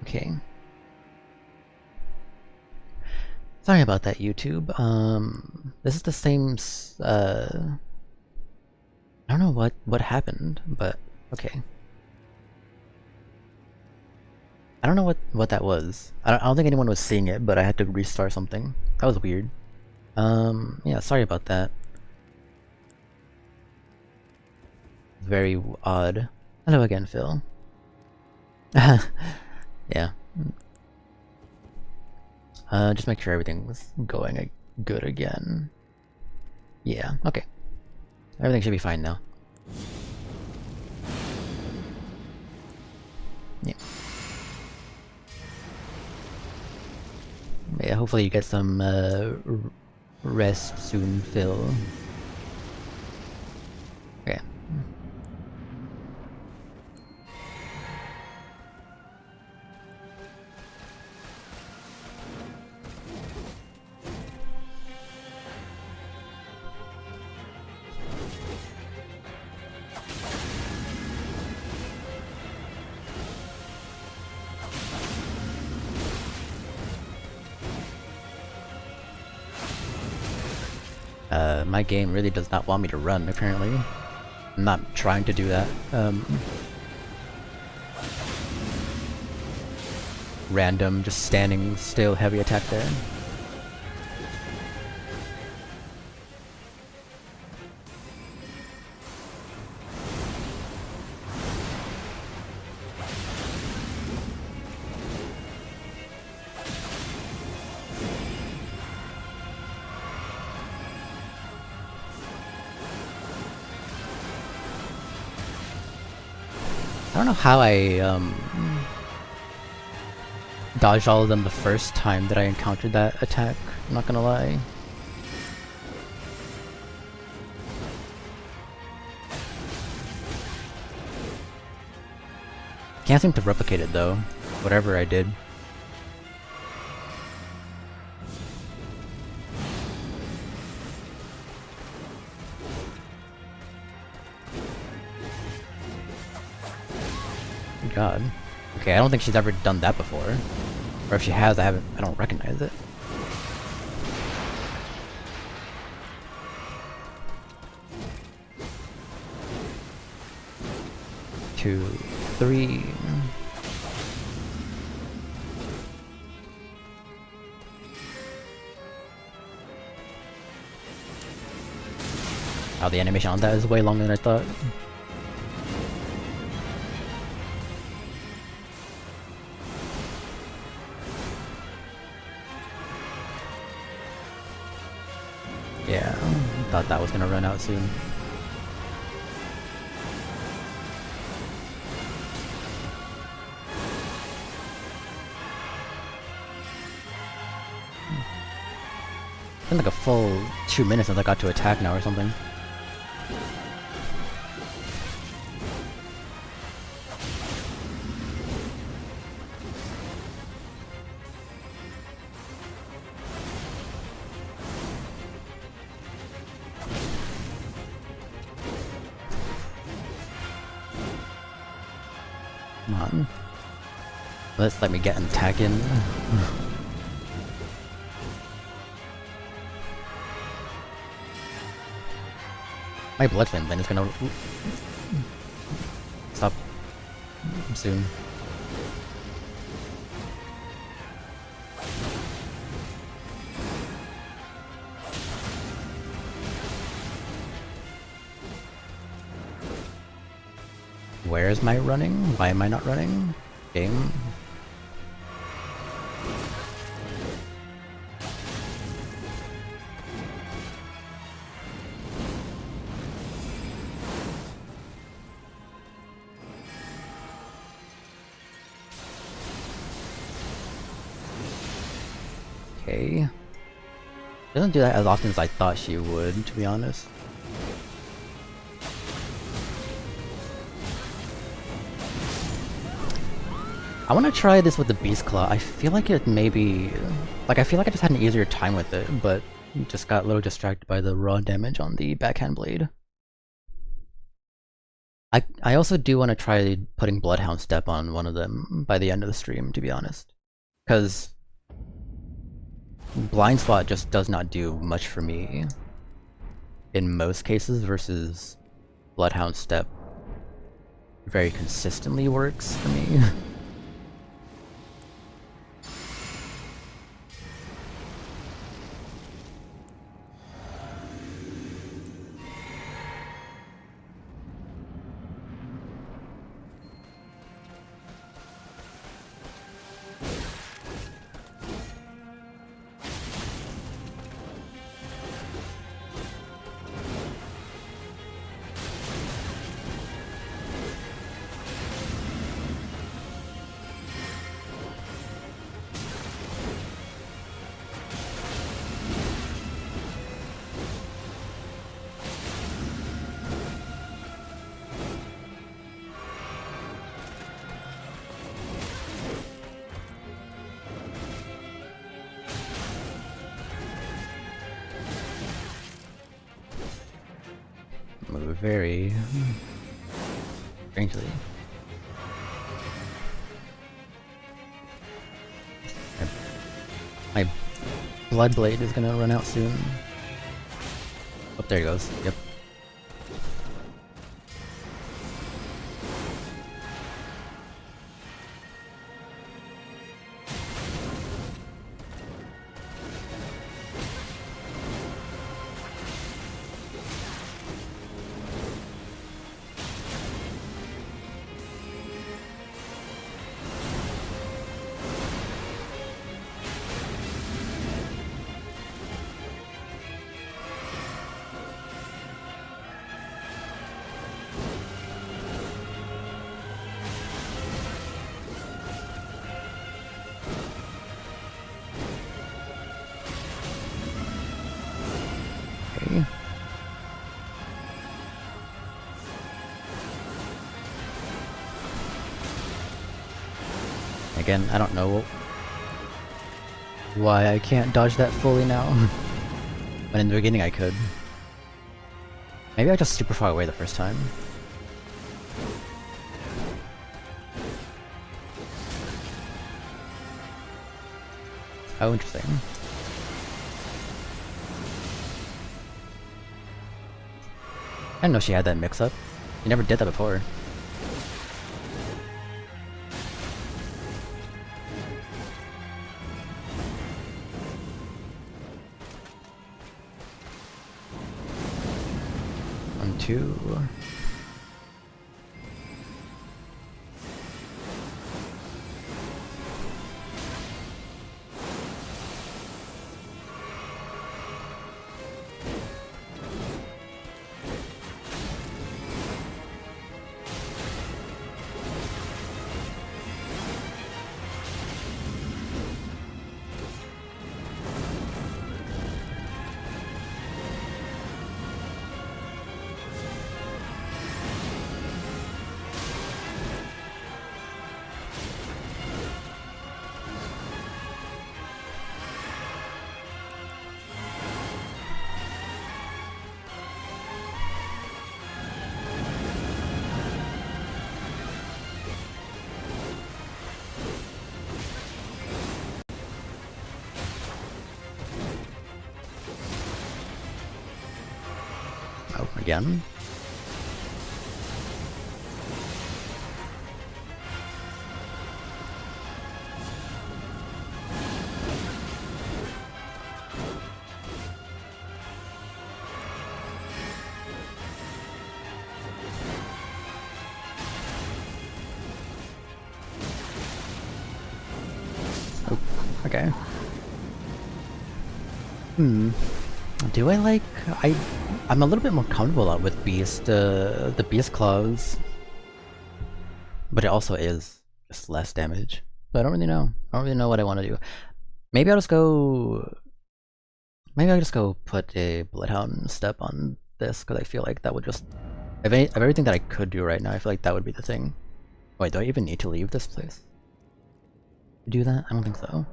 Okay. Sorry about that, YouTube. This is the same. I don't know what happened, but okay. I don't know what that was. I don't think anyone was seeing it, but I had to restart something. That was weird. Yeah, sorry about that. Very odd. Hello again, Phil. Yeah. Just make sure everything's going good again. Yeah, okay. Everything should be fine now. Yeah. Yeah, hopefully you get some rest soon, Phil. Okay. My game really does not want me to run, apparently. I'm not trying to do that. Random, just standing still, heavy attack there. I don't know how I dodged all of them the first time that I encountered that attack, I'm not gonna lie. Can't seem to replicate it though, whatever I did. God. Okay, I don't think she's ever done that before. Or if she has, I don't recognize it. Two, three. Oh, the animation on that is way longer than I thought. Yeah, thought that was gonna run out soon. It's been like a full 2 minutes since I got to attack now or something. Come on. Let's let me get an attack in. My blood flame then is gonna stop soon. Where is my running? Why am I not running? Game. Okay. Doesn't do that as often as I thought she would, to be honest. I want to try this with the Beast Claw. I feel like it maybe... Like, I feel like I just had an easier time with it, but just got a little distracted by the raw damage on the backhand blade. I also do want to try putting Bloodhound Step on one of them by the end of the stream, to be honest. Because Blind Spot just does not do much for me in most cases, versus Bloodhound Step very consistently works for me. Move very strangely. My Blood Blade is gonna run out soon. Oh, there he goes. Yep. Okay. Again, I don't know why I can't dodge that fully now. But in the beginning I could. Maybe I just super far away the first time. Oh, interesting. I didn't know she had that mix-up. You never did that before. One, two. Oh, again? Oh, okay. Do I like... I'm a little bit more comfortable with Beast, the Beast Claws. But it also is just less damage. So I don't really know. I don't really know what I want to do. Maybe I'll just go... Maybe I'll just go put a Bloodhound Step on this, because I feel like that would just... Of everything that I could do right now, I feel like that would be the thing. Wait, do I even need to leave this place to do that? I don't think so.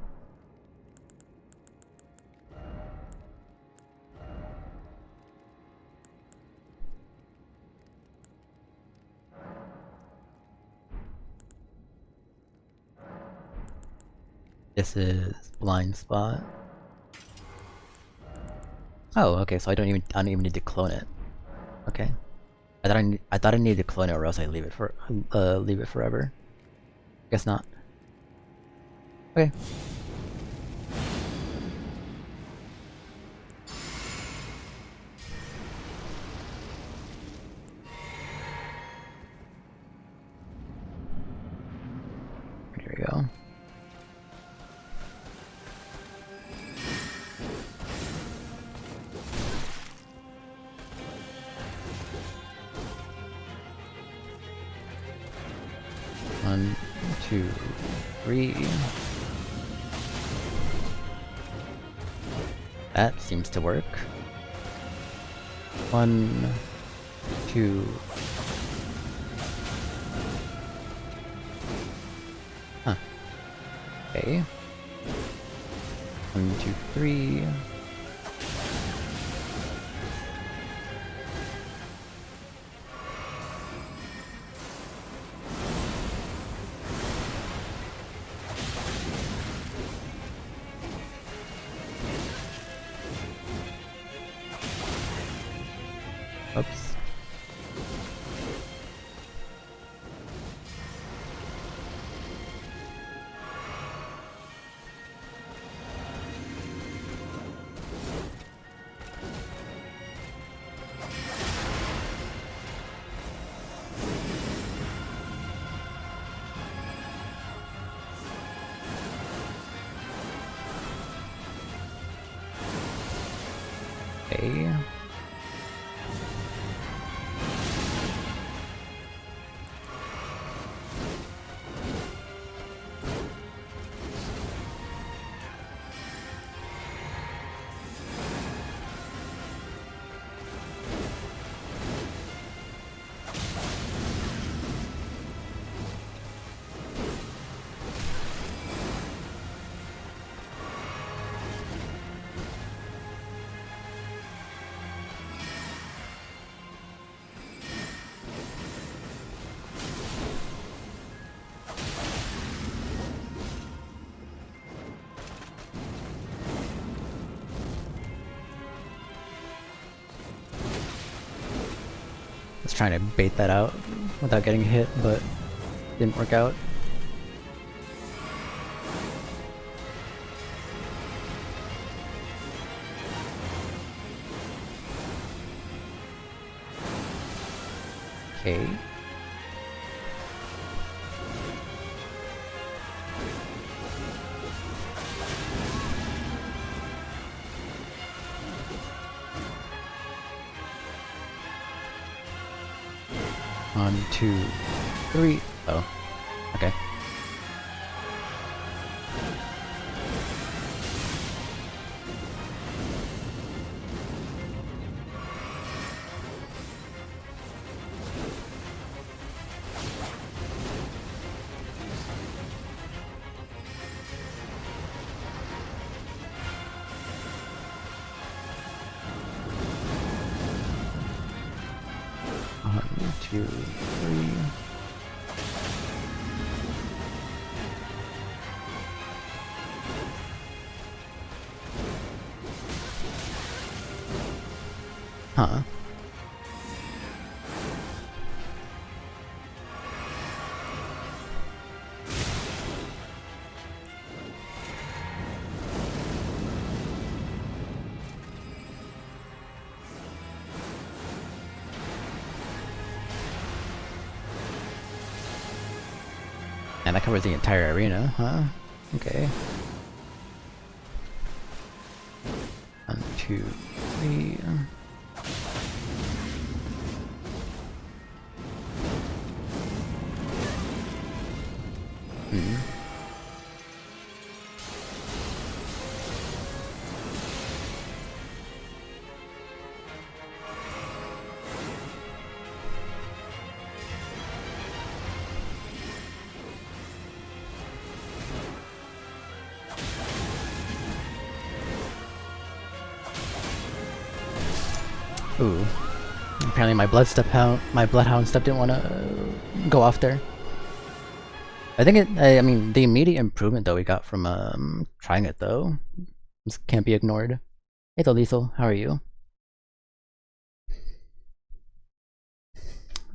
This is blind spot. Oh, okay, so I don't even need to clone it. Okay. I thought I needed to clone it or else I leave it forever. Guess not. Okay. Here we go. One, two, three. That seems to work. One, two. Huh. Okay. One, two, three. Oops. Okay. I was trying to bait that out without getting hit, but didn't work out. Okay. One, two, three. Oh, okay. One, two, three. Huh. And that covers the entire arena, huh? Okay. One, two, three. Hmm. Ooh. Apparently my bloodhound step didn't want to go off there. I mean, the immediate improvement though we got from trying it though, this can't be ignored. Hey Lethal, how are you?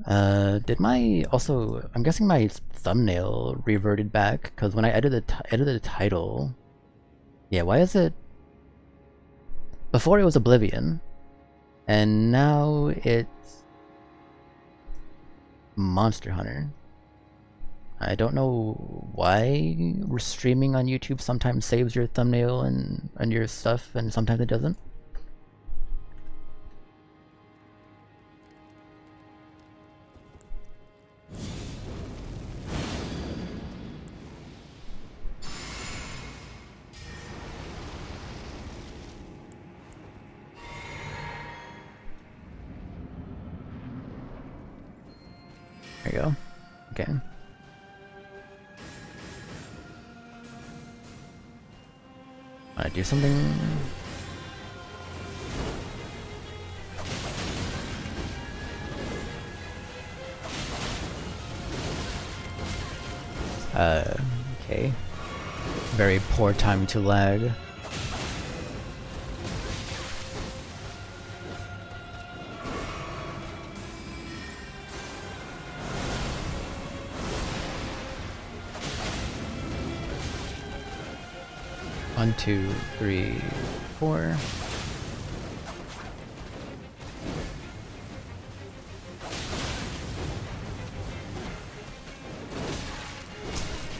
Did my also? I'm guessing my thumbnail reverted back because when I edited the title, yeah. Why is it? Before it was Oblivion, and now it's Monster Hunter. I don't know why streaming on YouTube sometimes saves your thumbnail and your stuff, and sometimes it doesn't. There you go. Okay. Wanna do something? Okay. Very poor time to lag. One, two, three, four.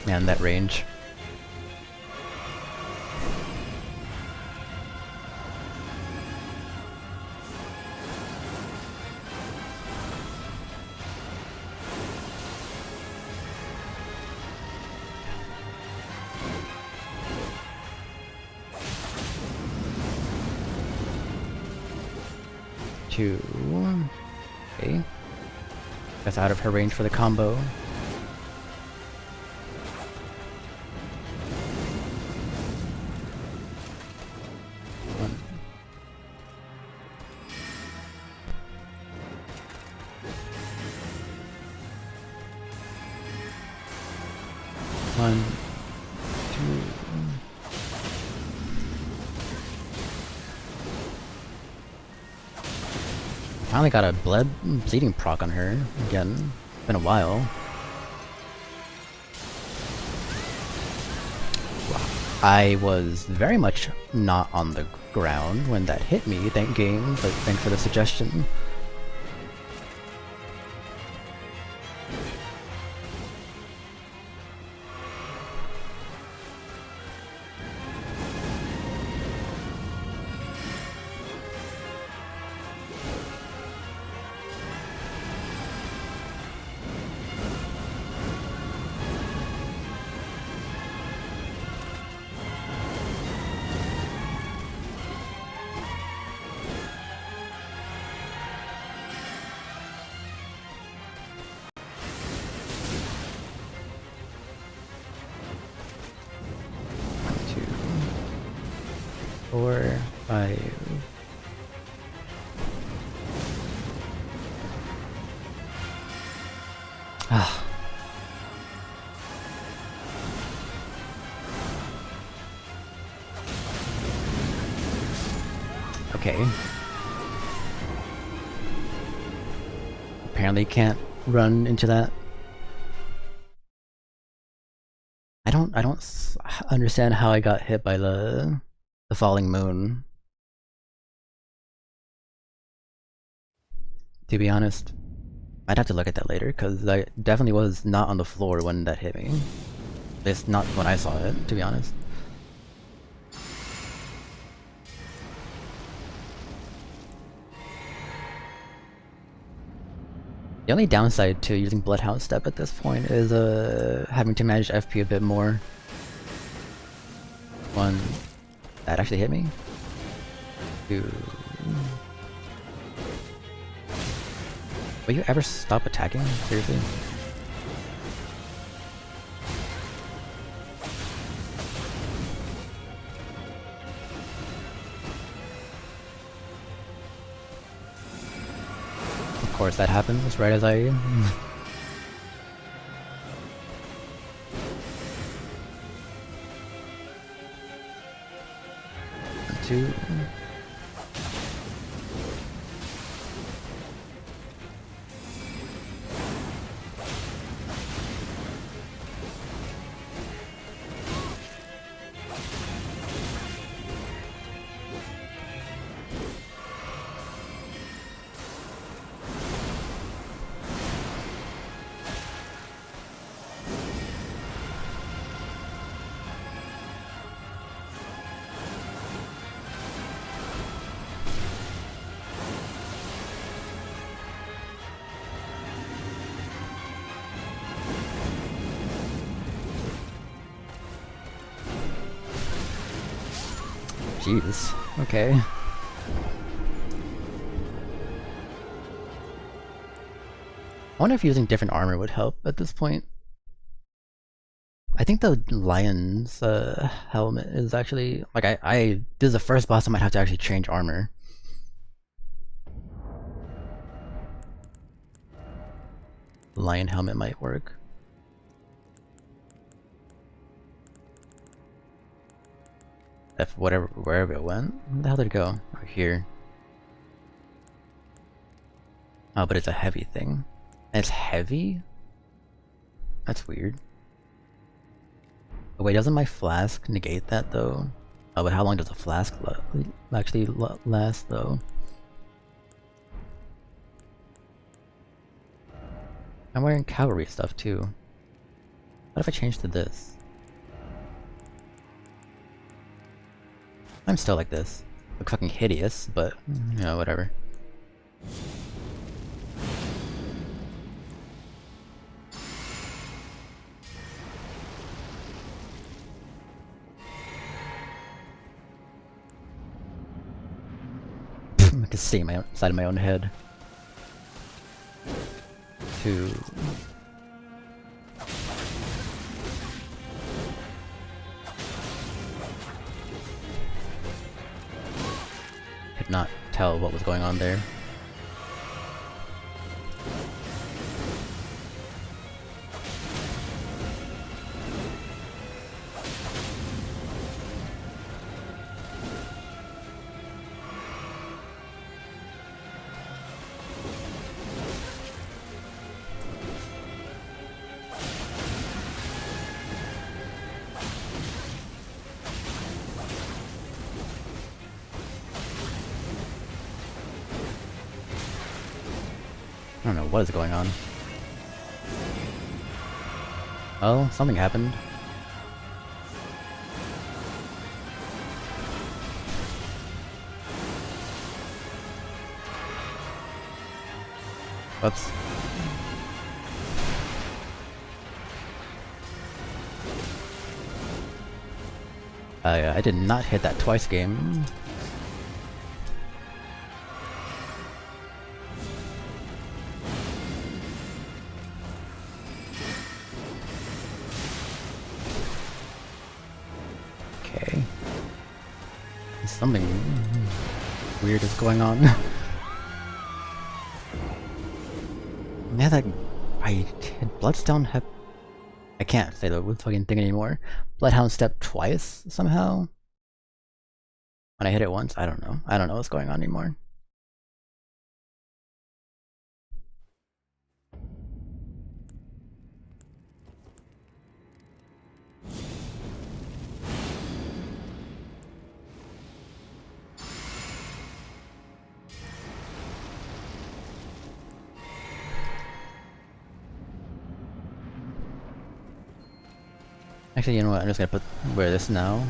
Man, that range. Two. Okay. That's out of her range for the combo. One, two. Finally got a bleeding proc on her again. Been a while. I was very much not on the ground when that hit me. Thank game, but thanks for the suggestion. Four, five. Ah. Okay. Apparently can't run into that. I don't understand how I got hit by the falling moon. To be honest, I'd have to look at that later because I definitely was not on the floor when that hit me. It's not when I saw it, to be honest. The only downside to using Bloodhound Step at this point is having to manage FP a bit more. One, that actually hit me. Two. Will you ever stop attacking? Seriously? Of course that happens right as I... too. Jeez. Okay. I wonder if using different armor would help at this point. I think the lion's helmet is actually like this is the first boss I might have to actually change armor. Lion helmet might work. If wherever it went, where the hell did it go? Oh, here. Oh, but it's a heavy thing. And it's heavy? That's weird. Oh, wait, doesn't my flask negate that though? Oh, but how long does a flask actually last though? I'm wearing cavalry stuff too. What if I change to this? I'm still like this. Look fucking hideous, but you know, whatever. I can see my side of my own head. 2. Could not tell what was going on there. I don't know what is going on. Oh, something happened. Whoops. I did not hit that twice game. Okay. Something weird is going on. Yeah, that I hit Bloodstone I can't say the fucking thing anymore. Bloodhound step twice somehow. When I hit it once, I don't know. I don't know what's going on anymore. Actually, you know what? I'm just gonna wear this now.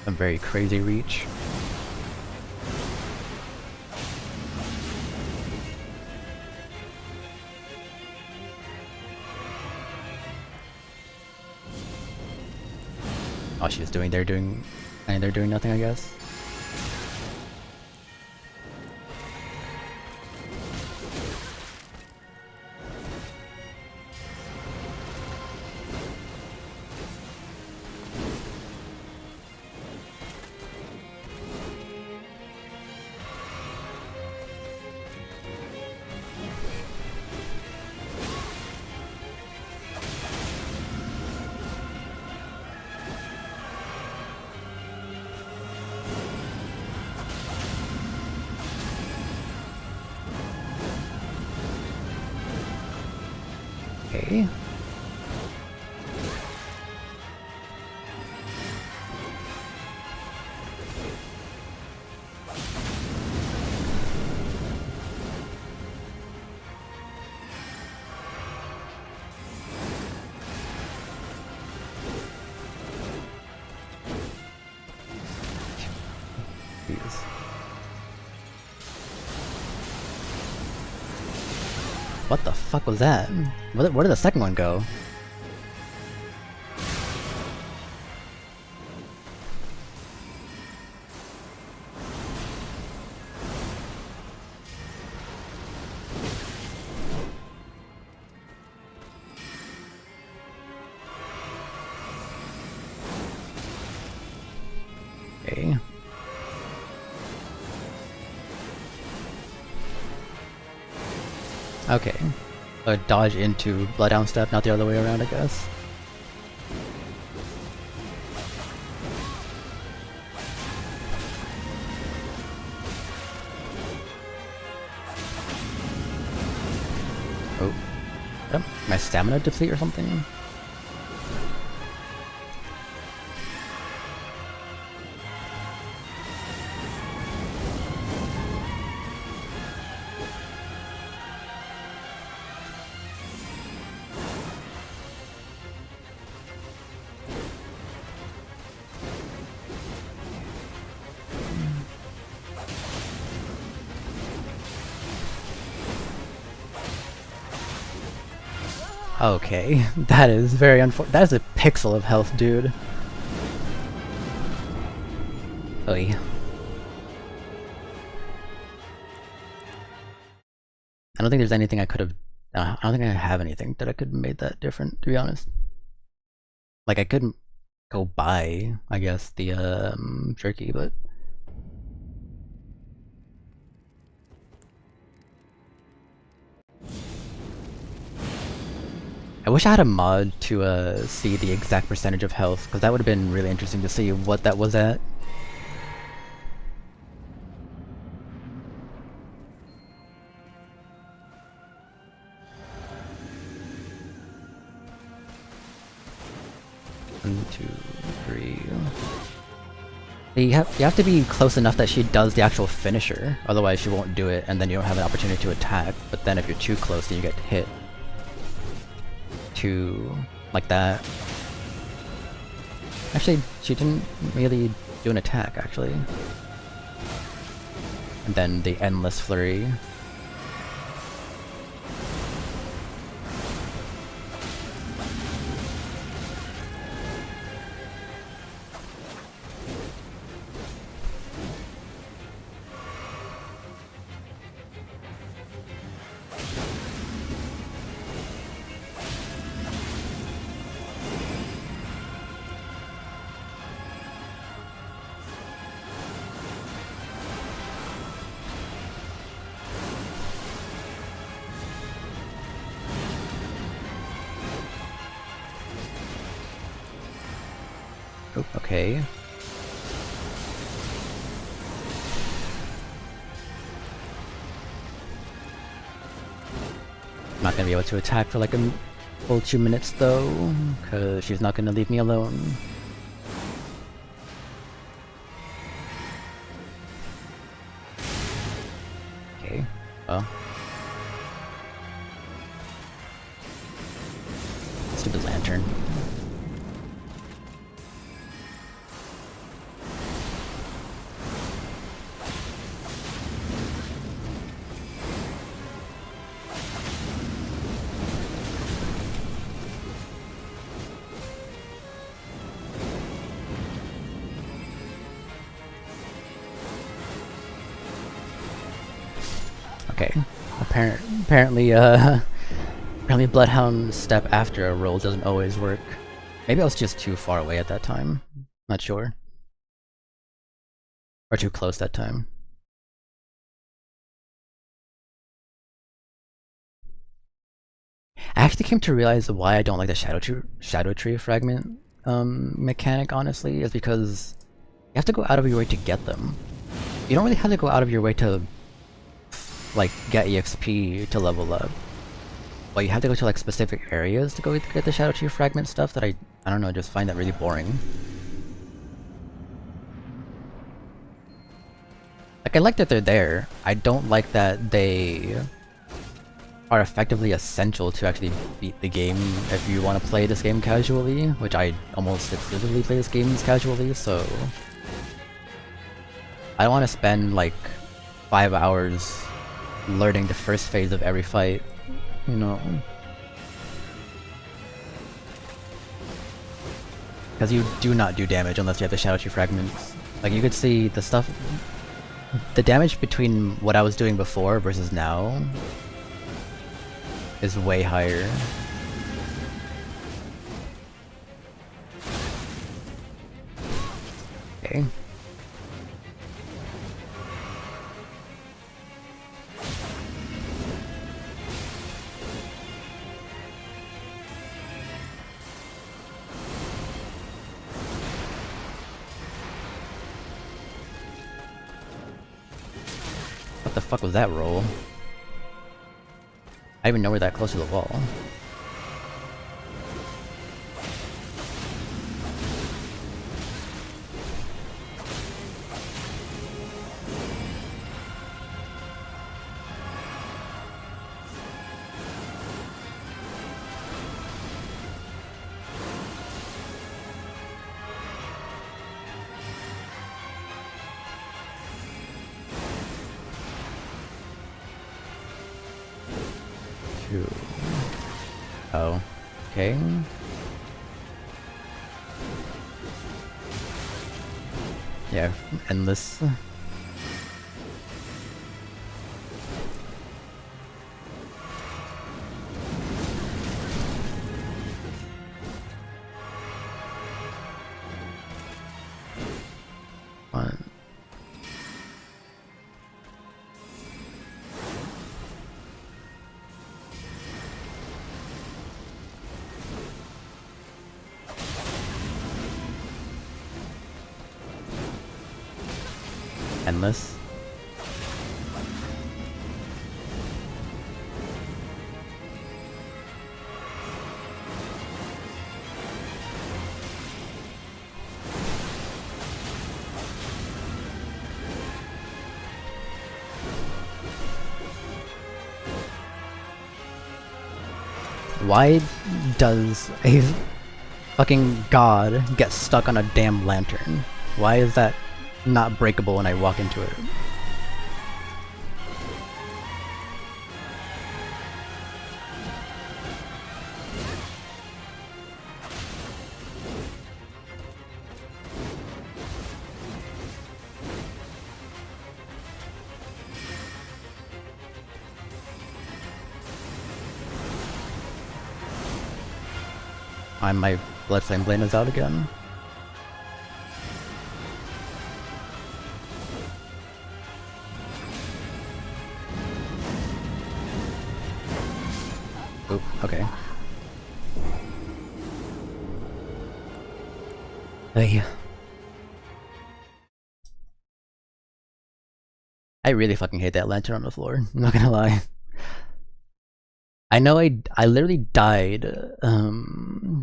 A very crazy reach. Oh, she's doing. They're doing nothing, I guess. Okay. Jeez. What the fuck was that? Where did the second one go? Okay. Okay. A dodge into Bloodhound Step, not the other way around, I guess. Oh. Yep. My stamina deplete or something? Okay, that is very unfortunate. That is a pixel of health, dude. Oy. I don't think there's anything I could have. I don't think I have anything that I could have made that different, to be honest. Like, I could go buy, I guess, the jerky, but. I wish I had a mod to see the exact percentage of health, because that would have been really interesting to see what that was at. One, two, three. You have to be close enough that she does the actual finisher, otherwise she won't do it, and then you don't have an opportunity to attack. But then if you're too close, then you get hit. Like that. Actually, she didn't really do an attack, actually. And then the endless flurry. Oh, okay. I'm not gonna be able to attack for like a full 2 minutes though, because she's not gonna leave me alone. Okay, well. Stupid lantern. Okay. Apparently, apparently Bloodhound step after a roll doesn't always work. Maybe I was just too far away at that time. Not sure. Or too close that time. I actually came to realize why I don't like the Shadow Tree fragment mechanic, honestly, is because you have to go out of your way to get them. You don't really have to go out of your way to like get EXP to level up. But you have to go to like specific areas to go get the Shadow Tree fragment stuff that I don't know, just find that really boring. Like, I like that they're there. I don't like that they are effectively essential to actually beat the game if you want to play this game casually, which I almost exclusively play this game casually, so I don't want to spend like 5 hours learning the first phase of every fight, you know. Because you do not do damage unless you have the Shadow Tree fragments. Like, you could see the stuff, the damage between what I was doing before versus now is way higher. Okay. What the fuck was that roll? I didn't even know we're that close to the wall. Oh, okay. Yeah, endless. One. Endless. Why does a fucking god get stuck on a damn lantern? Why is that not breakable when I walk into it? My Blood Flame Blade is out again. Oop, okay. Hey. I really fucking hate that lantern on the floor, I'm not gonna lie. I know I literally died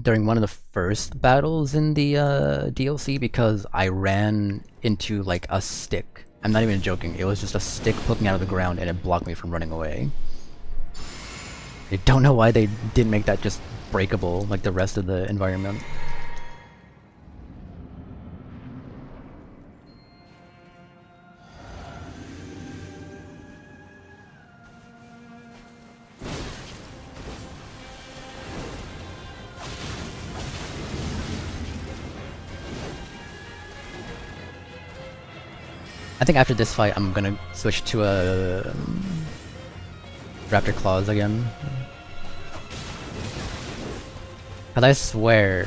during one of the first battles in the DLC because I ran into like a stick. I'm not even joking, it was just a stick poking out of the ground and it blocked me from running away. I don't know why they didn't make that just breakable like the rest of the environment. I think after this fight I'm gonna switch to a Raptor Claws again. Cause I swear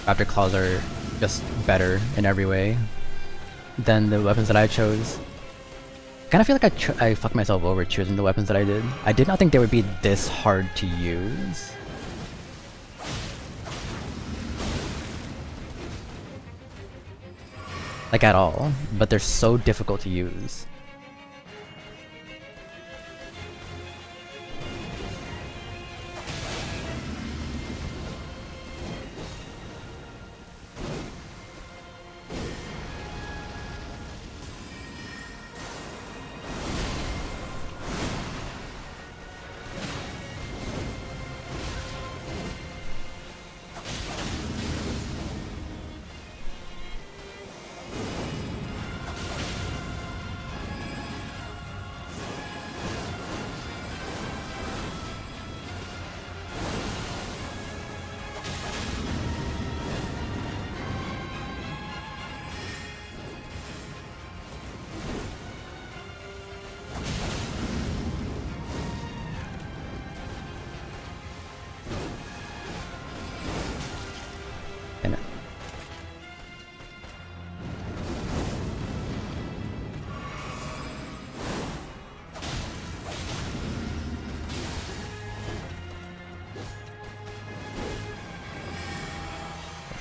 Raptor Claws are just better in every way than the weapons that I chose. Kinda feel like I fucked myself over choosing the weapons that I did. I did not think they would be this hard to use. Like at all, but they're so difficult to use.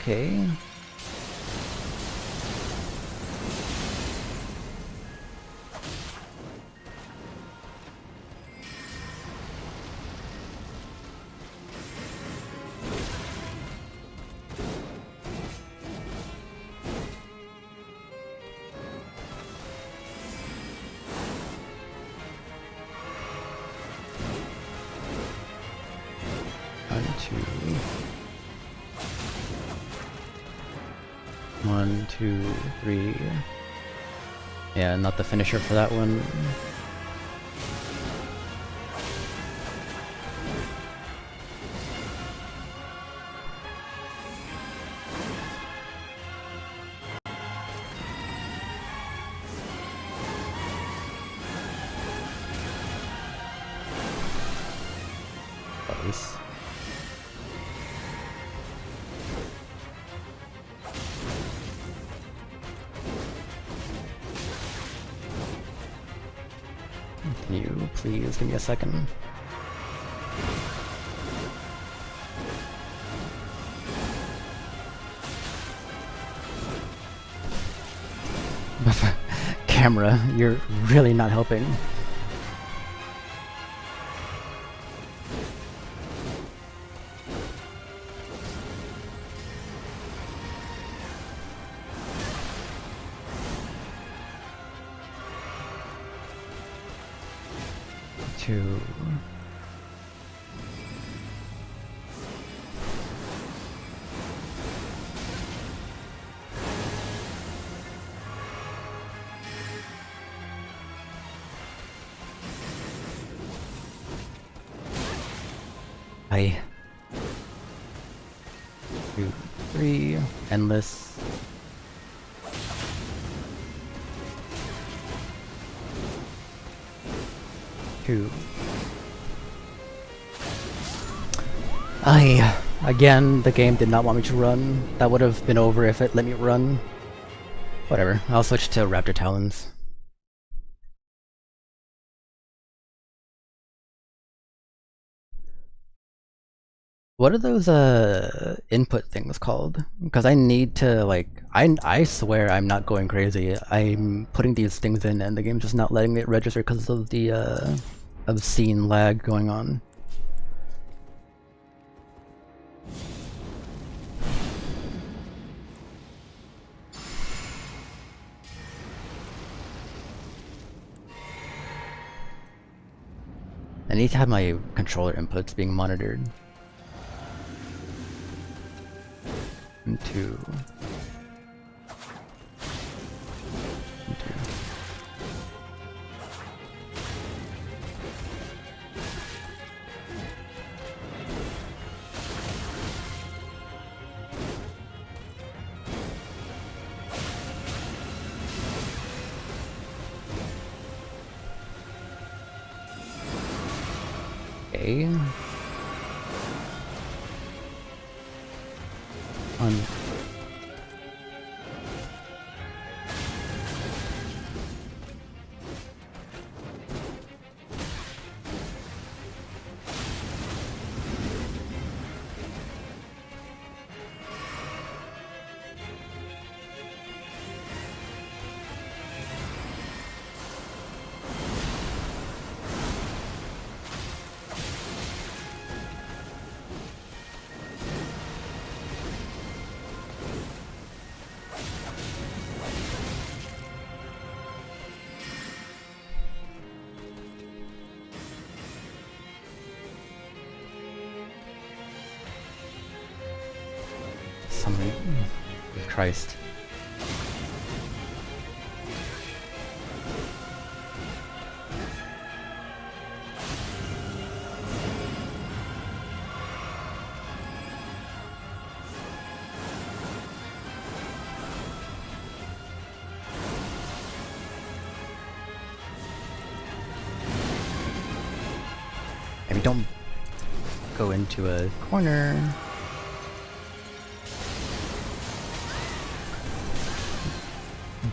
Okay. One, two, three. Yeah, not the finisher for that one. Close. Can you please give me a second? Camera, you're really not helping. Two. I. 2, 3. Endless. Again, the game did not want me to run. That would have been over if it let me run. Whatever, I'll switch to Raptor Talons. What are those input things called? Because I need to like I swear I'm not going crazy. I'm putting these things in and the game's just not letting it register because of the obscene lag going on. I need to have my controller inputs being monitored. And two. And two. Okay. On. Good Christ. Maybe don't go into a corner.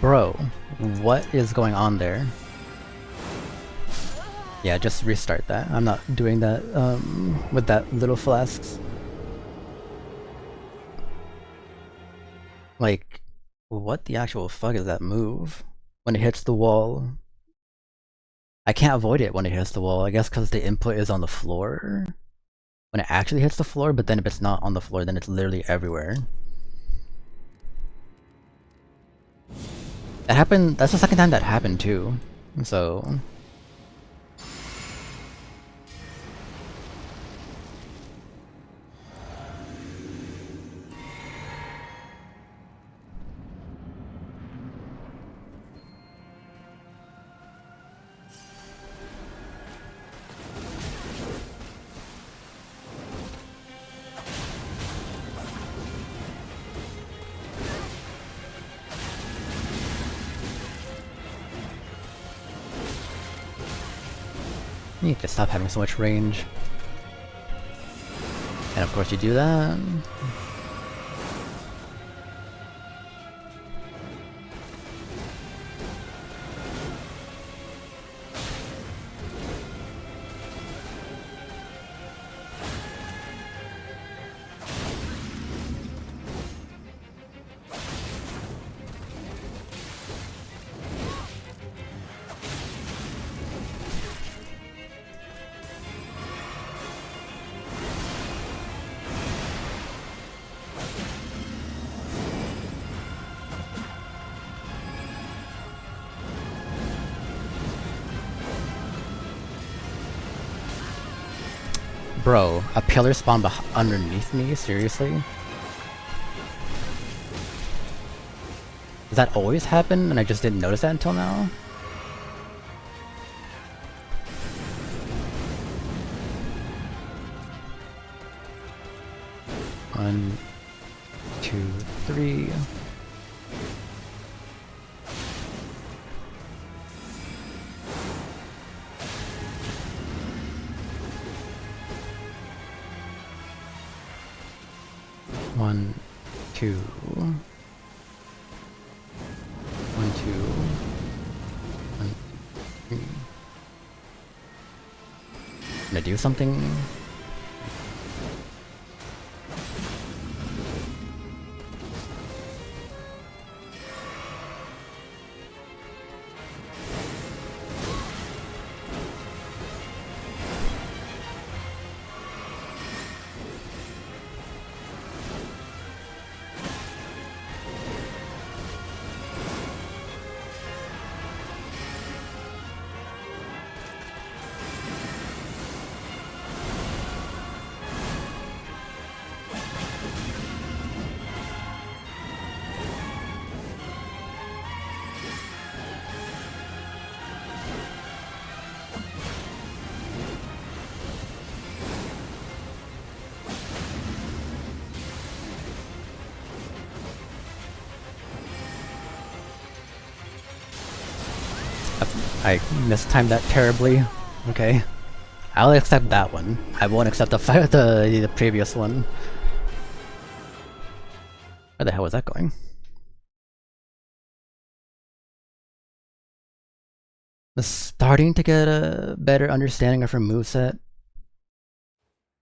Bro, what is going on there? Yeah, just restart that. I'm not doing that with that little flasks. Like, what the actual fuck is that move? When it hits the wall. I can't avoid it when it hits the wall, I guess because the input is on the floor. When it actually hits the floor, but then if it's not on the floor, then it's literally everywhere. That happened, that's the second time that happened too, so... You need to stop having so much range. And of course you do that. Bro, a pillar spawned underneath me? Seriously? Does that always happen and I just didn't notice that until now? One, two, three. One, two. One, two. One, three. Gonna do something? I mistimed that terribly. Okay. I'll accept that one. I won't accept the previous one. Where the hell was that going? I'm starting to get a better understanding of her moveset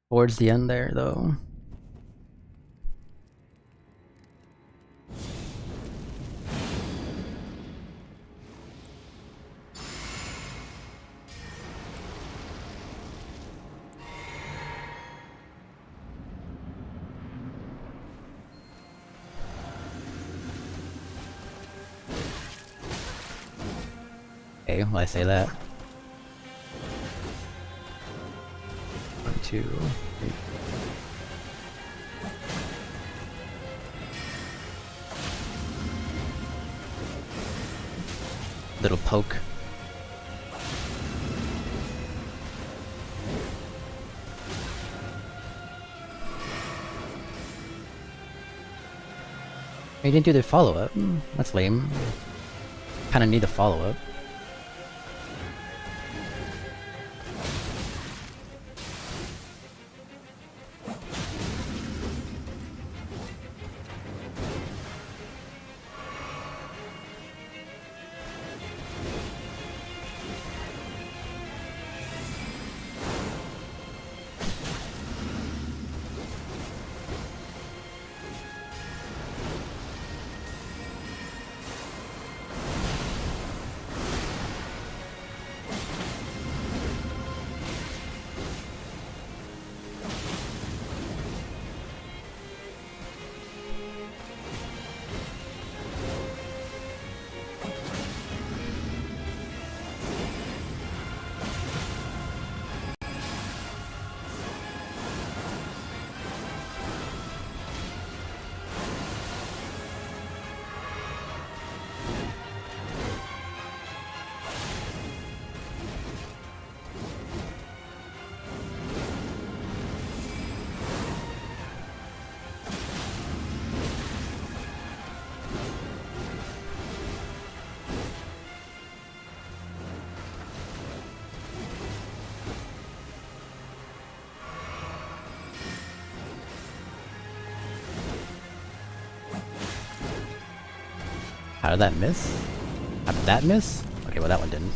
towards the end there, though. Okay, well I say that. 1, 2, 3. Little poke. You didn't do the follow-up. That's lame. Kinda need the follow-up. How did that miss? How did that miss? Okay, well that one didn't.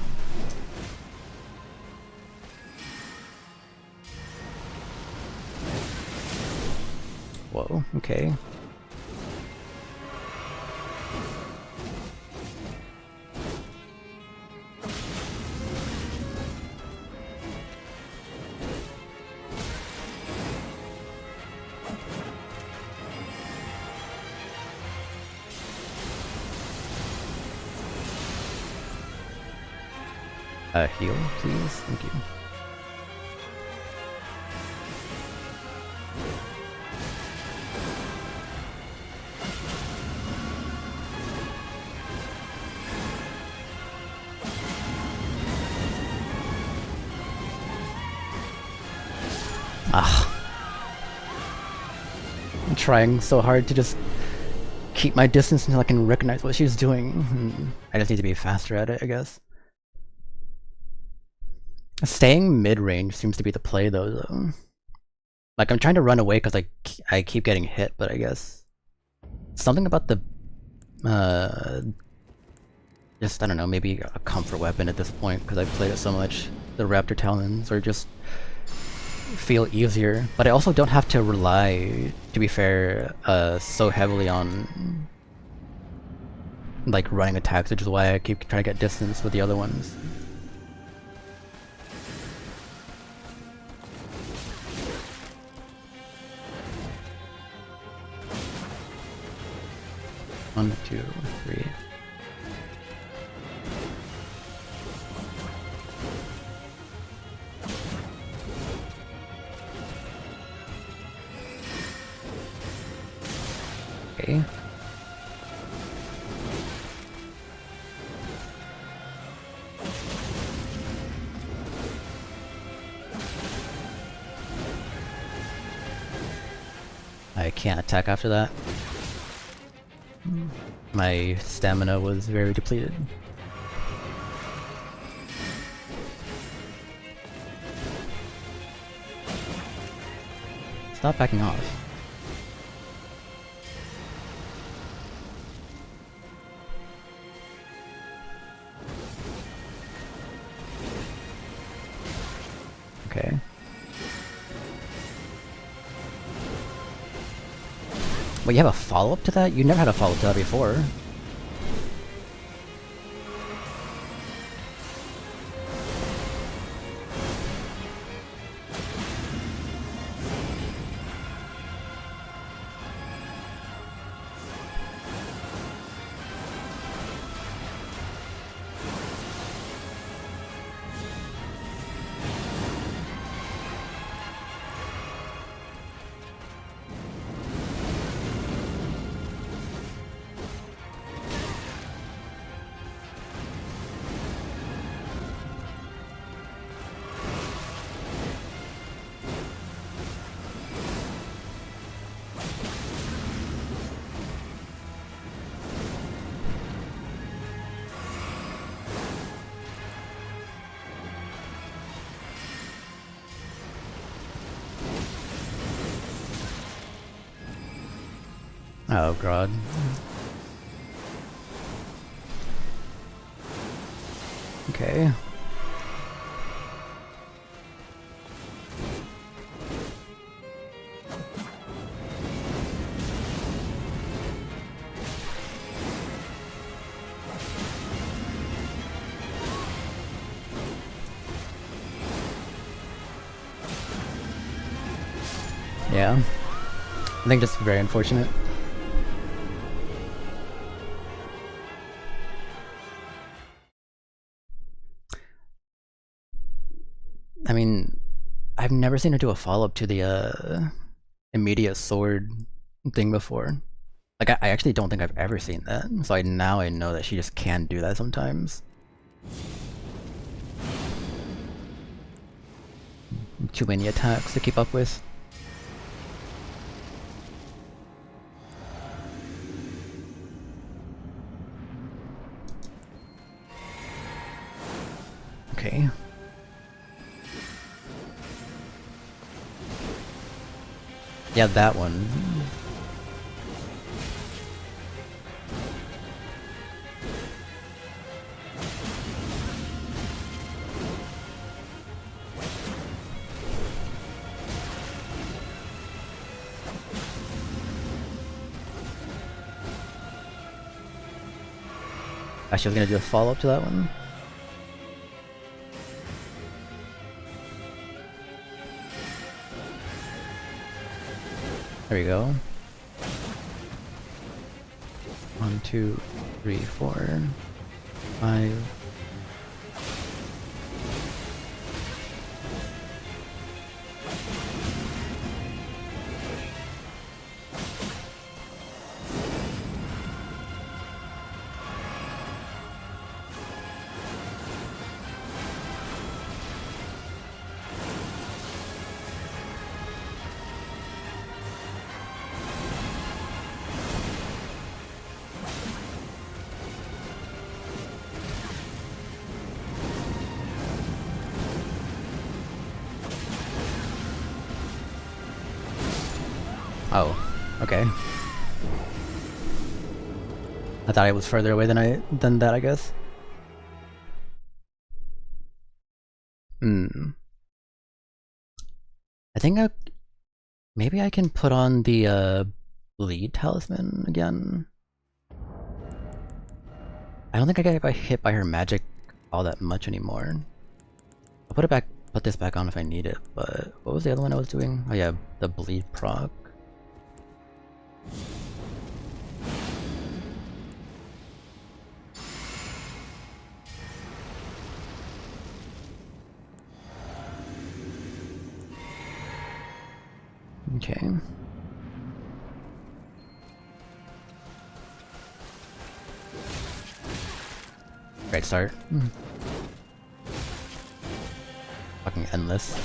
Whoa, okay. Heal, please. Thank you. Ah. I'm trying so hard to just keep my distance until I can recognize what she's doing. I just need to be faster at it, I guess. Staying mid-range seems to be the play though. Like, I'm trying to run away because I keep getting hit, but I guess something about the just, I don't know, maybe a comfort weapon at this point because I've played it so much. The Raptor Talons or just feel easier, but I also don't have to rely, to be fair, so heavily on like running attacks, which is why I keep trying to get distance with the other ones. One, two, three. Okay. I can't attack after that. My stamina was very depleted. Stop backing off. Okay. Wait, you have a follow-up to that? You never had a follow-up to that before. Oh god. Okay. Yeah. I think just very unfortunate. I mean, I've never seen her do a follow-up to the immediate sword thing before. Like, I actually don't think I've ever seen that. So now I know that she just can do that sometimes. Too many attacks to keep up with. Okay. Yeah, that one. Actually, I was gonna do a follow-up to that one. There we go. 1, 2, 3, 4, 5. Oh, okay. I thought I was further away than that, I guess. I think maybe I can put on the bleed talisman again. I don't think I get hit by her magic all that much anymore. I'll put this back on if I need it, but what was the other one I was doing? Oh yeah, the bleed proc. Okay. Great start. Fucking endless.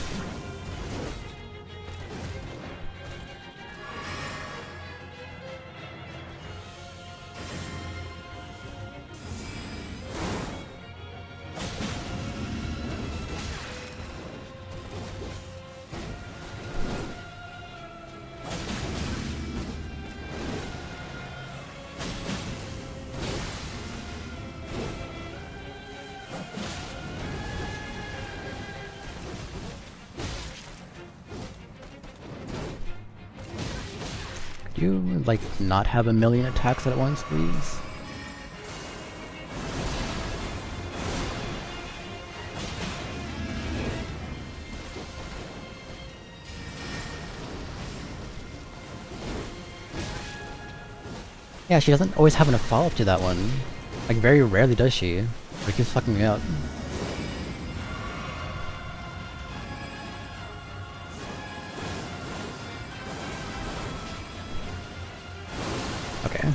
you, like, not have a million attacks at once, please? Yeah, she doesn't always have enough follow-up to that one. Like, very rarely does she. It keeps fucking me up. Okay.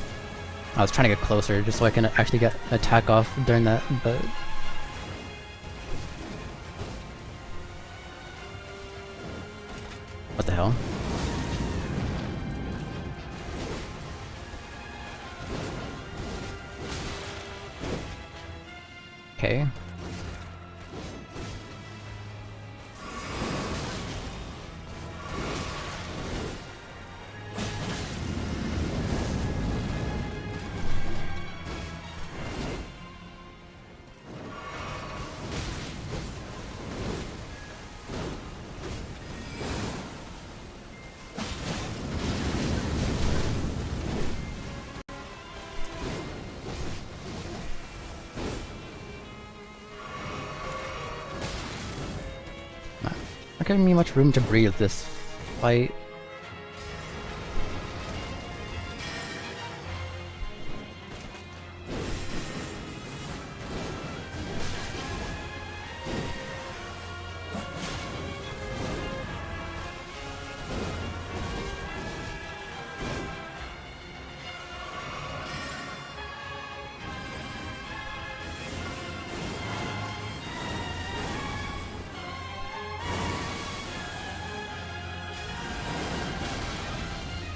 I was trying to get closer just so I can actually get an attack off during that, but... What the hell? Okay. Not giving me much room to breathe this fight.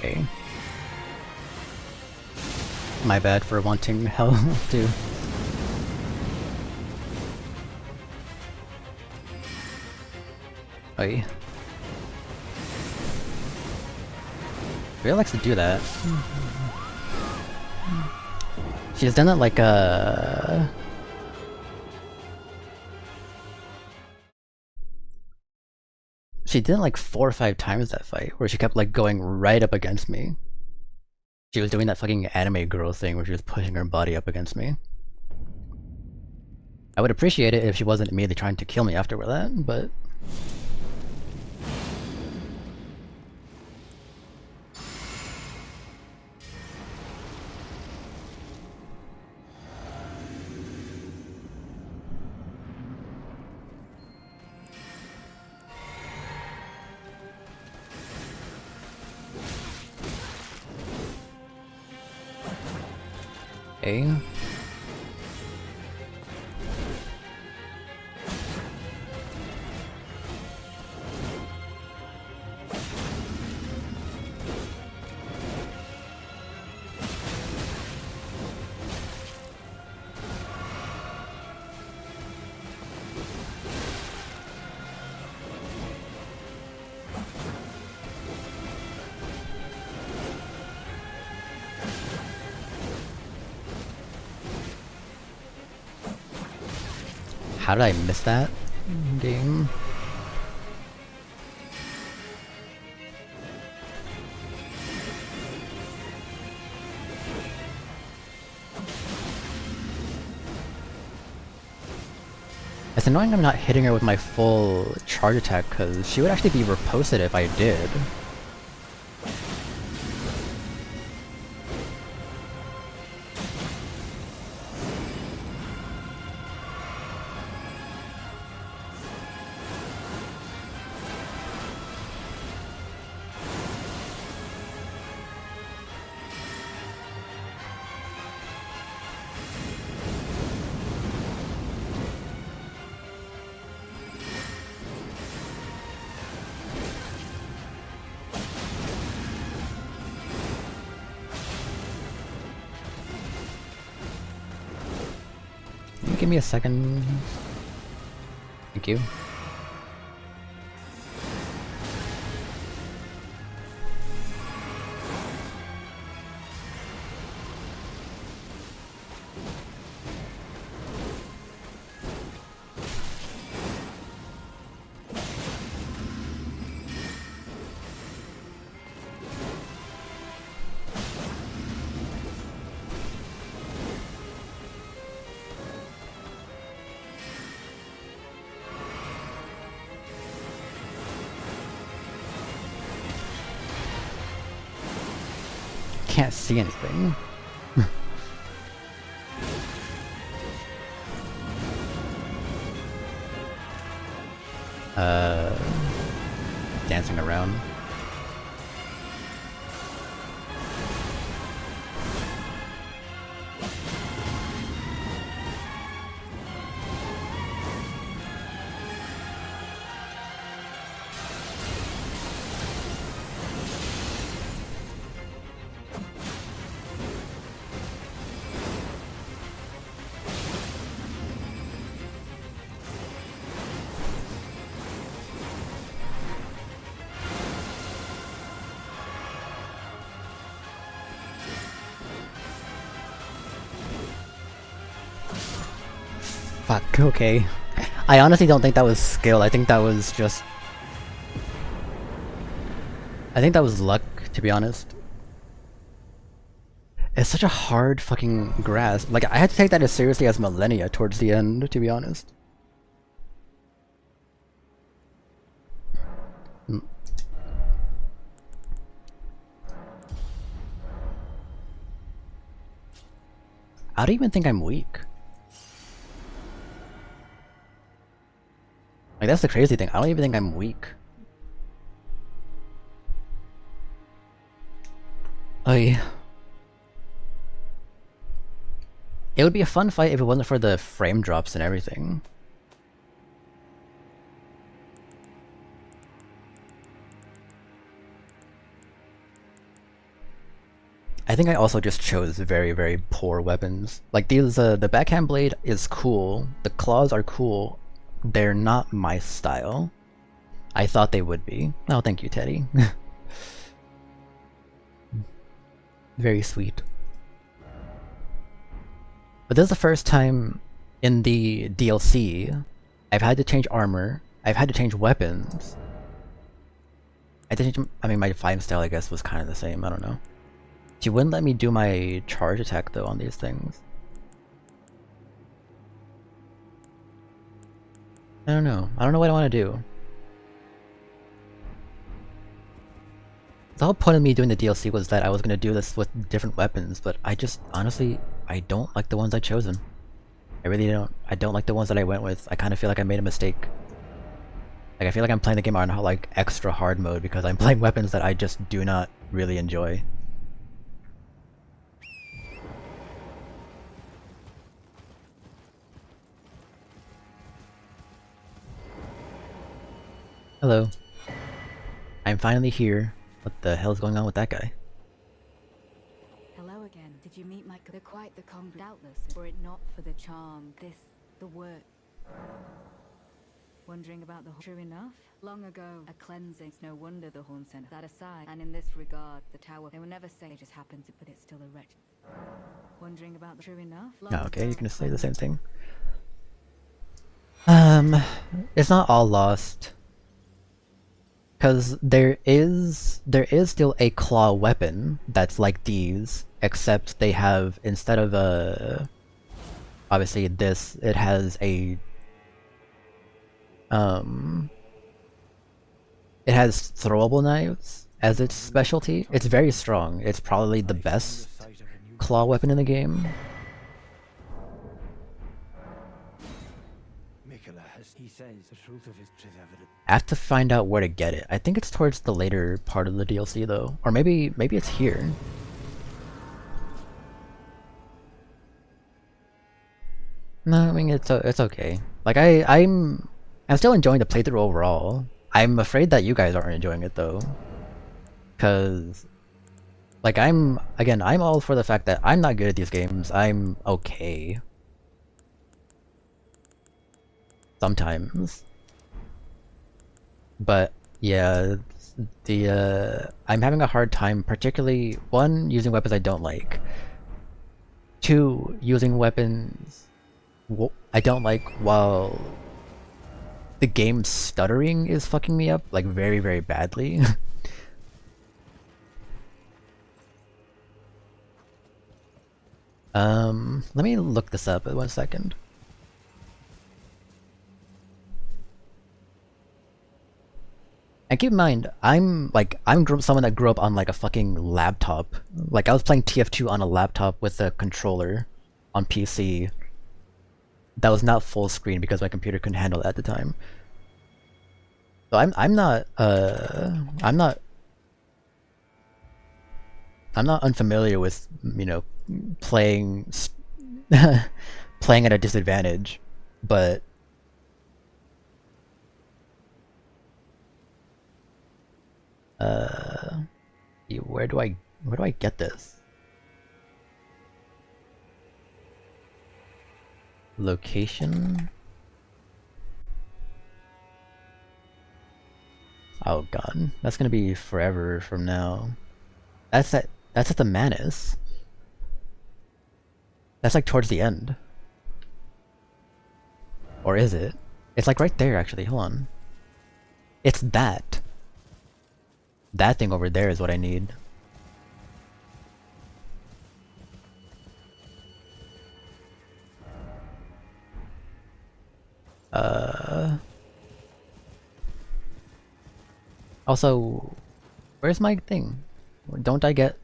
Okay. My bad for wanting hell too. Oi. Really likes to do that. She's done it like she did it like 4 or 5 times that fight, where she kept like going right up against me. She was doing that fucking anime girl thing where she was pushing her body up against me. I would appreciate it if she wasn't immediately trying to kill me after that, but... Okay. How did I miss that game? It's annoying I'm not hitting her with my full charge attack, because she would actually be riposted if I did. Give me a second. Thank you. can't see anything. Dancing around. Fuck, okay. I honestly don't think that was skill, I think that was just... I think that was luck, to be honest. It's such a hard fucking grasp. Like, I had to take that as seriously as Millennia towards the end, to be honest. I don't even think I'm weak. Like, that's the crazy thing. I don't even think I'm weak. Oh yeah. It would be a fun fight if it wasn't for the frame drops and everything. I think I also just chose very, very poor weapons. Like these, the backhand blade is cool, the claws are cool, they're not my style. I thought they would be. Oh, thank you, Teddy. Very sweet. But this is the first time in the DLC I've had to change armor, I've had to change weapons. I mean, my fighting style I guess was kind of the same, I don't know. She wouldn't let me do my charge attack though on these things. I don't know what I want to do. The whole point of me doing the DLC was that I was going to do this with different weapons, but I just, honestly, I don't like the ones I've chosen. I really don't. I don't like the ones that I went with. I kind of feel like I made a mistake. Like, I feel like I'm playing the game on like extra hard mode because I'm playing weapons that I just do not really enjoy. Hello. I'm finally here. What the hell is going on with that guy? Hello again. Did you meet my... They're quite the doubtless, were it not for the charm, the word. Wondering about the... True enough? Long ago, a cleansing. It's no wonder the horn sent that aside. And in this regard, the tower, they will never say it just happened to, but it's still a wretch. Wondering about the... True enough? Oh, okay, you're gonna say the same thing. It's not all lost. Because there is still a claw weapon that's like these, except they have, instead of obviously this, it has a it has throwable knives as its specialty. It's very strong. It's probably the best claw weapon in the game. He says the truth of his evident. I have to find out where to get it. I think it's towards the later part of the DLC though. Or maybe it's here. No, I mean it's okay. Like I'm still enjoying the playthrough overall. I'm afraid that you guys aren't enjoying it though. Cause like I'm all for the fact that I'm not good at these games. I'm okay. Sometimes. But yeah, I'm having a hard time, particularly one, using weapons I don't like. Two, using weapons I don't like while the game's stuttering is fucking me up, like very, very badly. Let me look this up in 1 second. And keep in mind, someone that grew up on like a fucking laptop. Like I was playing TF2 on a laptop with a controller on PC. That was not full screen because my computer couldn't handle it at the time. So I'm not unfamiliar with, you know, playing playing at a disadvantage, but where do I get this? Location? Oh god, that's gonna be forever from now. That's at the Manus. That's like towards the end. Or is it? It's like right there actually, hold on. It's that. That thing over there is what I need. Also, where's my thing? Don't I get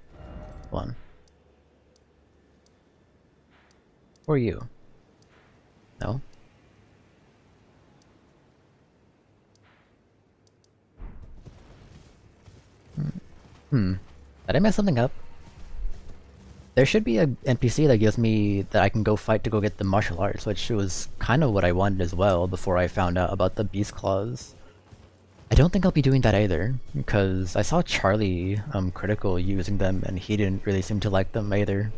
one? Or you? No? Did I mess something up? There should be an NPC that gives me that I can go fight to go get the martial arts, which was kind of what I wanted as well before I found out about the beast claws. I don't think I'll be doing that either, because I saw Charlie critical using them and he didn't really seem to like them either.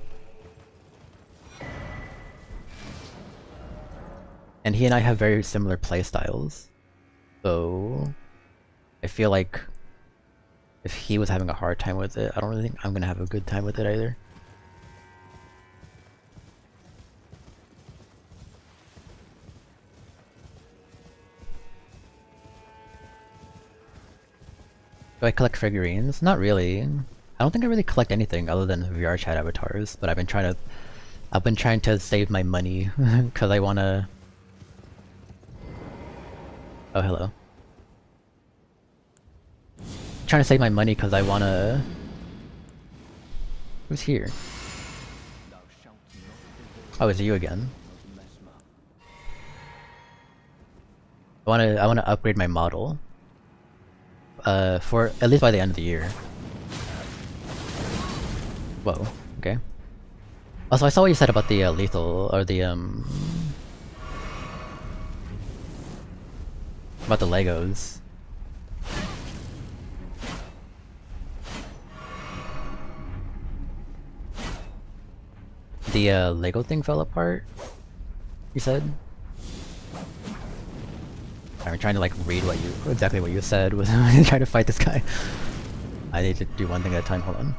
And he and I have very similar playstyles, so I feel like if he was having a hard time with it, I don't really think I'm gonna have a good time with it either. Do I collect figurines? Not really. I don't think I really collect anything other than VR chat avatars, but I've been trying to save my money because I wanna. Oh, hello. Trying to save my money because I wanna. Who's here? Oh, it's you again. I wanna upgrade my model. For at least by the end of the year. Whoa, okay. Also, I saw what you said about the lethal, or the about the Legos. The Lego thing fell apart, you said? I'm trying to like read exactly what you said was trying to fight this guy. I need to do one thing at a time, hold on.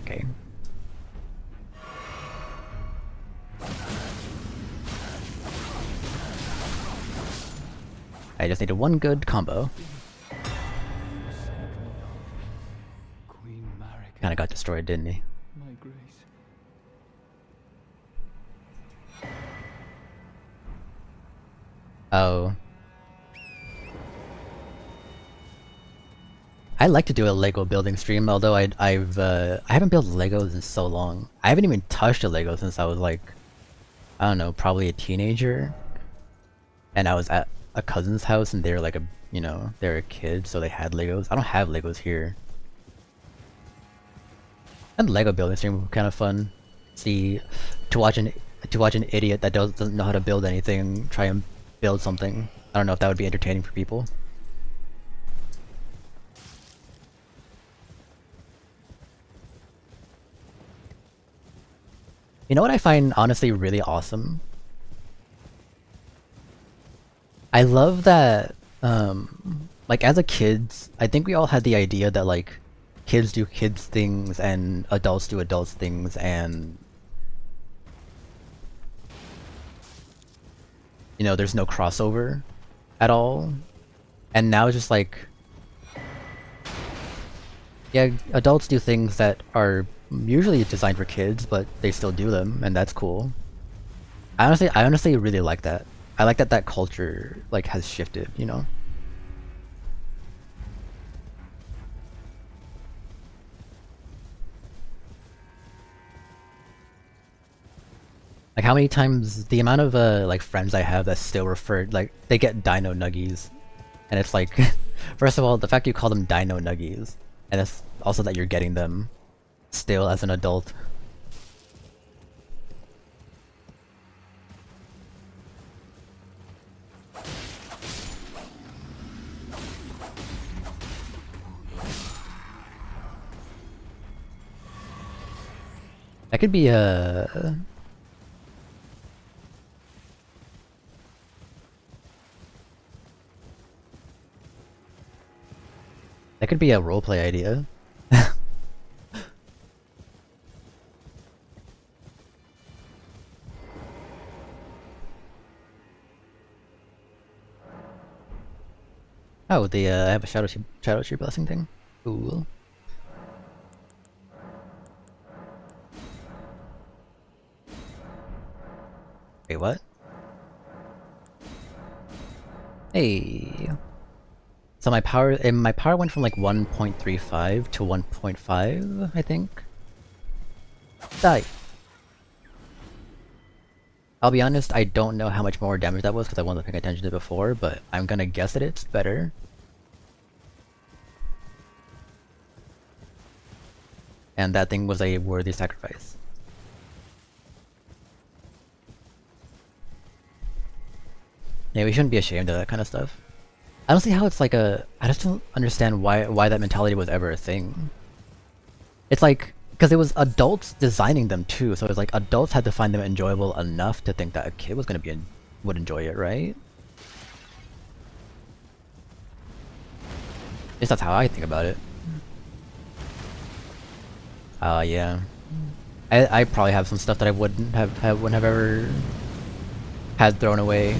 Okay. I just needed one good combo. Kinda got destroyed, didn't he? My grace. Oh. I like to do a Lego building stream, although I haven't built Legos in so long. I haven't even touched a Lego since I was like, I don't know, probably a teenager. And I was at a cousin's house and they were like they're a kid, so they had Legos. I don't have Legos here. And Lego building stream would be kind of fun. To watch an idiot that doesn't know how to build anything try and build something. I don't know if that would be entertaining for people. You know what I find honestly really awesome? I love that like as a kids, I think we all had the idea that like kids do kids things and adults do adults things, and you know, there's no crossover at all. And now it's just like, yeah, adults do things that are usually designed for kids, but they still do them, and that's cool. I honestly really like that. I like that that culture like has shifted, you know? Like how many times the amount of like friends I have that still referred like they get dino nuggies, and it's like first of all the fact you call them dino nuggies, and it's also that you're getting them still as an adult. That could be a that could be a roleplay idea. Oh, the I have a shadow tree blessing thing. Cool. Wait, what? Hey. So my power went from like 1.35 to 1.5, I think. Die. I'll be honest, I don't know how much more damage that was because I wasn't paying attention to it before, but I'm gonna guess that it's better. And that thing was a worthy sacrifice. Yeah, we shouldn't be ashamed of that kind of stuff. I don't see how it's like a... I just don't understand why that mentality was ever a thing. It's like... Because it was adults designing them too, so it's like adults had to find them enjoyable enough to think that a kid was gonna would enjoy it, right? At least that's how I think about it. Yeah. I probably have some stuff that I wouldn't have ever had thrown away.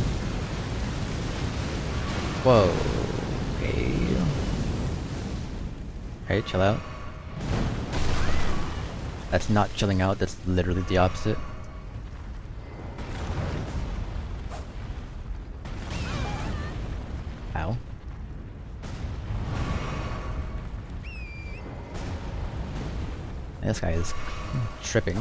Whoa. Okay. Alright, chill out. That's not chilling out, that's literally the opposite. Ow. This guy is tripping.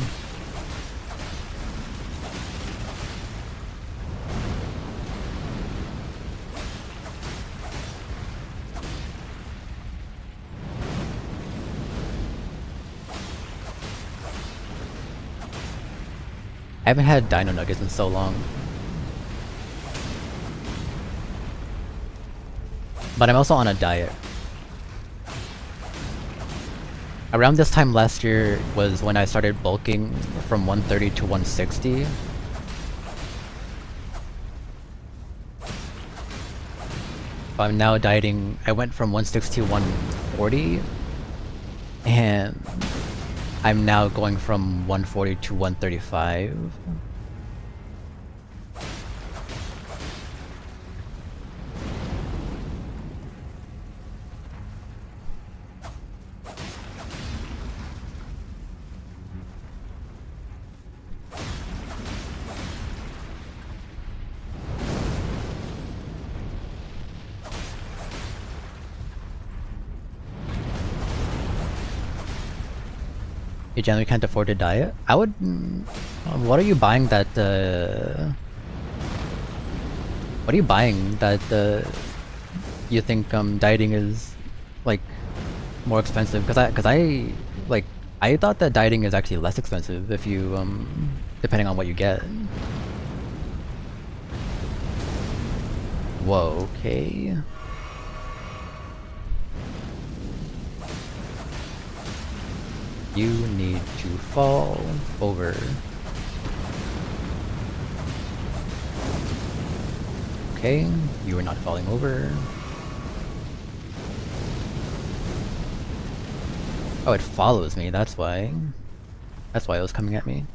I haven't had dino nuggets in so long. But I'm also on a diet. Around this time last year was when I started bulking from 130 to 160. I'm now dieting. I went from 160 to 140, and I'm now going from 140 to 135. You generally can't afford to diet? I would... what are you buying that, what are you buying that, you think, dieting is, like, more expensive? Cause I, like, I thought that dieting is actually less expensive if you, depending on what you get. Whoa, okay. You need to fall over. Okay, you are not falling over. Oh, it follows me, that's why. That's why it was coming at me.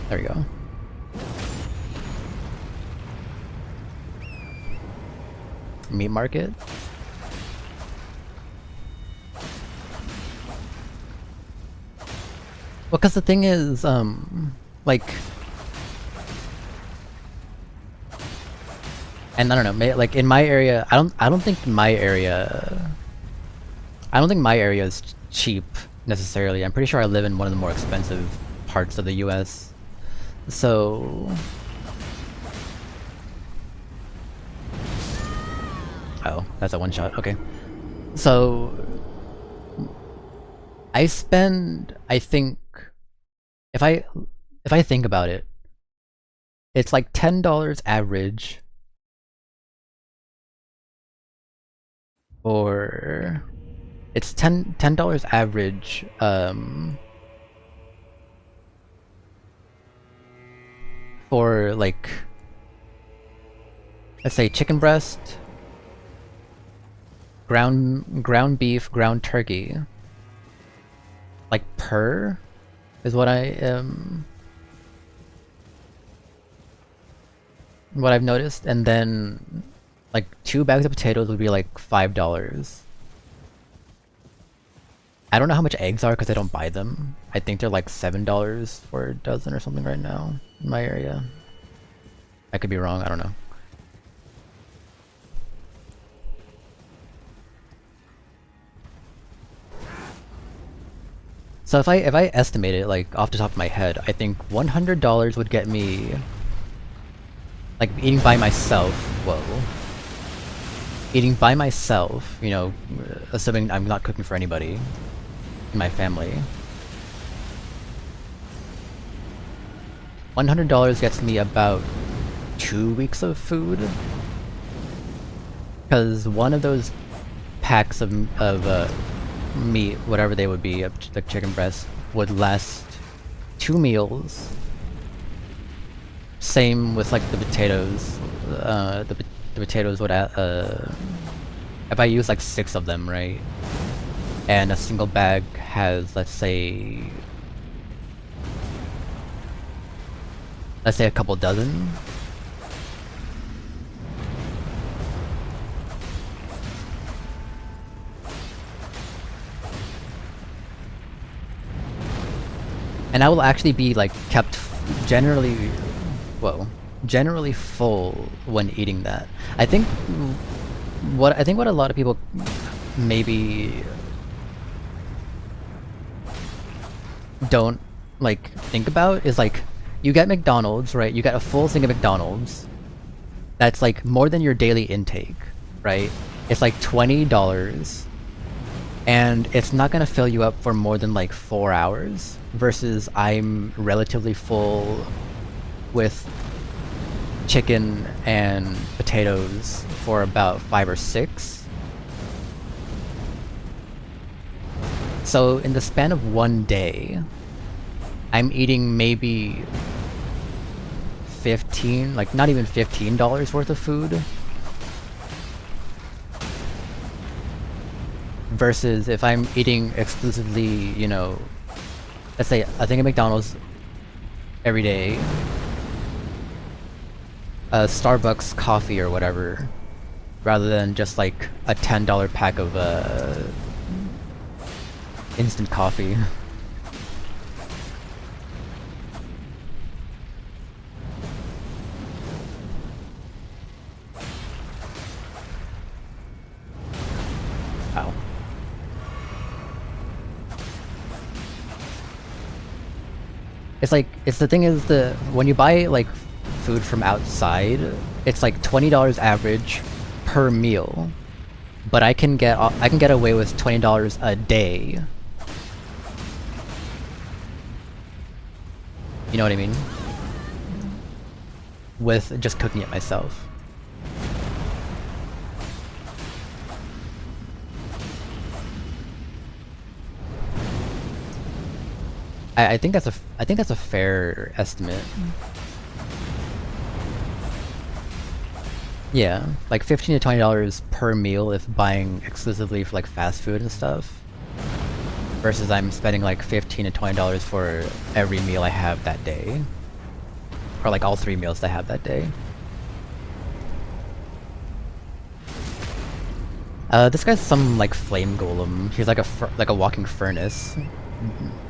There we go. Meat market. Well, because the thing is, like, and I don't know, like in my area, I don't think my area is cheap necessarily. I'm pretty sure I live in one of the more expensive parts of the U.S. So, oh, that's a one shot. Okay, so I spend, I think, if I think about it, it's like $10 average, or it's $10 average for like, let's say chicken breast, ground beef, ground turkey, like per is what what I've noticed, and then like 2 bags of potatoes would be like $5. I don't know how much eggs are because I don't buy them. I think they're like $7 for a dozen or something right now in my area. I could be wrong, I don't know. So if I estimate it like off the top of my head, I think $100 would get me, like eating by myself, whoa. Eating by myself, you know, assuming I'm not cooking for anybody in my family. $100 gets me about 2 weeks of food. Because one of those packs of meat, whatever they would be, like chicken breast, would last 2 meals. Same with like the potatoes. The potatoes would if I use like 6 of them, right? And a single bag has, let's say a couple dozen. And I will actually be like kept generally full when eating that. I think what a lot of people maybe don't like think about is like, you get McDonald's, right? You get a full thing of McDonald's. That's like more than your daily intake, right? It's like $20, and it's not gonna fill you up for more than like 4 hours, versus I'm relatively full with chicken and potatoes for about 5 or 6. So in the span of one day, I'm eating maybe 15, like not even $15 worth of food. Versus if I'm eating exclusively, you know, let's say a thing at McDonald's every day, a Starbucks coffee or whatever, rather than just like a $10 pack of instant coffee. Ow. It's like, the thing is, when you buy like food from outside, it's like $20 average per meal, but I can get away with $20 a day. You know what I mean? With just cooking it myself. I think that's a fair estimate. Yeah, like $15 to $20 per meal if buying exclusively for like fast food and stuff. Versus I'm spending like $15 to $20 for every meal I have that day. or like all 3 meals they have that day. This guy's some like flame golem. He's like a walking furnace.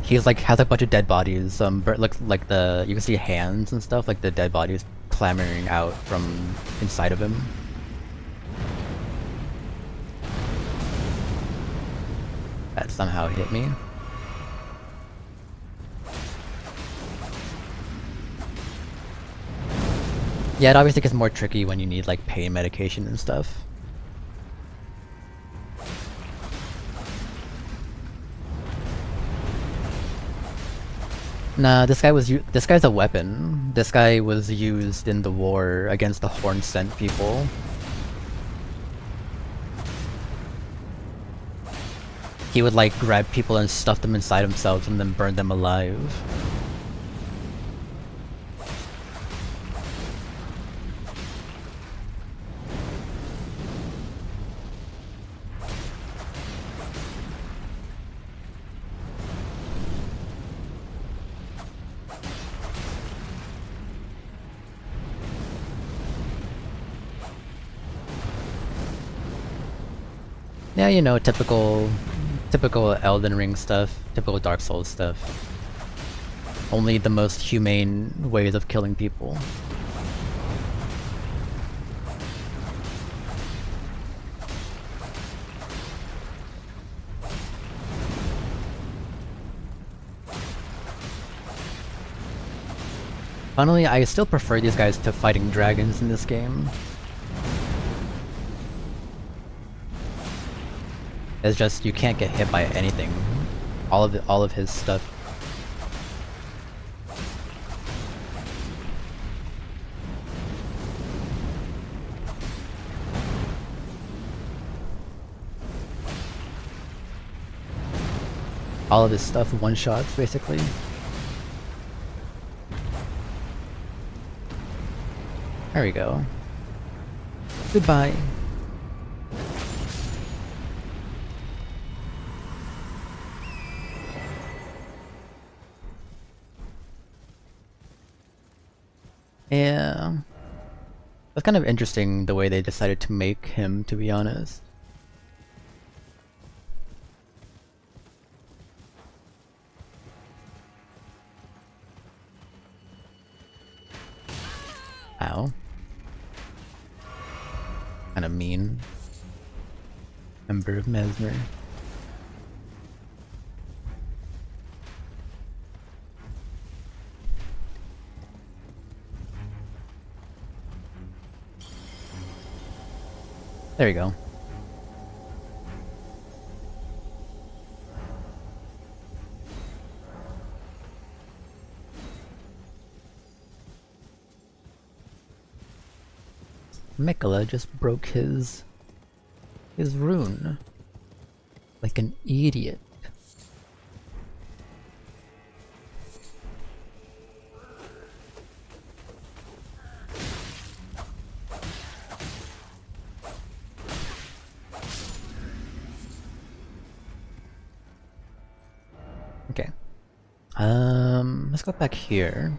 He's like has a bunch of dead bodies. But like the you can see hands and stuff, like the dead bodies clamoring out from inside of him. That somehow hit me. Yeah, it obviously gets more tricky when you need like pain medication and stuff. Nah, this guy's a weapon. This guy was used in the war against the Horn Scent people. He would like grab people and stuff them inside themselves and then burn them alive. Yeah, you know, typical Elden Ring stuff, typical Dark Souls stuff. Only the most humane ways of killing people. Funnily, I still prefer these guys to fighting dragons in this game. It's just you can't get hit by anything. All of his stuff. All of his stuff one-shots, basically. There we go. Goodbye. Yeah. That's kind of interesting the way they decided to make him, to be honest. Ow. Kinda mean. Member of Mesmer. There you go. Mikola just broke his rune. Like an idiot. Okay. Let's go back here.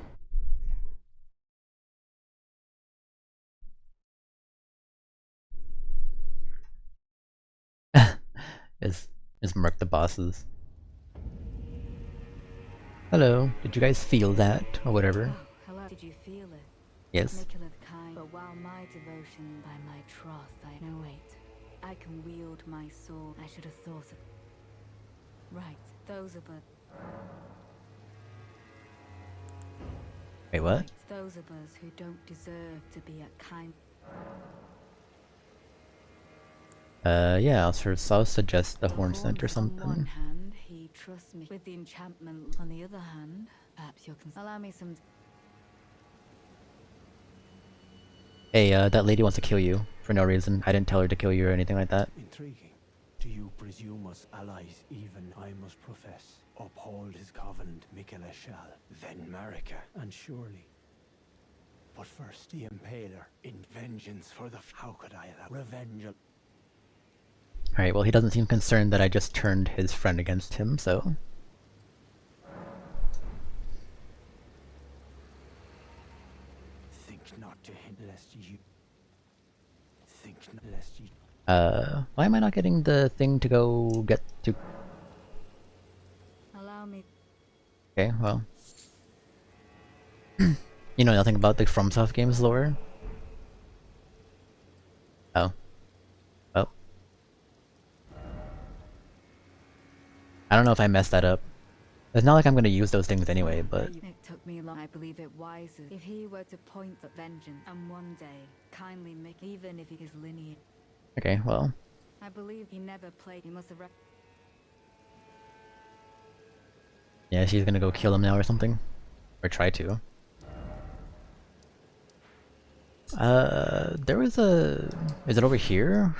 is Merc the bosses. Hello, did you guys feel that, or whatever? Oh, hello. Did you feel it? Yes. Nicola the kind, but while my devotion by my trust, no wait. I can wield my sword. I should have thought of. Right, those are but. Wait, what? Right, those of us who don't deserve to be a kind. Yeah, I'll suggest the Horn Scent or something. On one hand, he trusts me with the enchantment. On the other hand, perhaps you can allow me some. Hey, that lady wants to kill you for no reason. I didn't tell her to kill you or anything like that. Intriguing. Do you presume us allies even I must profess? Uphold his covenant, Mikola shall, then Marika, and surely. But first the Impaler, in vengeance for the how could I allow revenge? Alright, well he doesn't seem concerned that I just turned his friend against him, so... to hint lest you think lest you. Why am I not getting the thing to go get to? Allow me. Okay, well. You know nothing about the FromSoft games lore? Oh. Oh. I don't know if I messed that up. It's not like I'm gonna use those things anyway, but... It took me long. I believe it wiser if he were to point at vengeance and one day kindly make, even if he is lineage. Okay, well. I believe he never played. He must have. Yeah, she's gonna go kill him now or something. Or try to. There was a... Is it over here?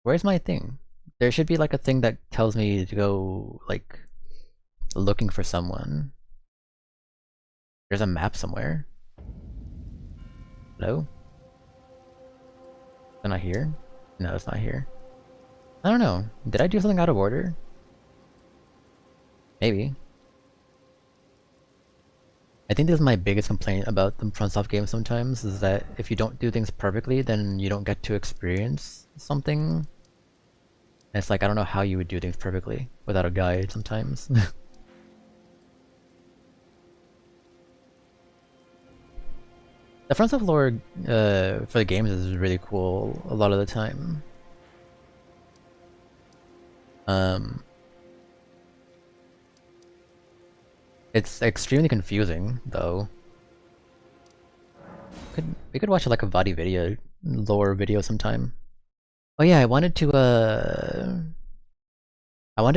Where's my thing? There should be like a thing that tells me to go, like, looking for someone. There's a map somewhere. Hello? Is it not here? No, it's not here. I don't know. Did I do something out of order? Maybe. I think this is my biggest complaint about the FromSoft games sometimes, is that if you don't do things perfectly, then you don't get to experience something. And it's like, I don't know how you would do things perfectly without a guide sometimes. The FromSoft lore for the games is really cool a lot of the time. It's extremely confusing, though. We could watch like a VOD video, lore video sometime. Oh yeah, I wanted to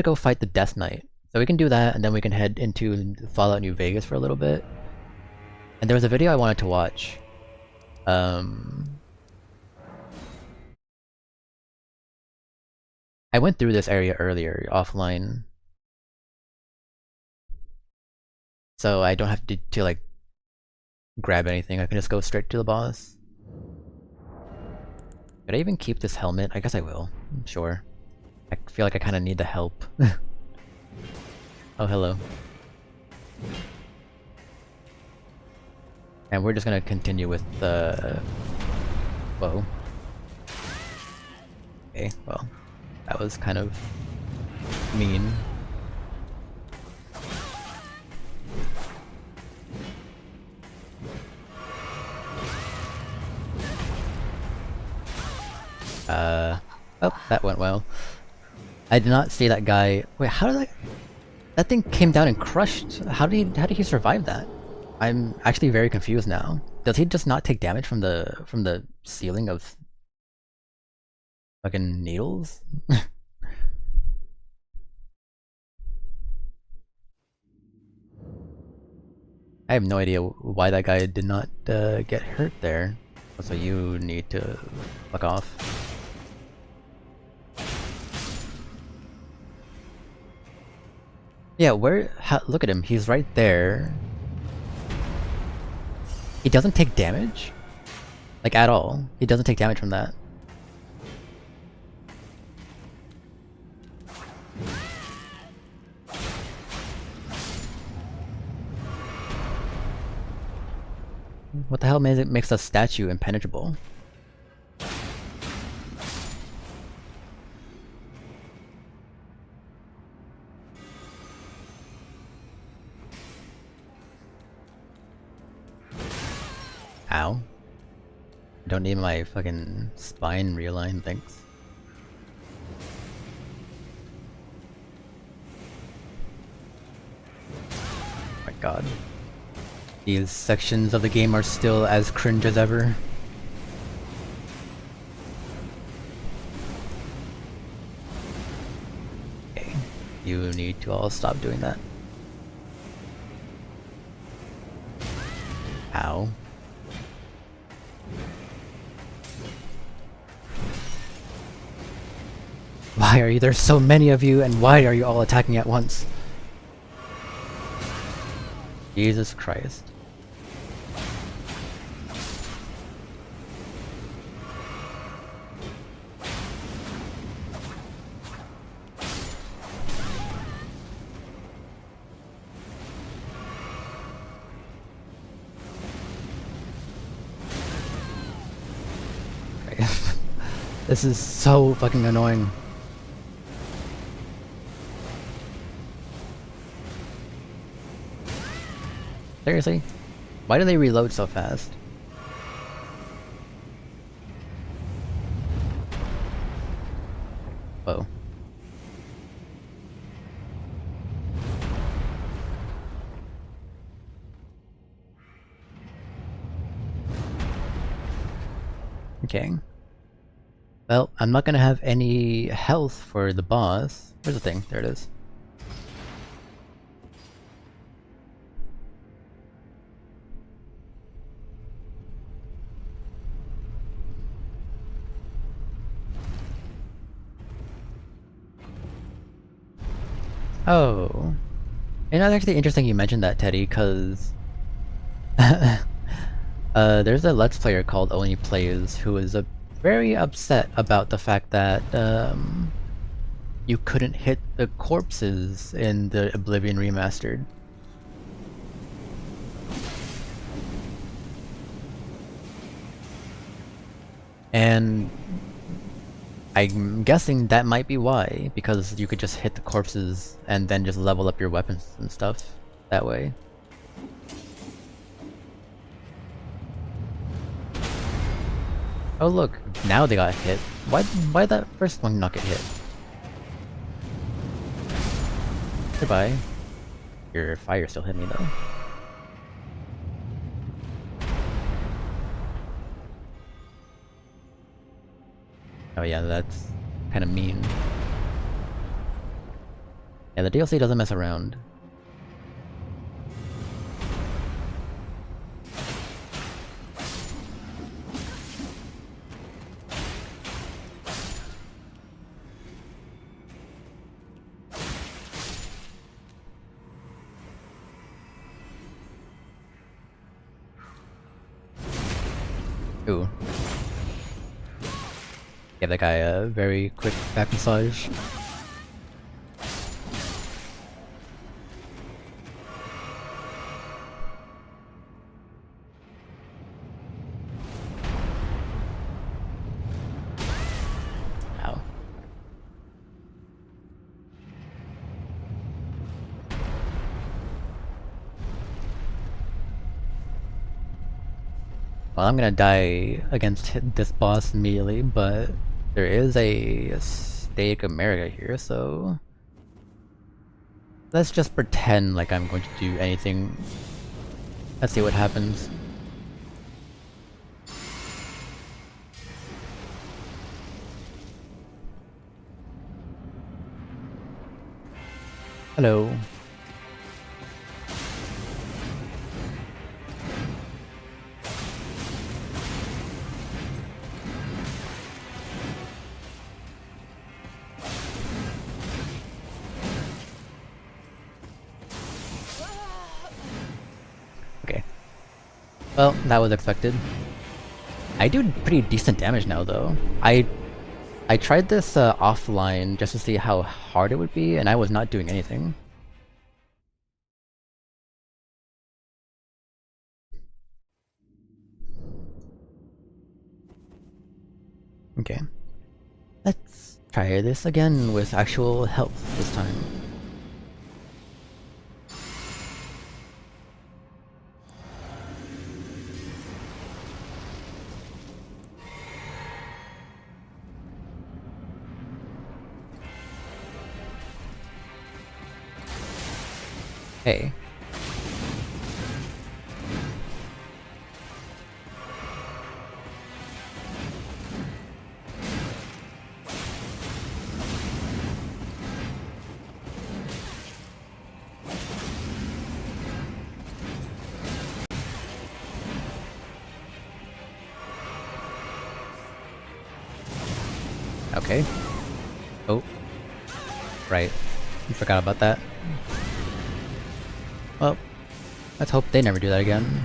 go fight the Death Knight. So we can do that, and then we can head into Fallout New Vegas for a little bit. And there was a video I wanted to watch. I went through this area earlier, offline. So I don't have to like grab anything, I can just go straight to the boss. Could I even keep this helmet? I guess I will. Sure. I feel like I kinda need the help. Oh, hello. And we're just gonna continue with the... Whoa. Okay, well. That was kind of... mean. Oh, that went well. I did not see that guy. Wait, how did that thing came down and crushed? How did he survive that? I'm actually very confused now. Does he just not take damage from the ceiling of fucking needles? I have no idea why that guy did not get hurt there. So you need to fuck off. Yeah, look at him, he's right there. He doesn't take damage? Like, at all. He doesn't take damage from that. What the hell makes a statue impenetrable? Ow. Don't need my fucking spine realigned, thanks. Oh my god. These sections of the game are still as cringe as ever. Okay, you need to all stop doing that. Ow. Why are there so many of you, and why are you all attacking at once? Jesus Christ. Okay. This is so fucking annoying. Seriously? Why do they reload so fast? Whoa. Okay. Well, I'm not gonna have any health for the boss. Where's the thing? There it is. Oh. You know, it's actually interesting you mentioned that, Teddy, because there's a Let's Player called Only Plays who is very upset about the fact that you couldn't hit the corpses in the Oblivion Remastered. And I'm guessing that might be why, because you could just hit the corpses and then just level up your weapons and stuff that way. Oh look, now they got hit. Why that first one not get hit? Goodbye. Your fire still hit me though. Oh yeah, that's kind of mean. Yeah, the DLC doesn't mess around. Ooh. Give that guy a very quick back massage. Ow. Well, I'm gonna die against this boss immediately, but there is a Stake America here, so let's just pretend like I'm going to do anything. Let's see what happens. Hello. Okay. Well, that was expected. I do pretty decent damage now, though. I tried this offline just to see how hard it would be, and I was not doing anything. Okay. Let's try this again with actual health this time. Hey. Okay. Oh. Right. You forgot about that. Well, let's hope they never do that again.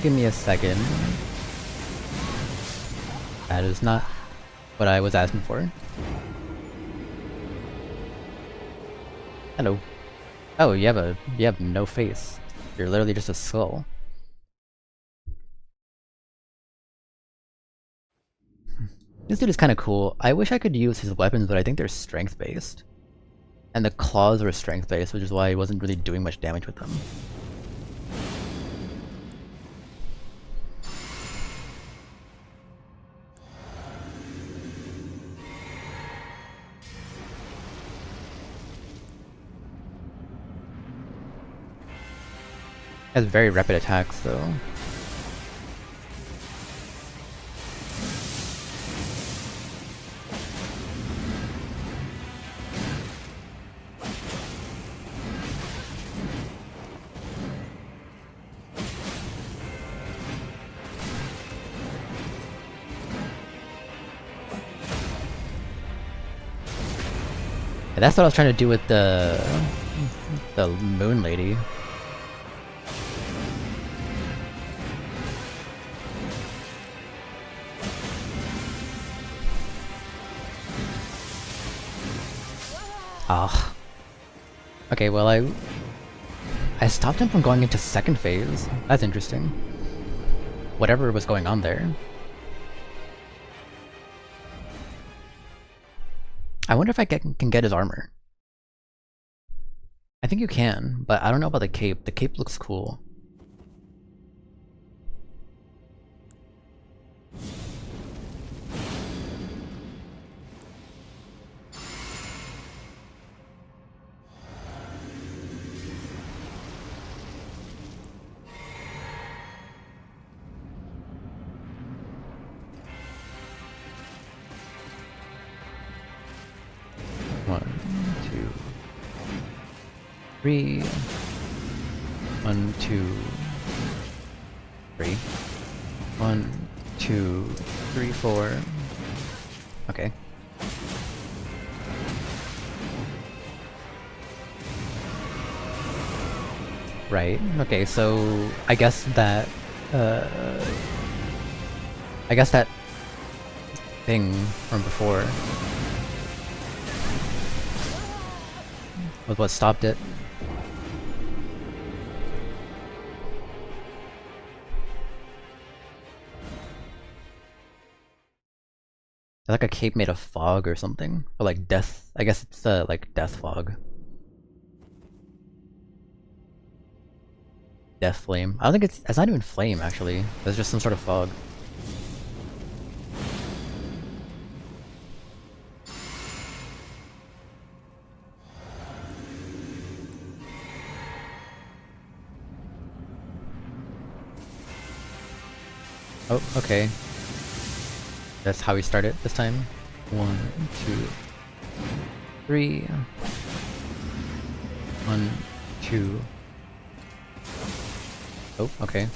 give me a second. That is not what I was asking for. Hello. Oh, you have no face. You're literally just a skull. This dude is kind of cool. I wish I could use his weapons, but I think they're strength based. And the claws were strength based, which is why he wasn't really doing much damage with them. Has very rapid attacks though. And that's what I was trying to do with the moon lady. Ah. Okay, well I stopped him from going into second phase. That's interesting. Whatever was going on there. I wonder if I can get his armor. I think you can, but I don't know about the cape. The cape looks cool. Three. 1, 2, 3. 1, 2, 3, 4. Okay. Right. Okay, so I guess that thing from before was what stopped it. Like a cape made of fog or something, or like death. I guess it's like death fog, death flame. I don't think it's not even flame actually. It's just some sort of fog. Oh, okay. That's how we start it this time. 1, 2, 3. 1, 2. Oh, okay.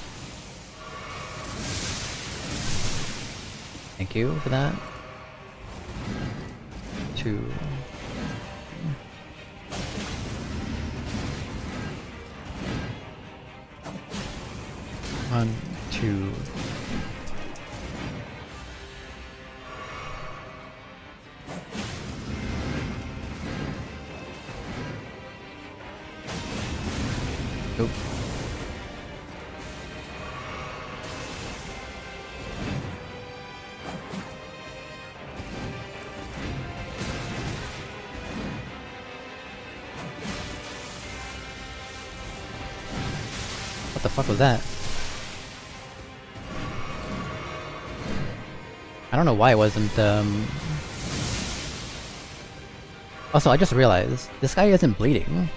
Thank you for that. 2. 1, 2. Oop. What the fuck was that? I don't know why it wasn't, Also, I just realized, this guy isn't bleeding.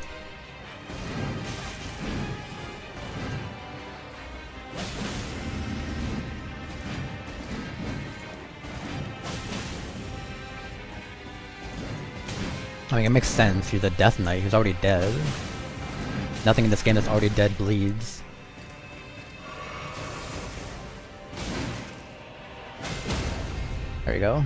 I mean, it makes sense. He's a Death Knight. He's already dead. Nothing in this game that's already dead bleeds. There you go.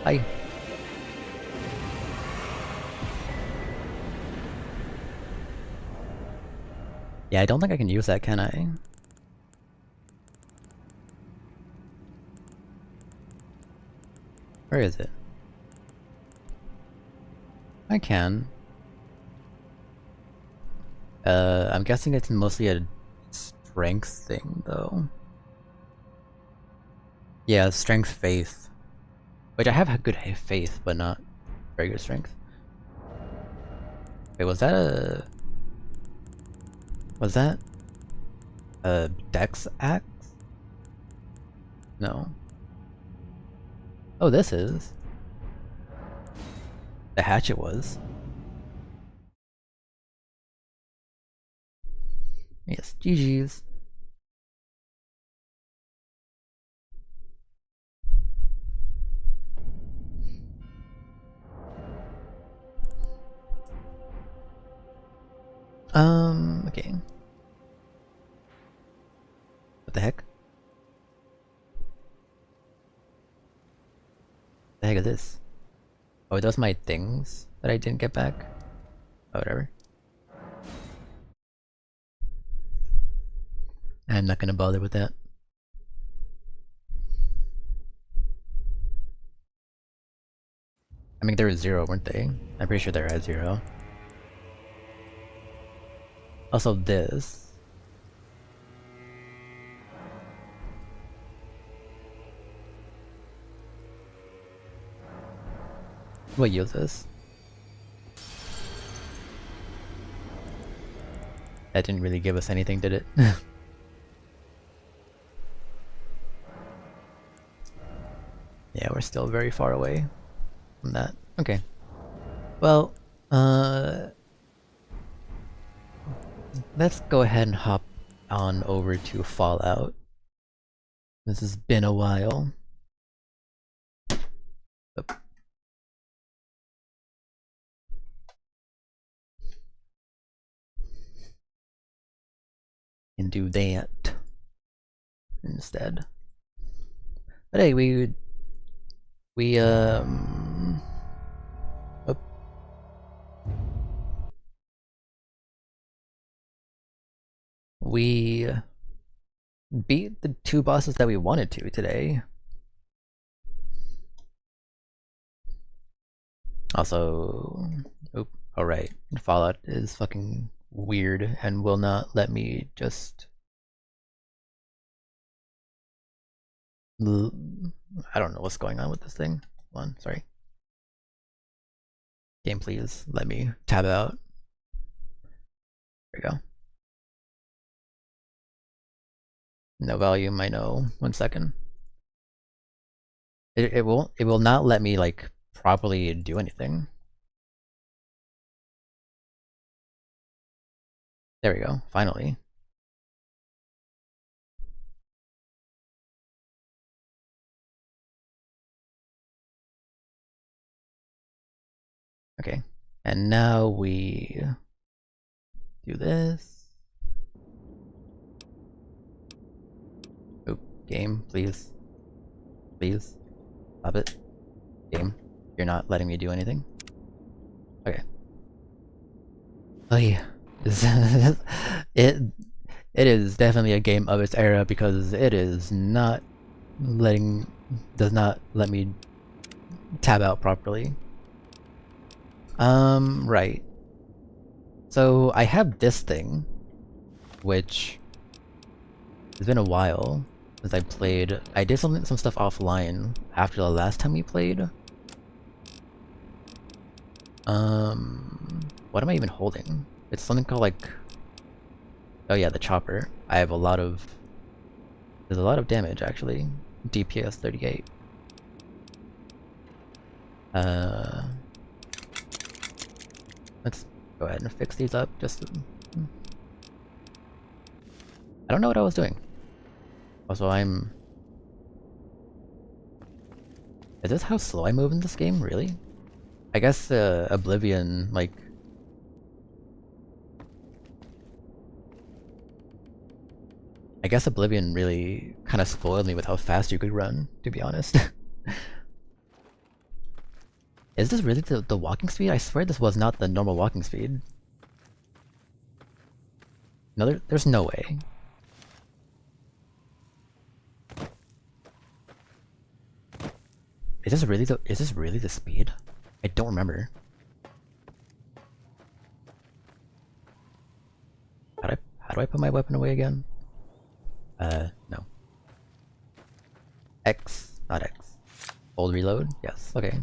Hi. Yeah, I don't think I can use that, can I? Where is it? I can. I'm guessing it's mostly a strength thing, though. Yeah, strength faith. Which I have good faith, but not very good strength. Wait, was that a... Was that a dex axe? No. Oh, this is. The hatchet was. Yes, GG's. Okay. What the heck? The heck is this? Oh, those my things that I didn't get back? Oh, whatever. I'm not gonna bother with that. I mean, they were 0, weren't they? I'm pretty sure they're at 0. Also, this. What use this? That didn't really give us anything, did it? Yeah, we're still very far away from that. Okay. Well, let's go ahead and hop on over to Fallout. This has been a while. Oop. And do that instead. But hey, oop. We beat the 2 bosses that we wanted to today. Also, oop, alright, Fallout is fucking weird and will not let me just... I don't know what's going on with this thing. Hold on, sorry. Game, please let me tab out. There we go. No volume, I know. 1 second. It will not let me like properly do anything. There we go, finally. Okay, and now we do this. Oop, game, please. Please. Stop it. Game, you're not letting me do anything. Okay. Oh yeah. It is definitely a game of its era because it is not does not let me tab out properly. Right. So I have this thing, which it's been a while since I played. I did some stuff offline after the last time we played. What am I even holding? It's something called like, oh yeah, the chopper. I have a lot of, there's a lot of damage actually. DPS 38. Let's go ahead and fix these up just to... I don't know what I was doing. Also, is this how slow I move in this game, really? I guess Oblivion, like... I guess Oblivion really kind of spoiled me with how fast you could run, to be honest. Is this really the walking speed? I swear this was not the normal walking speed. No, there's no way. Is this really the speed? I don't remember. How do I put my weapon away again? No. X, not X. Hold reload? Yes, okay.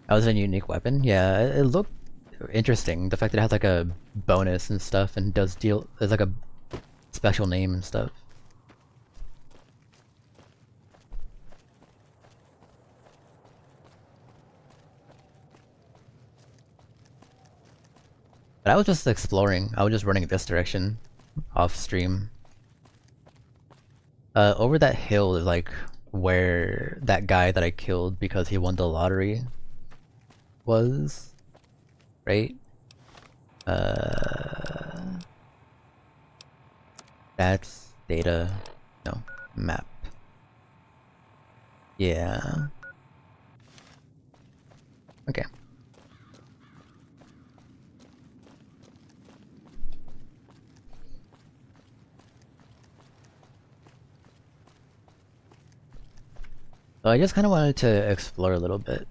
That was a unique weapon? Yeah, it looked interesting. The fact that it has like a bonus and stuff and does deal, there's like a special name and stuff. But I was just exploring. I was just running this direction off stream. Over that hill is like where that guy that I killed because he won the lottery was, right? That's data. No, map. Yeah. Okay. So I just kind of wanted to explore a little bit.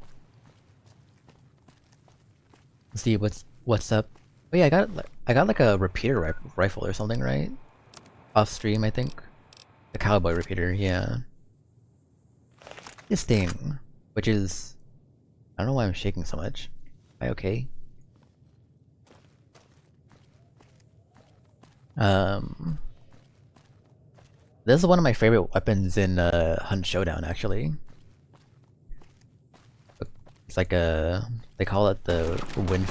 See what's up. Oh yeah, I got like a repeater rifle or something, right? Off stream, I think. The cowboy repeater, yeah. This thing, which is, I don't know why I'm shaking so much. Am I okay? This is one of my favorite weapons in Hunt Showdown, actually. It's like a, they call it the wind.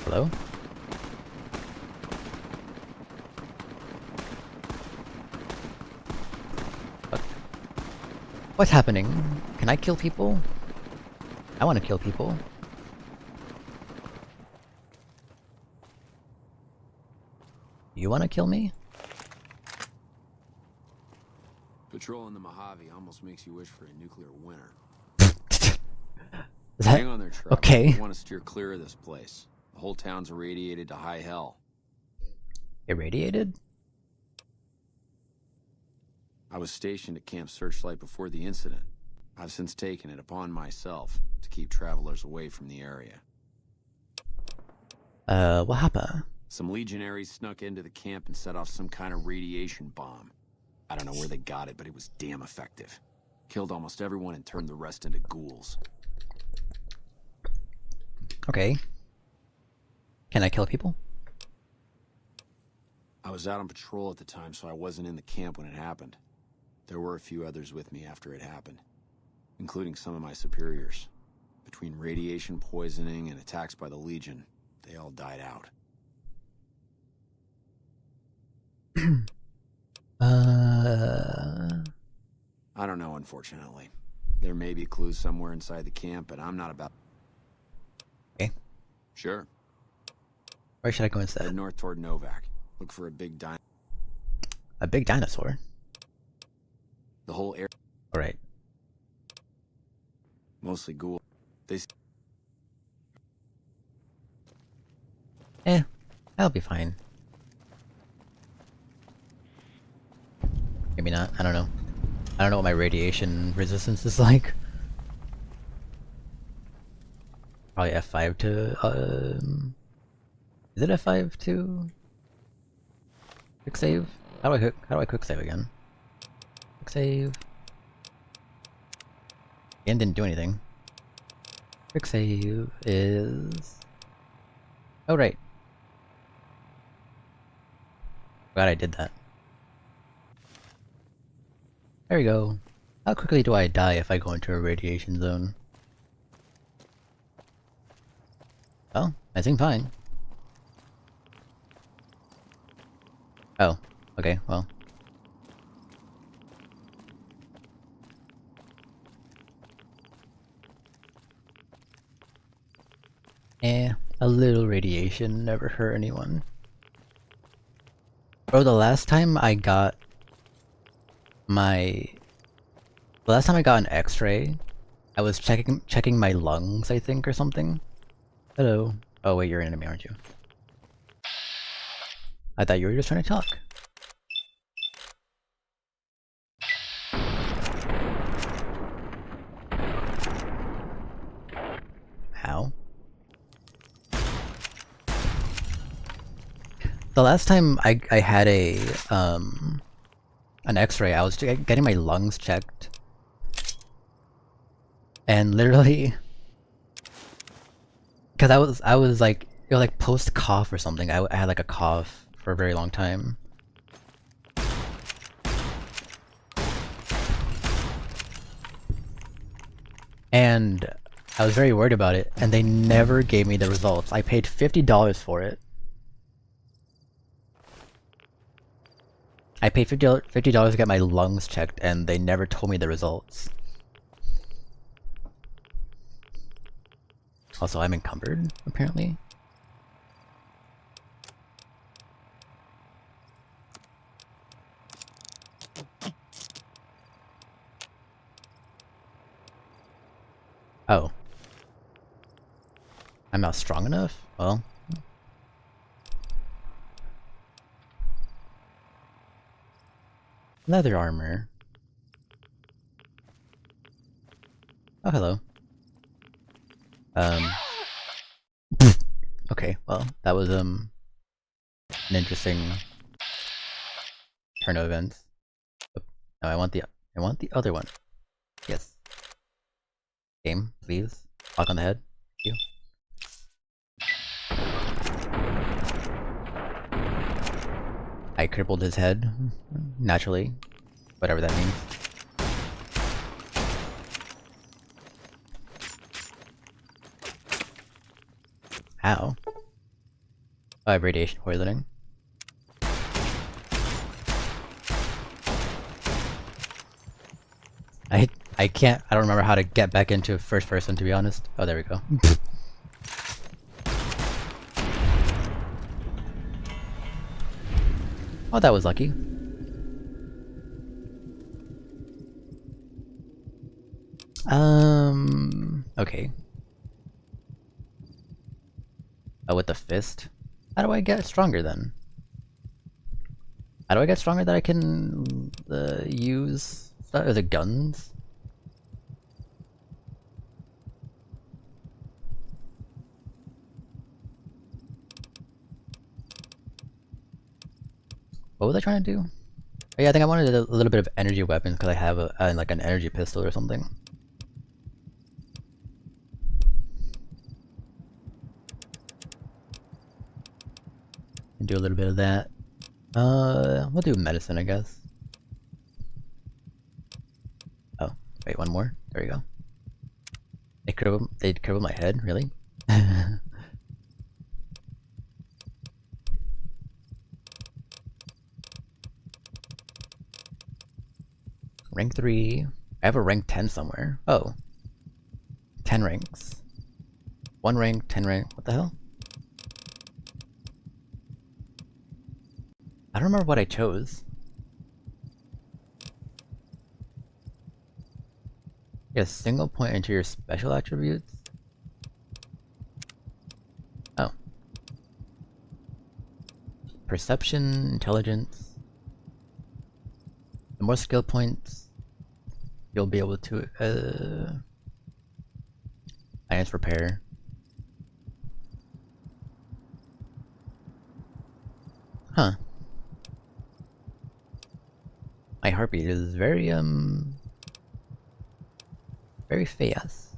Hello? What's happening? Can I kill people? I want to kill people. You want to kill me? Patrolling the Mojave almost makes you wish for a nuclear winter. Is that Hang on there, Trevor. okay? I want to steer clear of this place. The whole town's irradiated to high hell. Irradiated? I was stationed at Camp Searchlight before the incident. I've since taken it upon myself to keep travelers away from the area. What happened? Some legionaries snuck into the camp and set off some kind of radiation bomb. I don't know where they got it, but it was damn effective. Killed almost everyone and turned the rest into ghouls. Okay. Can I kill people? I was out on patrol at the time, so I wasn't in the camp when it happened. There were a few others with me after it happened, including some of my superiors. Between radiation poisoning and attacks by the Legion, they all died out. I don't know, unfortunately. There may be clues somewhere inside the camp, but I'm not about... Okay. Sure. Where should I go instead? Head north toward Novak. Look for a big dinosaur. A big dinosaur? The whole area... Alright. Mostly ghoul. They... That'll be fine. Maybe not, I don't know. I don't know what my radiation resistance is like. Probably F5 to, is it F5 to quick save? How do I quick save again? Quick save. Again, didn't do anything. Quick save is... Oh, right. Glad I did that. There we go. How quickly do I die if I go into a radiation zone? Oh, I seem fine. Oh, okay, well. A little radiation never hurt anyone. Bro, the last time I got an X-ray, I was checking my lungs, I think, or something. Hello. Oh wait, you're an enemy, aren't you? I thought you were just trying to talk. How? The last time I had an X-ray, I was getting my lungs checked, and literally, because I was like, it was like post cough or something. I had like a cough for a very long time. And I was very worried about it, and they never gave me the results. I paid $50 for it. I paid $50 to get my lungs checked, and they never told me the results. Also, I'm encumbered, apparently. Oh. I'm not strong enough? Well. Leather armor. Oh, hello. Okay, well, that was, an interesting turn of events. Oh, no, I want the other one. Yes. Game, please. Lock on the head. Thank you. I crippled his head. Naturally. Whatever that means. How? Oh, I have radiation poisoning. I can't, I don't remember how to get back into first person, to be honest. Oh, there we go. Oh, that was lucky. Okay. Oh, with the fist? How do I get stronger then? How do I get stronger that I can use stuff? Is it guns? What was I trying to do? Oh, yeah, I think I wanted a little bit of energy weapons because I have like an energy pistol or something. And do a little bit of that. We'll do medicine, I guess. Oh, wait, one more. There we go. They'd cripple my head, really? Rank 3. I have a rank 10 somewhere. Oh. 10 ranks. 1 rank, 10 rank. What the hell? I don't remember what I chose. Get a single point into your special attributes? Oh. Perception, intelligence. The more skill points, you'll be able to, science repair. Huh. My heartbeat is very fast.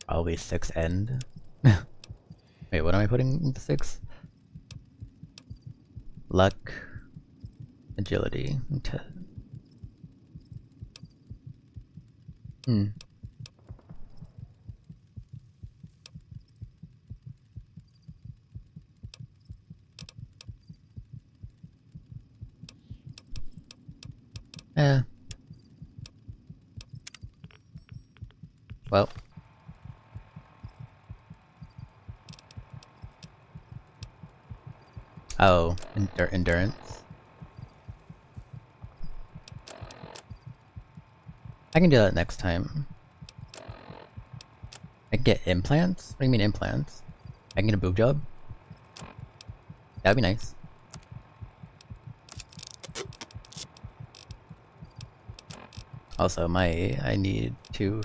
Probably 6 end. Wait, what am I putting into 6? Luck, agility, Eh. Well. Oh, endurance. I can do that next time. I can get implants? What do you mean implants? I can get a boob job? That'd be nice. Also, I need to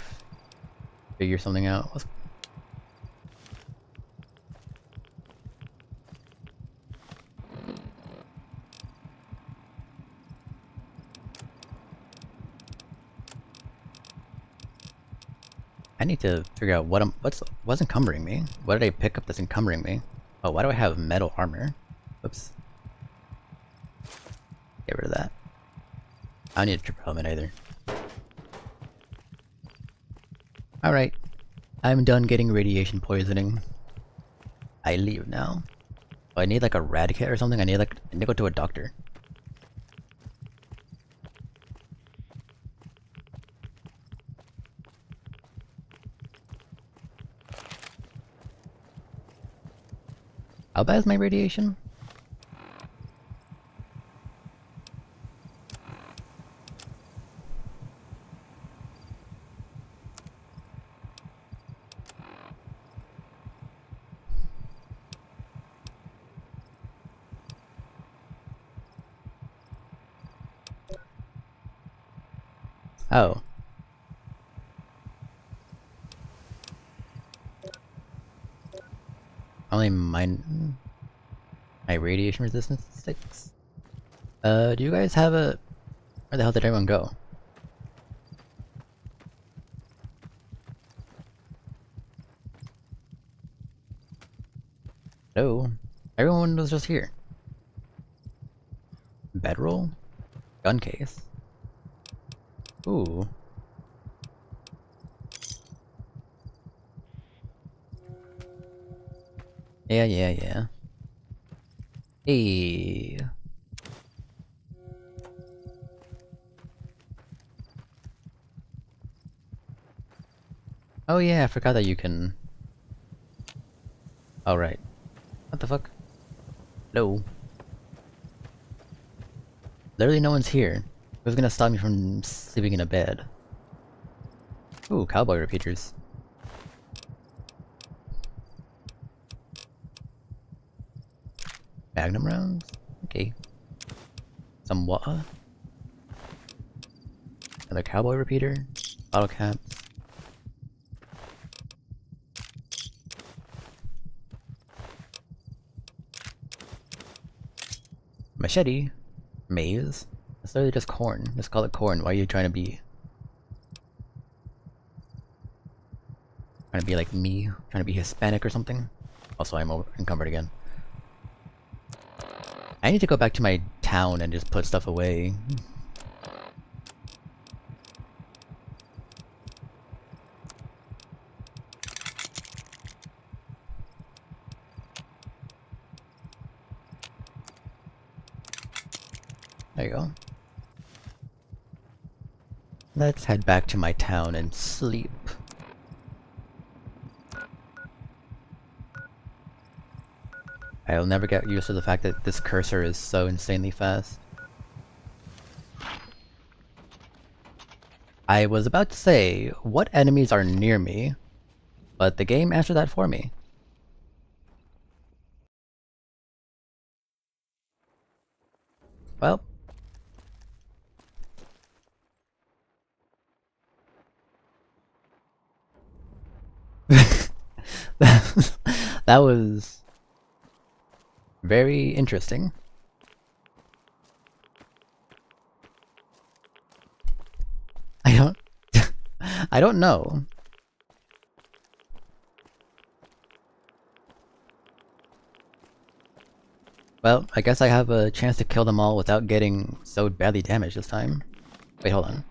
figure something out. I need to figure out what's encumbering me. What did I pick up that's encumbering me? Oh, why do I have metal armor? Oops. Get rid of that. I don't need a triple helmet either. Alright. I'm done getting radiation poisoning. I leave now. Oh, I need like a rad kit or something? I need to go to a doctor. How bad is my radiation? Oh. Only my radiation resistance is 6. Do you guys have a... Where the hell did everyone go? Hello? Everyone was just here. Bedroll? Gun case. Ooh. Yeah. Hey. Oh yeah, I forgot that you can... Oh right. What the fuck? No. Literally no one's here. Who's gonna stop me from sleeping in a bed? Ooh, cowboy repeaters. Magnum rounds? Okay. Some water. Another cowboy repeater. Bottle caps. Machete. Maize. It's literally just corn. Just call it corn. Why are you trying to be... Trying to be like me? Trying to be Hispanic or something? Also, I'm encumbered again. I need to go back to my town and just put stuff away. There you go. Let's head back to my town and sleep. I'll never get used to the fact that this cursor is so insanely fast. I was about to say, what enemies are near me? But the game answered that for me. Well. That was... very interesting. I don't know. Well, I guess I have a chance to kill them all without getting so badly damaged this time. Wait, hold on.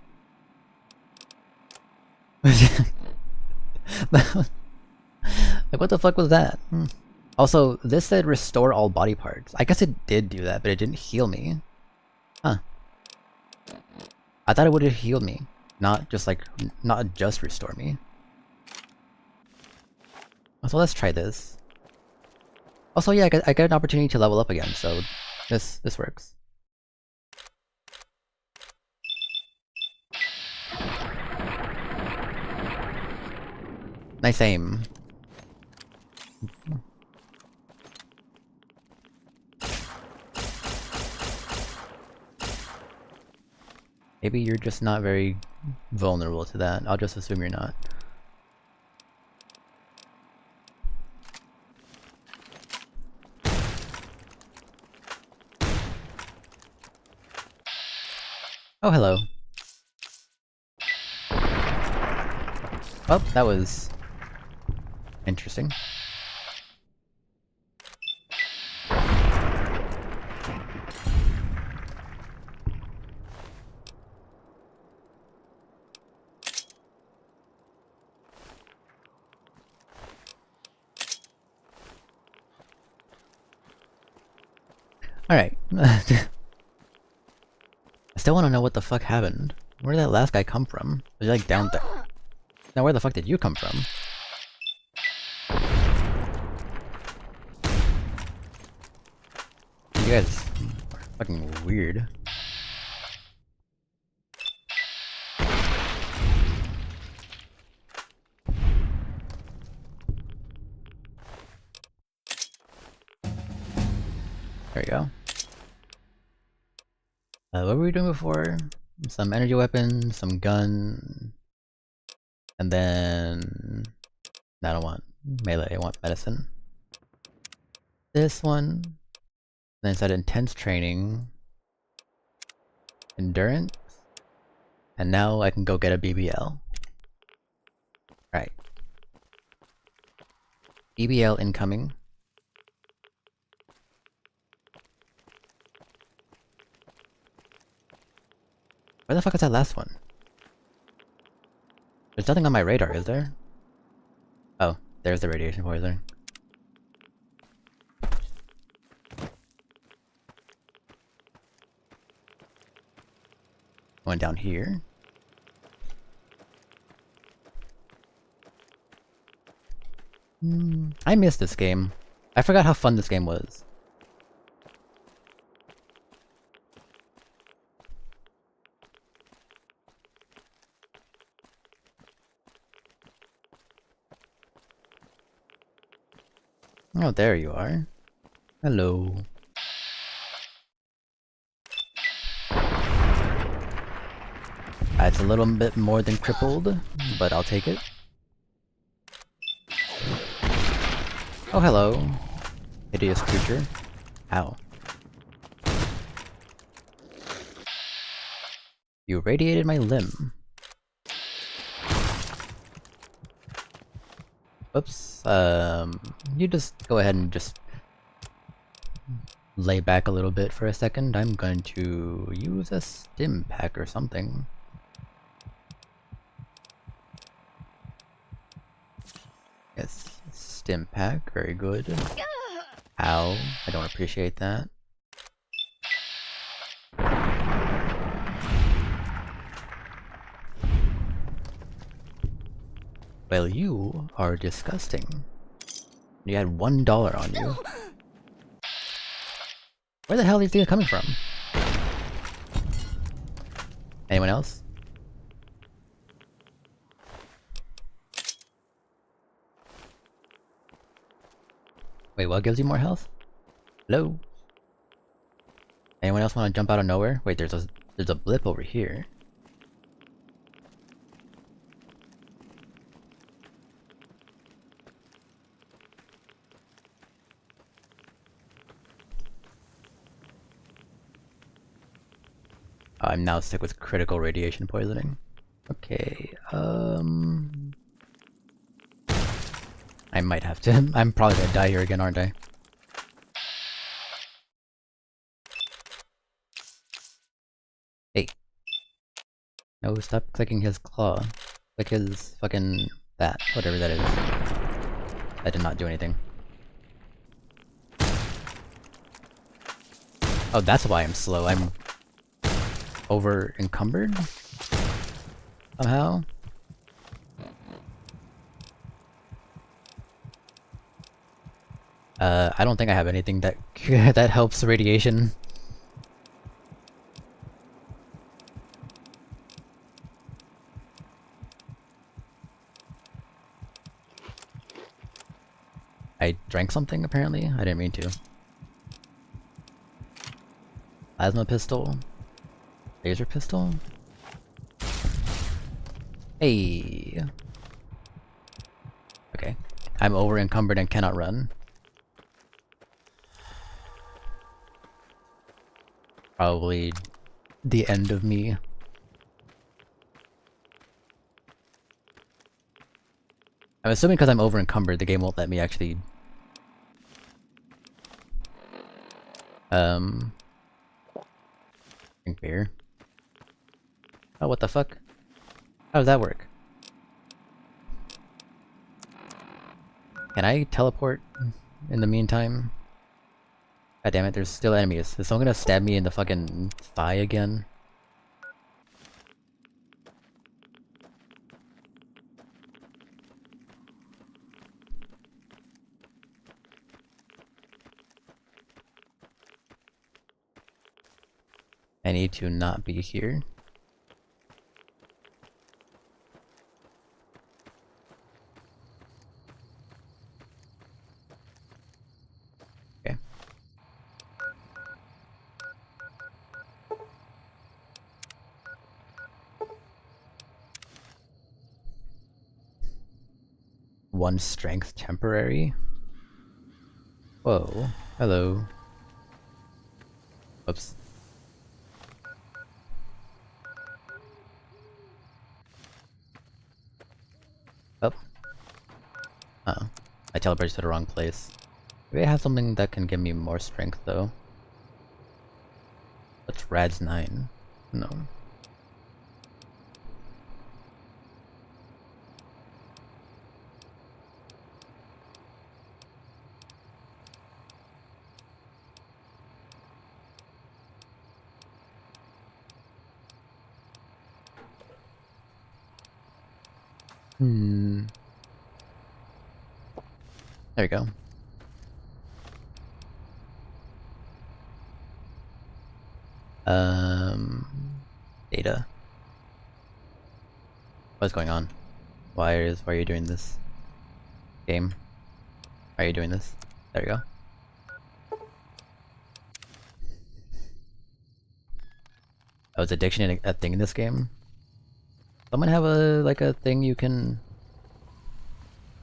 Like, what the fuck was that? Also, this said restore all body parts. I guess it did do that, but it didn't heal me. Huh. I thought it would have healed me. Not just restore me. So let's try this. Also, yeah, I get an opportunity to level up again, so this works. Nice aim. Maybe you're just not very vulnerable to that. I'll just assume you're not. Oh, hello. Oh, that was interesting. Alright. I still want to know what the fuck happened. Where did that last guy come from? Was he like down there? Now where the fuck did you come from? You guys are fucking weird. There you go. What were we doing before? Some energy weapon, some gun, and then... I don't want melee, I want medicine. This one. Then it said intense training, endurance, and now I can go get a BBL. Right. BBL incoming. Where the fuck is that last one? There's nothing on my radar, is there? Oh, there's the radiation poisoning. Going down here. I missed this game. I forgot how fun this game was. Oh, there you are. Hello. It's a little bit more than crippled, but I'll take it. Oh, hello. Hideous creature. Ow. You radiated my limb. Oops. You just go ahead and just lay back a little bit for a second. I'm going to use a stim pack or something. Yes, stim pack, very good. Ow, I don't appreciate that. Well, you are disgusting. You had $1 on you. Where the hell are these things coming from? Anyone else? Wait, what gives you more health? Hello? Anyone else want to jump out of nowhere? Wait, there's a blip over here. I'm now sick with critical radiation poisoning. Okay, I might have to. I'm probably gonna die here again, aren't I? Hey. No, stop clicking his claw. Click his fucking... that. Whatever that is. That did not do anything. Oh, that's why I'm slow. I'm... over encumbered? Somehow? I don't think I have anything that that helps radiation. I drank something apparently. I didn't mean to. Plasma pistol. Laser pistol. Hey. Okay. I'm over encumbered and cannot run. Probably the end of me. I'm assuming because I'm over encumbered, the game won't let me actually drink beer. Oh, what the fuck? How does that work? Can I teleport in the meantime? God damn it, there's still enemies. Is someone gonna stab me in the fucking thigh again? I need to not be here. Okay. One strength temporary? Whoa. Hello. Oops. Oh. Uh-oh. I teleported to the wrong place. Maybe I have something that can give me more strength, though. What's Rad's 9? No. There we go. Data. What's going on? Why are you doing this? Game? Why are you doing this? There you go. Oh, is addiction a thing in this game? Someone have a thing you can...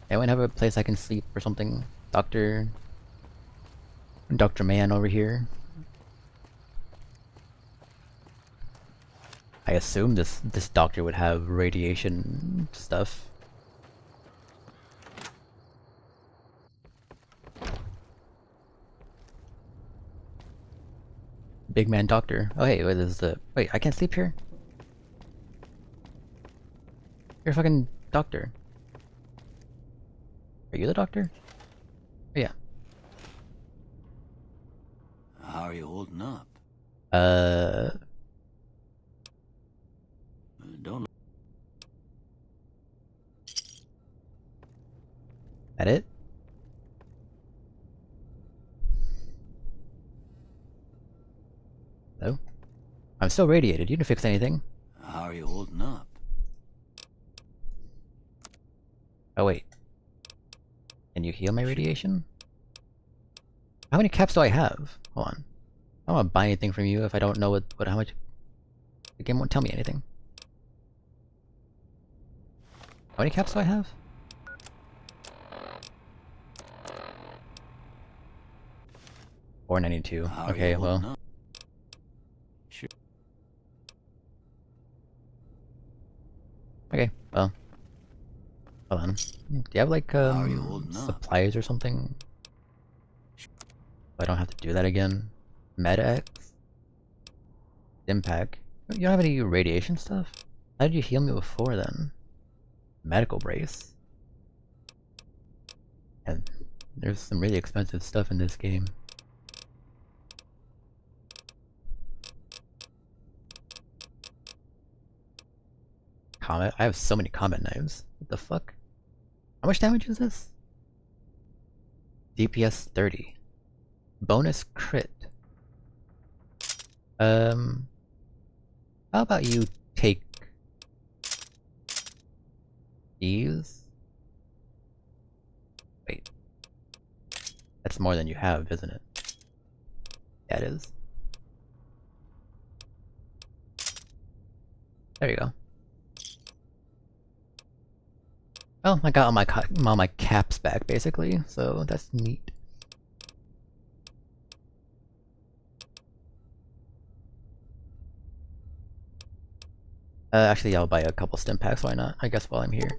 Anyone have a place I can sleep or something? Dr. Man over here. I assume this doctor would have radiation stuff. Big man doctor. Oh hey, wait, this is the... Wait, I can't sleep here? You're a fucking doctor. Are you the doctor? Oh, yeah. How are you holding up? Don't. That it? Hello? I'm still radiated. You didn't fix anything. How are you holding up? Oh wait. Can you heal my radiation? How many caps do I have? Hold on. I don't want to buy anything from you if I don't know how much... The game won't tell me anything. How many caps do I have? $492. Okay, well... Sure. Okay, well... Hold on. Do you have like, How are you holding up? supplies or something? I don't have to do that again. Med-X? Impact. You don't have any radiation stuff? How did you heal me before then? Medical brace. And there's some really expensive stuff in this game. Combat? I have so many combat knives. What the fuck? How much damage is this? DPS 30. Bonus crit. How about you take these? Wait. That's more than you have, isn't it? Yeah, it is. There you go. Well, I got all my caps back, basically, so that's neat. Actually, I'll buy a couple stim packs, why not? I guess while I'm here.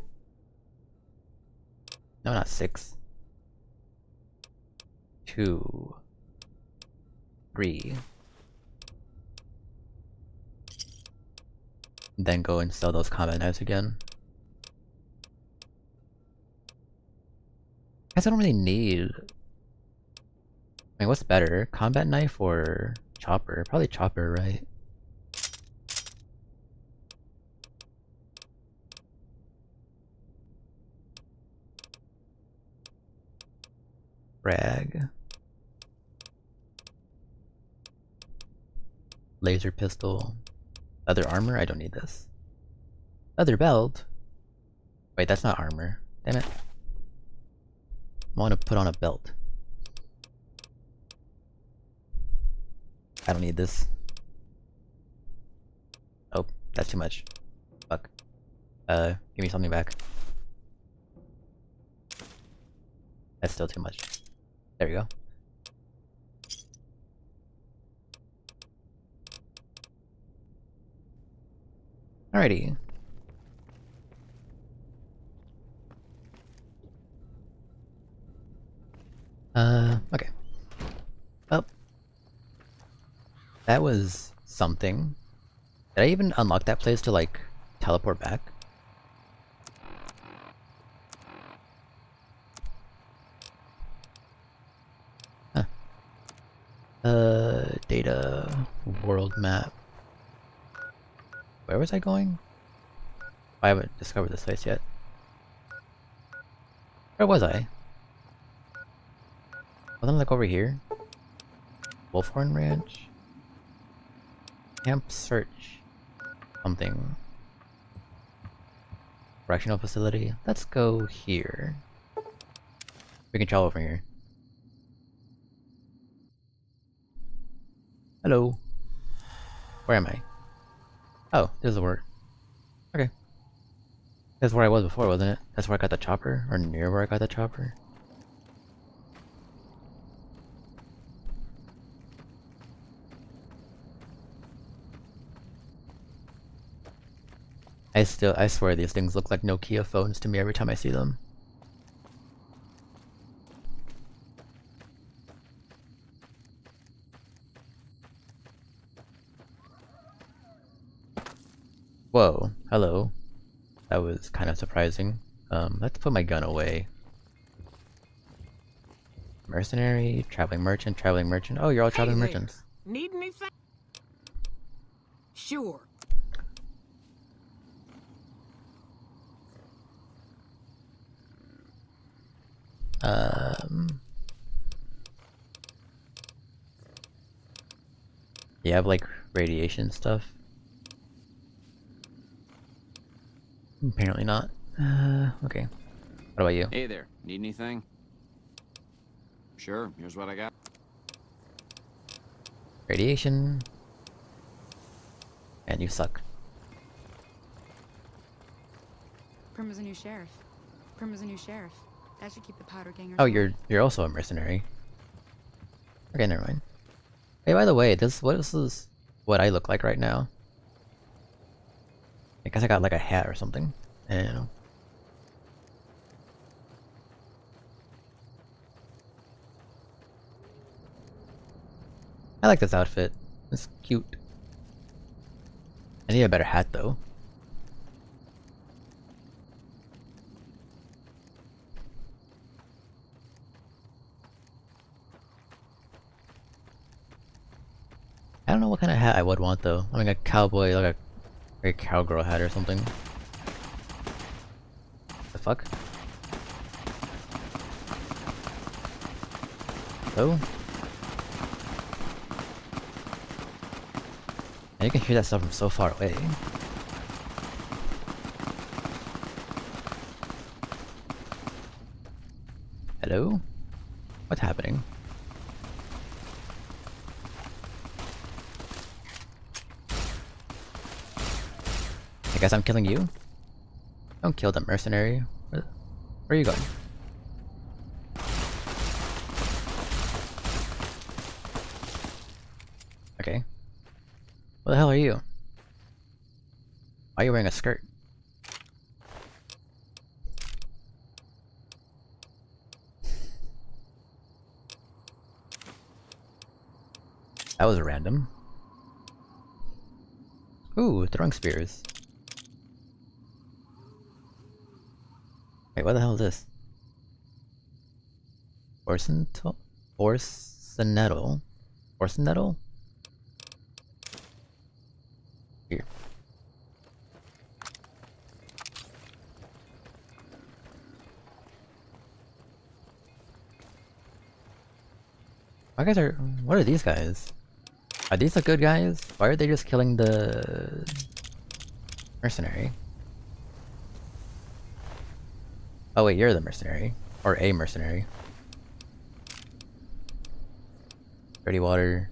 No, not 6. 2. 3. Then go and sell those combat knives again. I guess I don't really need... I mean, what's better? Combat knife or chopper? Probably chopper, right? Rag. Laser pistol. Leather armor? I don't need this. Leather belt? Wait, that's not armor. Damn it. I want to put on a belt. I don't need this. Oh, that's too much. Fuck. Give me something back. That's still too much. There we go. Alrighty. Okay. Oh. That was something. Did I even unlock that place to, like, teleport back? Huh. Data, world map. Where was I going? I haven't discovered this place yet. Where was I? Wasn't I like over here? Wolfhorn Ranch? Camp search. Something. Correctional facility. Let's go here. We can travel from here. Hello. Where am I? Oh, this is where. Okay. That's where I was before, wasn't it? That's where I got the chopper? Or near where I got the chopper? I swear these things look like Nokia phones to me every time I see them. Whoa, hello. That was kind of surprising. Let's put my gun away. Mercenary, traveling merchant, traveling merchant. Oh, you're all traveling merchants. Need anything? Sure. You have like radiation stuff? Apparently not. Okay. What about you? Hey there, need anything? Sure, here's what I got. Radiation. And you suck. Prima's a new sheriff. Prima's a new sheriff. That should keep the powder gangers. Oh, you're also a mercenary. Okay, never mind. Hey, by the way, this is what I look like right now. I guess I got like a hat or something. I don't know. I like this outfit. It's cute. I need a better hat though. I don't know what kind of hat I would want though. I mean, a cowboy, like a cowgirl hat or something. The fuck? Hello? And you can hear that stuff from so far away. Hello? What's happening? I guess I'm killing you? Don't kill the mercenary. Where are you going? Okay. What the hell are you? Why are you wearing a skirt? That was random. Ooh, throwing spears. Wait, what the hell is this? Orsental? Orsenettle? Orsenettle? Here. What are these guys? Are these the good guys? Why are they just killing the mercenary? Oh wait, you're the mercenary. Or a mercenary. Dirty water.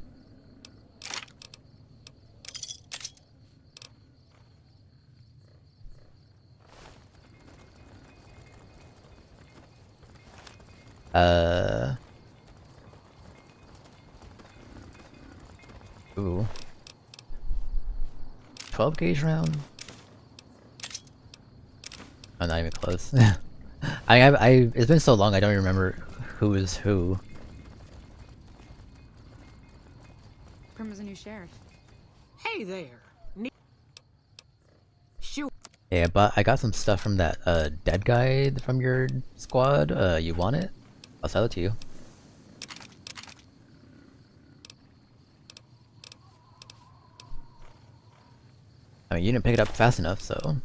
Ooh. 12 gauge round? I'm not even close. It's been so long I don't even remember who is who. Grim is a new sheriff. Hey there. Shoot. Yeah, but I got some stuff from that dead guy from your squad. You want it? I'll sell it to you. I mean, you didn't pick it up fast enough, so...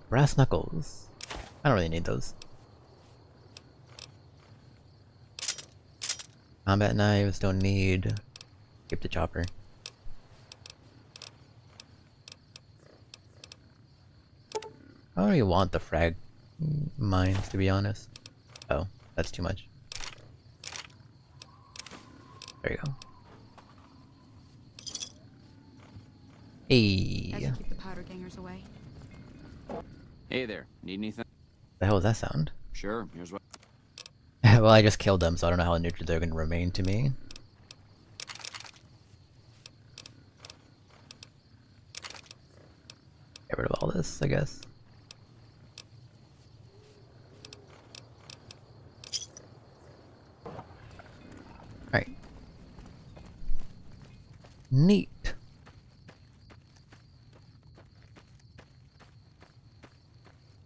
brass knuckles. I don't really need those. Combat knives, don't need. Skip the chopper. I don't really want the frag mines, to be honest. Oh, that's too much. There you go. As Hey. you keep the powder gangers away. Hey there, need anything? The hell was that sound? Sure, here's what. Well, I just killed them, so I don't know how neutral they're gonna remain to me. Get rid of all this, I guess. Alright. Neat.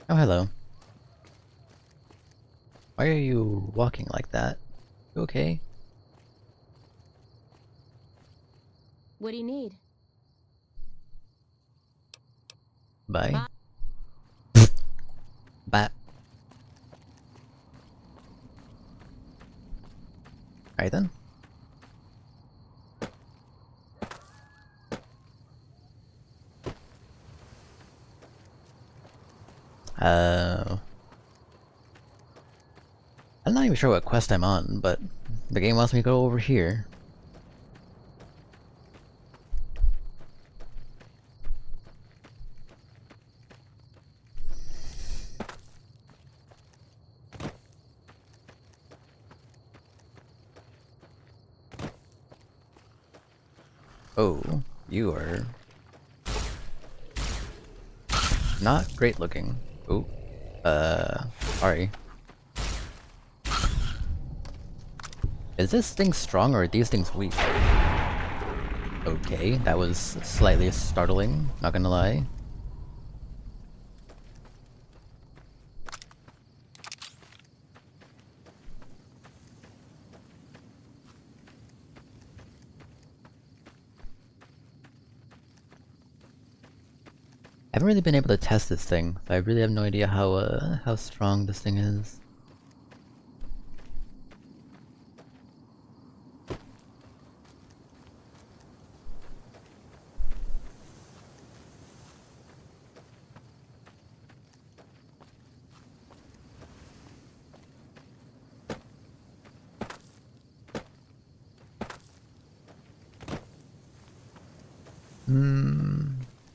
Oh, hello. Why are you walking like that? You okay? What do you need? Bye. Bye. Alright then. I'm not even sure what quest I'm on, but the game wants me to go over here. Oh, you are not great looking. Oh, sorry. Is this thing strong or are these things weak? Okay, that was slightly startling, not gonna lie. I haven't really been able to test this thing, so I really have no idea how strong this thing is.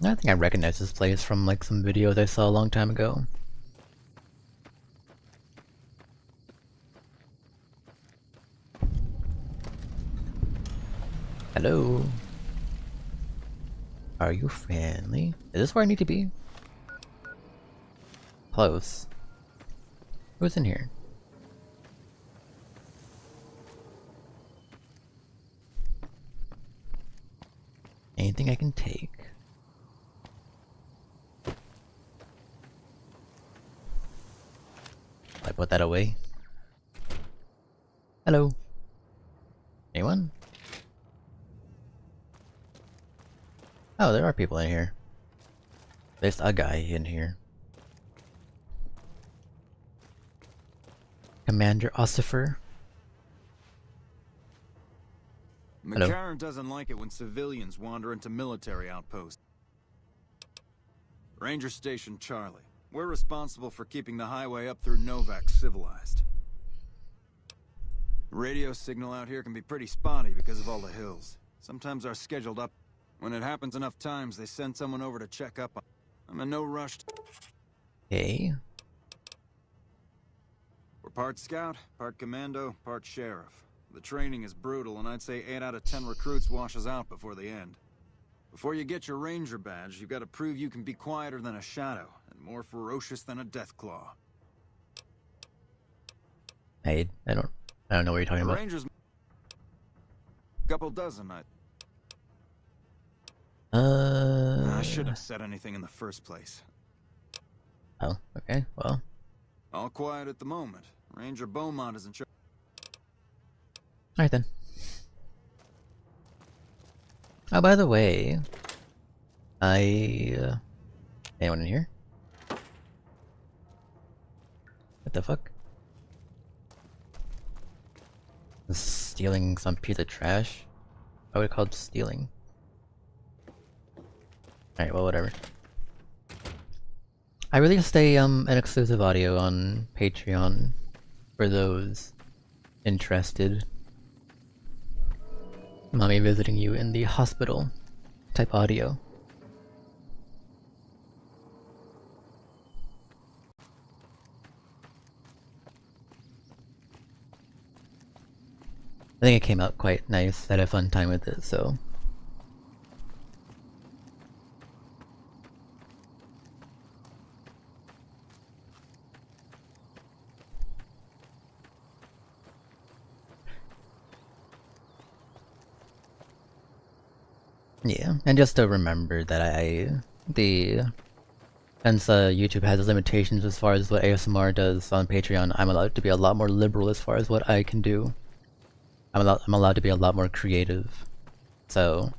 I think I recognize this place from like some videos I saw a long time ago. Hello. Are you friendly? Is this where I need to be? Close. Who's in here? Anything I can take? I put that away. Hello. Anyone? Oh, there are people in here. There's a guy in here. Commander Ossifer. Hello. McCarran doesn't like it when civilians wander into military outposts. Ranger Station Charlie. We're responsible for keeping the highway up through Novak civilized. Radio signal out here can be pretty spotty because of all the hills. Sometimes our scheduled up. When it happens enough times, they send someone over to check up on. I'm in no rush. Okay. We're part scout, part commando, part sheriff. The training is brutal, and I'd say 8 out of 10 recruits washes out before the end. Before you get your ranger badge, you've got to prove you can be quieter than a shadow, and more ferocious than a deathclaw. I don't know what you're talking The about. Rangers, couple dozen. I shouldn't have said anything in the first place. Oh, okay, well. All quiet at the moment. Ranger Beaumont is in charge. Alright then. Oh, by the way, anyone in here? What the fuck? Stealing some piece of trash? I would have called stealing. Alright, well, whatever. I released an exclusive audio on Patreon for those interested. Mommy visiting you in the hospital type audio. I think it came out quite nice. I had a fun time with it, so. Yeah, and just to remember that since YouTube has limitations as far as what ASMR does on Patreon, I'm allowed to be a lot more liberal as far as what I can do. I'm allowed to be a lot more creative. So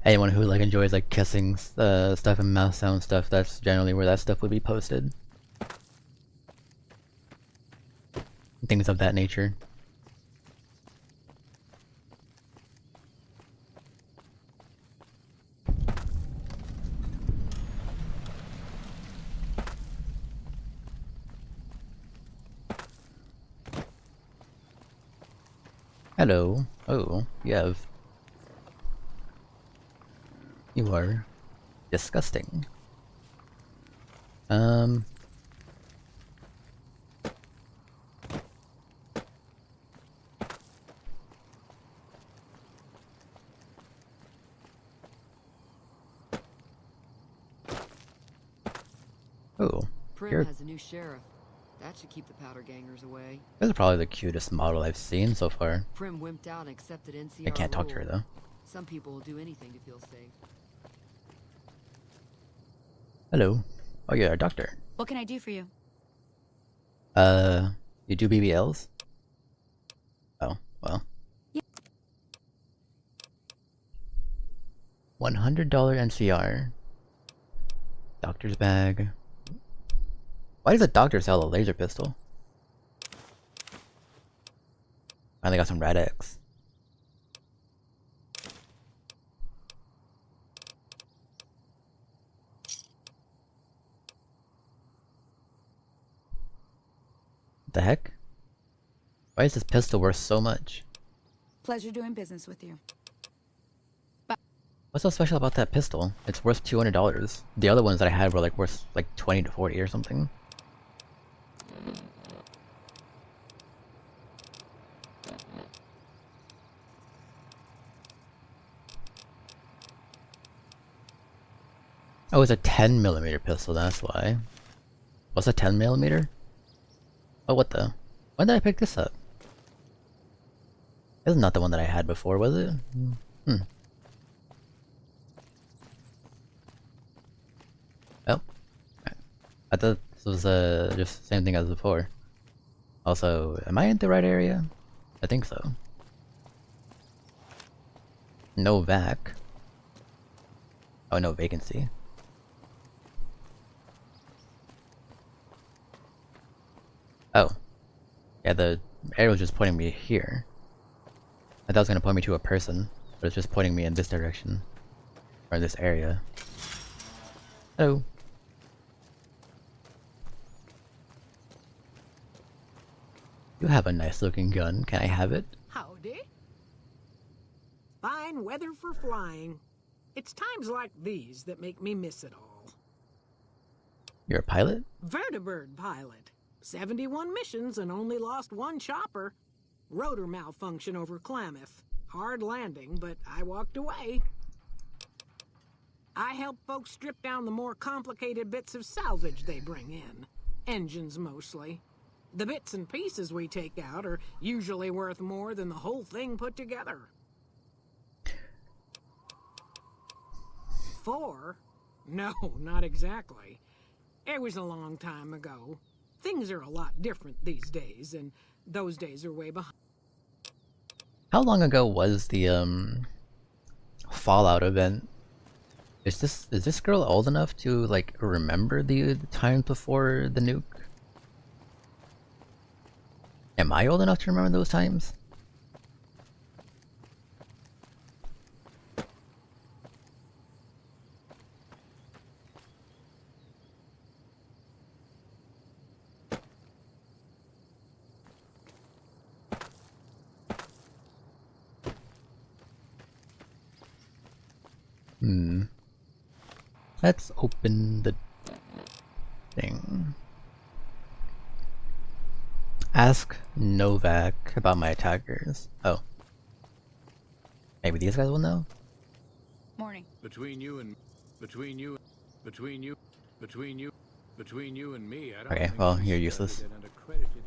anyone who like enjoys like kissing stuff and mouth sound stuff, that's generally where that stuff would be posted. Things of that nature. Hello. Oh, you are disgusting. Oh, Prim has a new sheriff. That should keep the powder gangers away. this is probably the cutest model I've seen so far. Prim wimped out and accepted NCR I can't talk to her rule. though. Some people will do anything to feel safe. Hello. Oh, you're a doctor. What can I do for you? You do BBLs? Oh, well. $100 NCR. doctor's bag. Why does the doctor sell a laser pistol? Finally got some Rad X. What the heck? Why is this pistol worth so much? Pleasure doing business with you. What's so special about that pistol? It's worth $200. The other ones that I had were like worth like 20 to 40 or something. Oh, it's a 10mm pistol, that's why. What's a 10mm? Oh, what the? When did I pick this up? This is not the one that I had before, was it? Hmm. Oh. I thought this was just the same thing as before. Also, am I in the right area? I think so. No vac. Oh, no vacancy. Oh. Yeah, the arrow was just pointing me here. I thought it was gonna point me to a person, but it's just pointing me in this direction. Or this area. Hello. You have a nice looking gun. Can I have it? Howdy. Fine weather for flying. It's times like these that make me miss it all. You're a pilot? Vertibird pilot. 71 missions and only lost one chopper. Rotor malfunction over Klamath. Hard landing, but I walked away. I help folks strip down the more complicated bits of salvage they bring in. Engines mostly. The bits and pieces we take out are usually worth more than the whole thing put together. 4? No, not exactly. It was a long time ago. Things are a lot different these days, and those days are way behind. How long ago was the Fallout event? Is this girl old enough to like remember the times before the nuke? Am I old enough to remember those times? Let's open the thing. Ask Novak about my attackers. Oh. Maybe these guys will know? Morning. Between you and me, I don't Okay, think well, she you're studied useless. at an accredited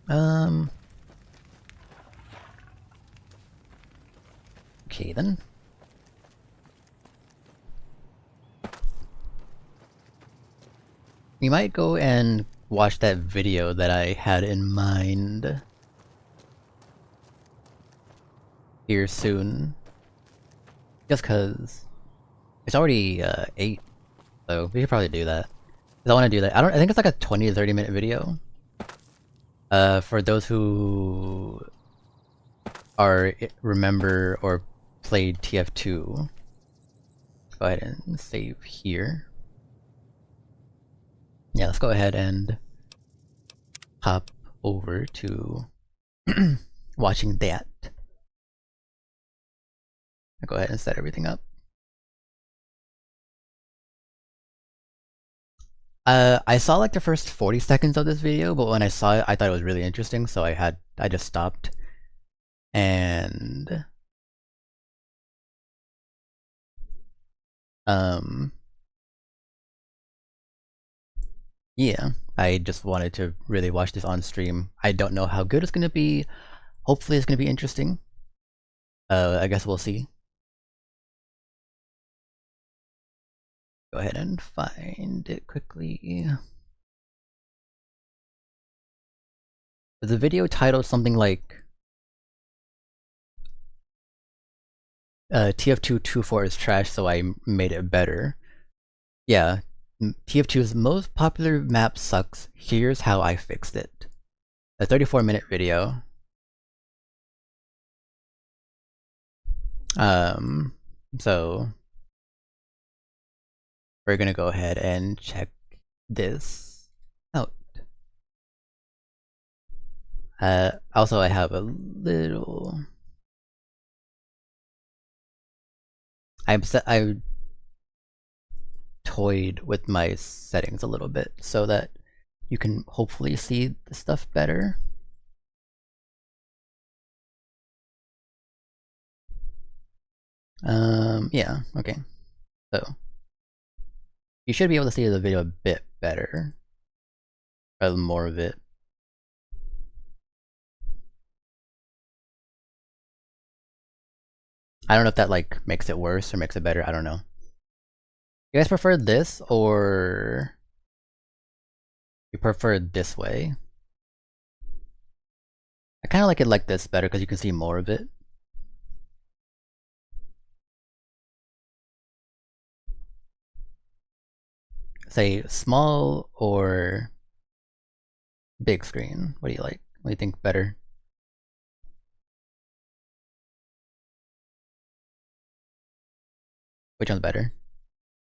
institution. Okay then. We might go and watch that video that I had in mind here soon. Just cause it's already 8, so we should probably do that. Cause I want to do that. I think it's like a 20 to 30 minute video. For those who remember or played TF2, go ahead and save here. Yeah, let's go ahead and hop over to watching that. I'll go ahead and set everything up. I saw like the first 40 seconds of this video, but when I saw it, I thought it was really interesting, so I just stopped. And yeah, I just wanted to really watch this on stream. I don't know how good it's gonna be. Hopefully it's gonna be interesting. I guess we'll see. Go ahead and find it quickly. There's a video titled something like TF2 2.4 is trash, so I made it better. Yeah, TF2's most popular map sucks. Here's how I fixed it. A 34-minute video. So we're gonna go ahead and check this out. Also, I have a little. I toyed with my settings a little bit so that you can hopefully see the stuff better. Yeah, okay. So you should be able to see the video a bit better, or more of it. I don't know if that like makes it worse or makes it better. I don't know. You guys prefer this or you prefer it this way? I kind of like it like this better because you can see more of it. Say small or big screen. What do you like? What do you think better? Which one's better?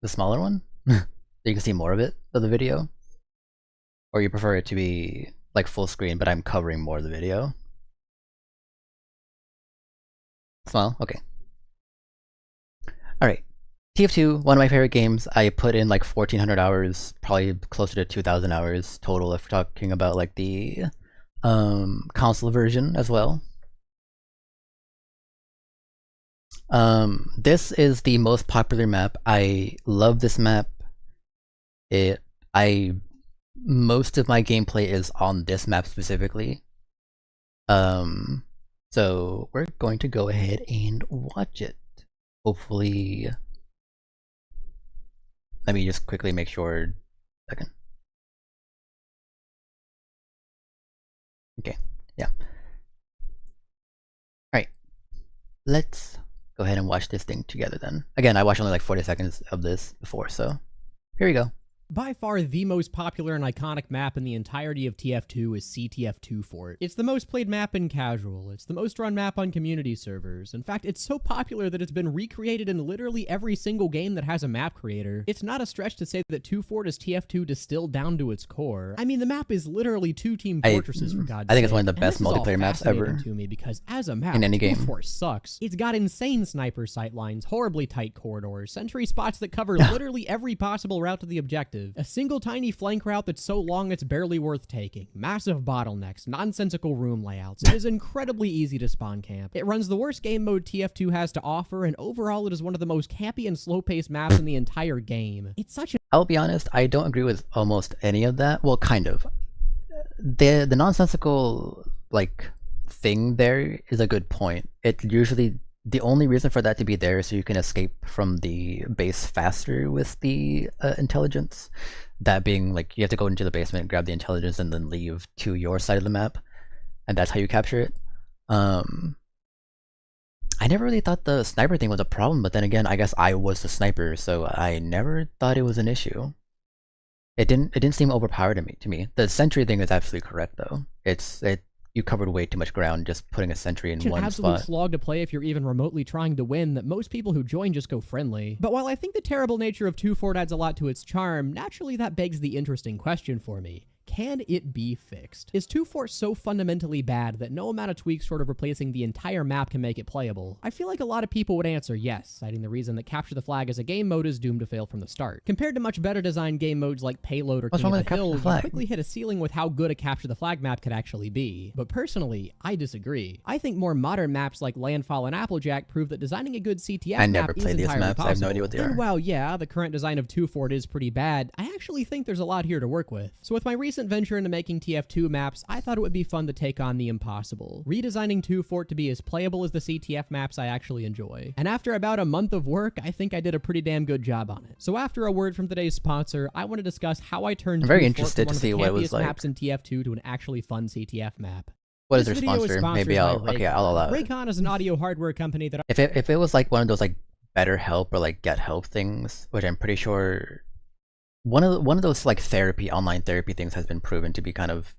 The smaller one? So you can see more of it, of the video? Or you prefer it to be like full screen, but I'm covering more of the video? Small? Okay. Alright. TF2, one of my favorite games. I put in like 1,400 hours, probably closer to 2,000 hours total if we're talking about like the console version as well. This is the most popular map. I love this map. Most of my gameplay is on this map specifically. So we're going to go ahead and watch it. Hopefully, let me just quickly make sure. Second. Okay, yeah. Alright. Let's go ahead and watch this thing together then. Again, I watched only like 40 seconds of this before, so here we go. By far, the most popular and iconic map in the entirety of TF2 is CTF2 Fort. It's the most played map in casual. It's the most run map on community servers. In fact, it's so popular that it's been recreated in literally every single game that has a map creator. It's not a stretch to say that 2 Fort is TF2 distilled down to its core. I mean, the map is literally 2 team fortresses, for God's sake. I think it's one of the best multiplayer maps ever to me because as a map, in any game. 2 Fort sucks. It's got insane sniper sight lines, horribly tight corridors, sentry spots that cover literally every possible route to the objective, a single tiny flank route that's so long it's barely worth taking, massive bottlenecks, nonsensical room layouts. It is incredibly easy to spawn camp. It runs the worst game mode TF2 has to offer, and overall it is one of the most campy and slow-paced maps in the entire game. It's such a— I'll be honest, I don't agree with almost any of that. Well, kind of. The nonsensical, like, thing there is a good point. It usually, the only reason for that to be there is so you can escape from the base faster with the intelligence. That being, like, you have to go into the basement, grab the intelligence, and then leave to your side of the map. And that's how you capture it. I never really thought the sniper thing was a problem, but then again, I guess I was the sniper, so I never thought it was an issue. It didn't seem overpowered to me. The sentry thing is absolutely correct though. You covered way too much ground just putting a sentry in one absolute spot. Slog to play if you're even remotely trying to win that most people who join just go friendly. But while I think the terrible nature of 2 Fort adds a lot to its charm, naturally that begs the interesting question for me. Can it be fixed? Is 2 Fort so fundamentally bad that no amount of tweaks short of replacing the entire map can make it playable? I feel like a lot of people would answer yes, citing the reason that Capture the Flag as a game mode is doomed to fail from the start. Compared to much better designed game modes like Payload or King of the Hill, you quickly hit a ceiling with how good a Capture the Flag map could actually be. But personally, I disagree. I think more modern maps like Landfall and Applejack prove that designing a good CTF I map never is played these entirely maps. possible. I have no idea what they are. And while yeah, the current design of 2 Fort is pretty bad, I actually think there's a lot here to work with. So with my recent venture into making TF2 maps, I thought it would be fun to take on the impossible, redesigning 2 Fort to be as playable as the CTF maps I actually enjoy. And after about a month of work, I think I did a pretty damn good job on it. So after a word from today's sponsor, I want to discuss how I turned 2 I'm very Fort interested from one to of see the what it was campiest like. maps in TF2 to an actually fun CTF map. What is This their video is sponsor? sponsored Maybe by I'll allow it. Raycon is an audio hardware company that If it was like one of those like better help or like get help things, which I'm pretty sure one of those like online therapy things has been proven to be kind of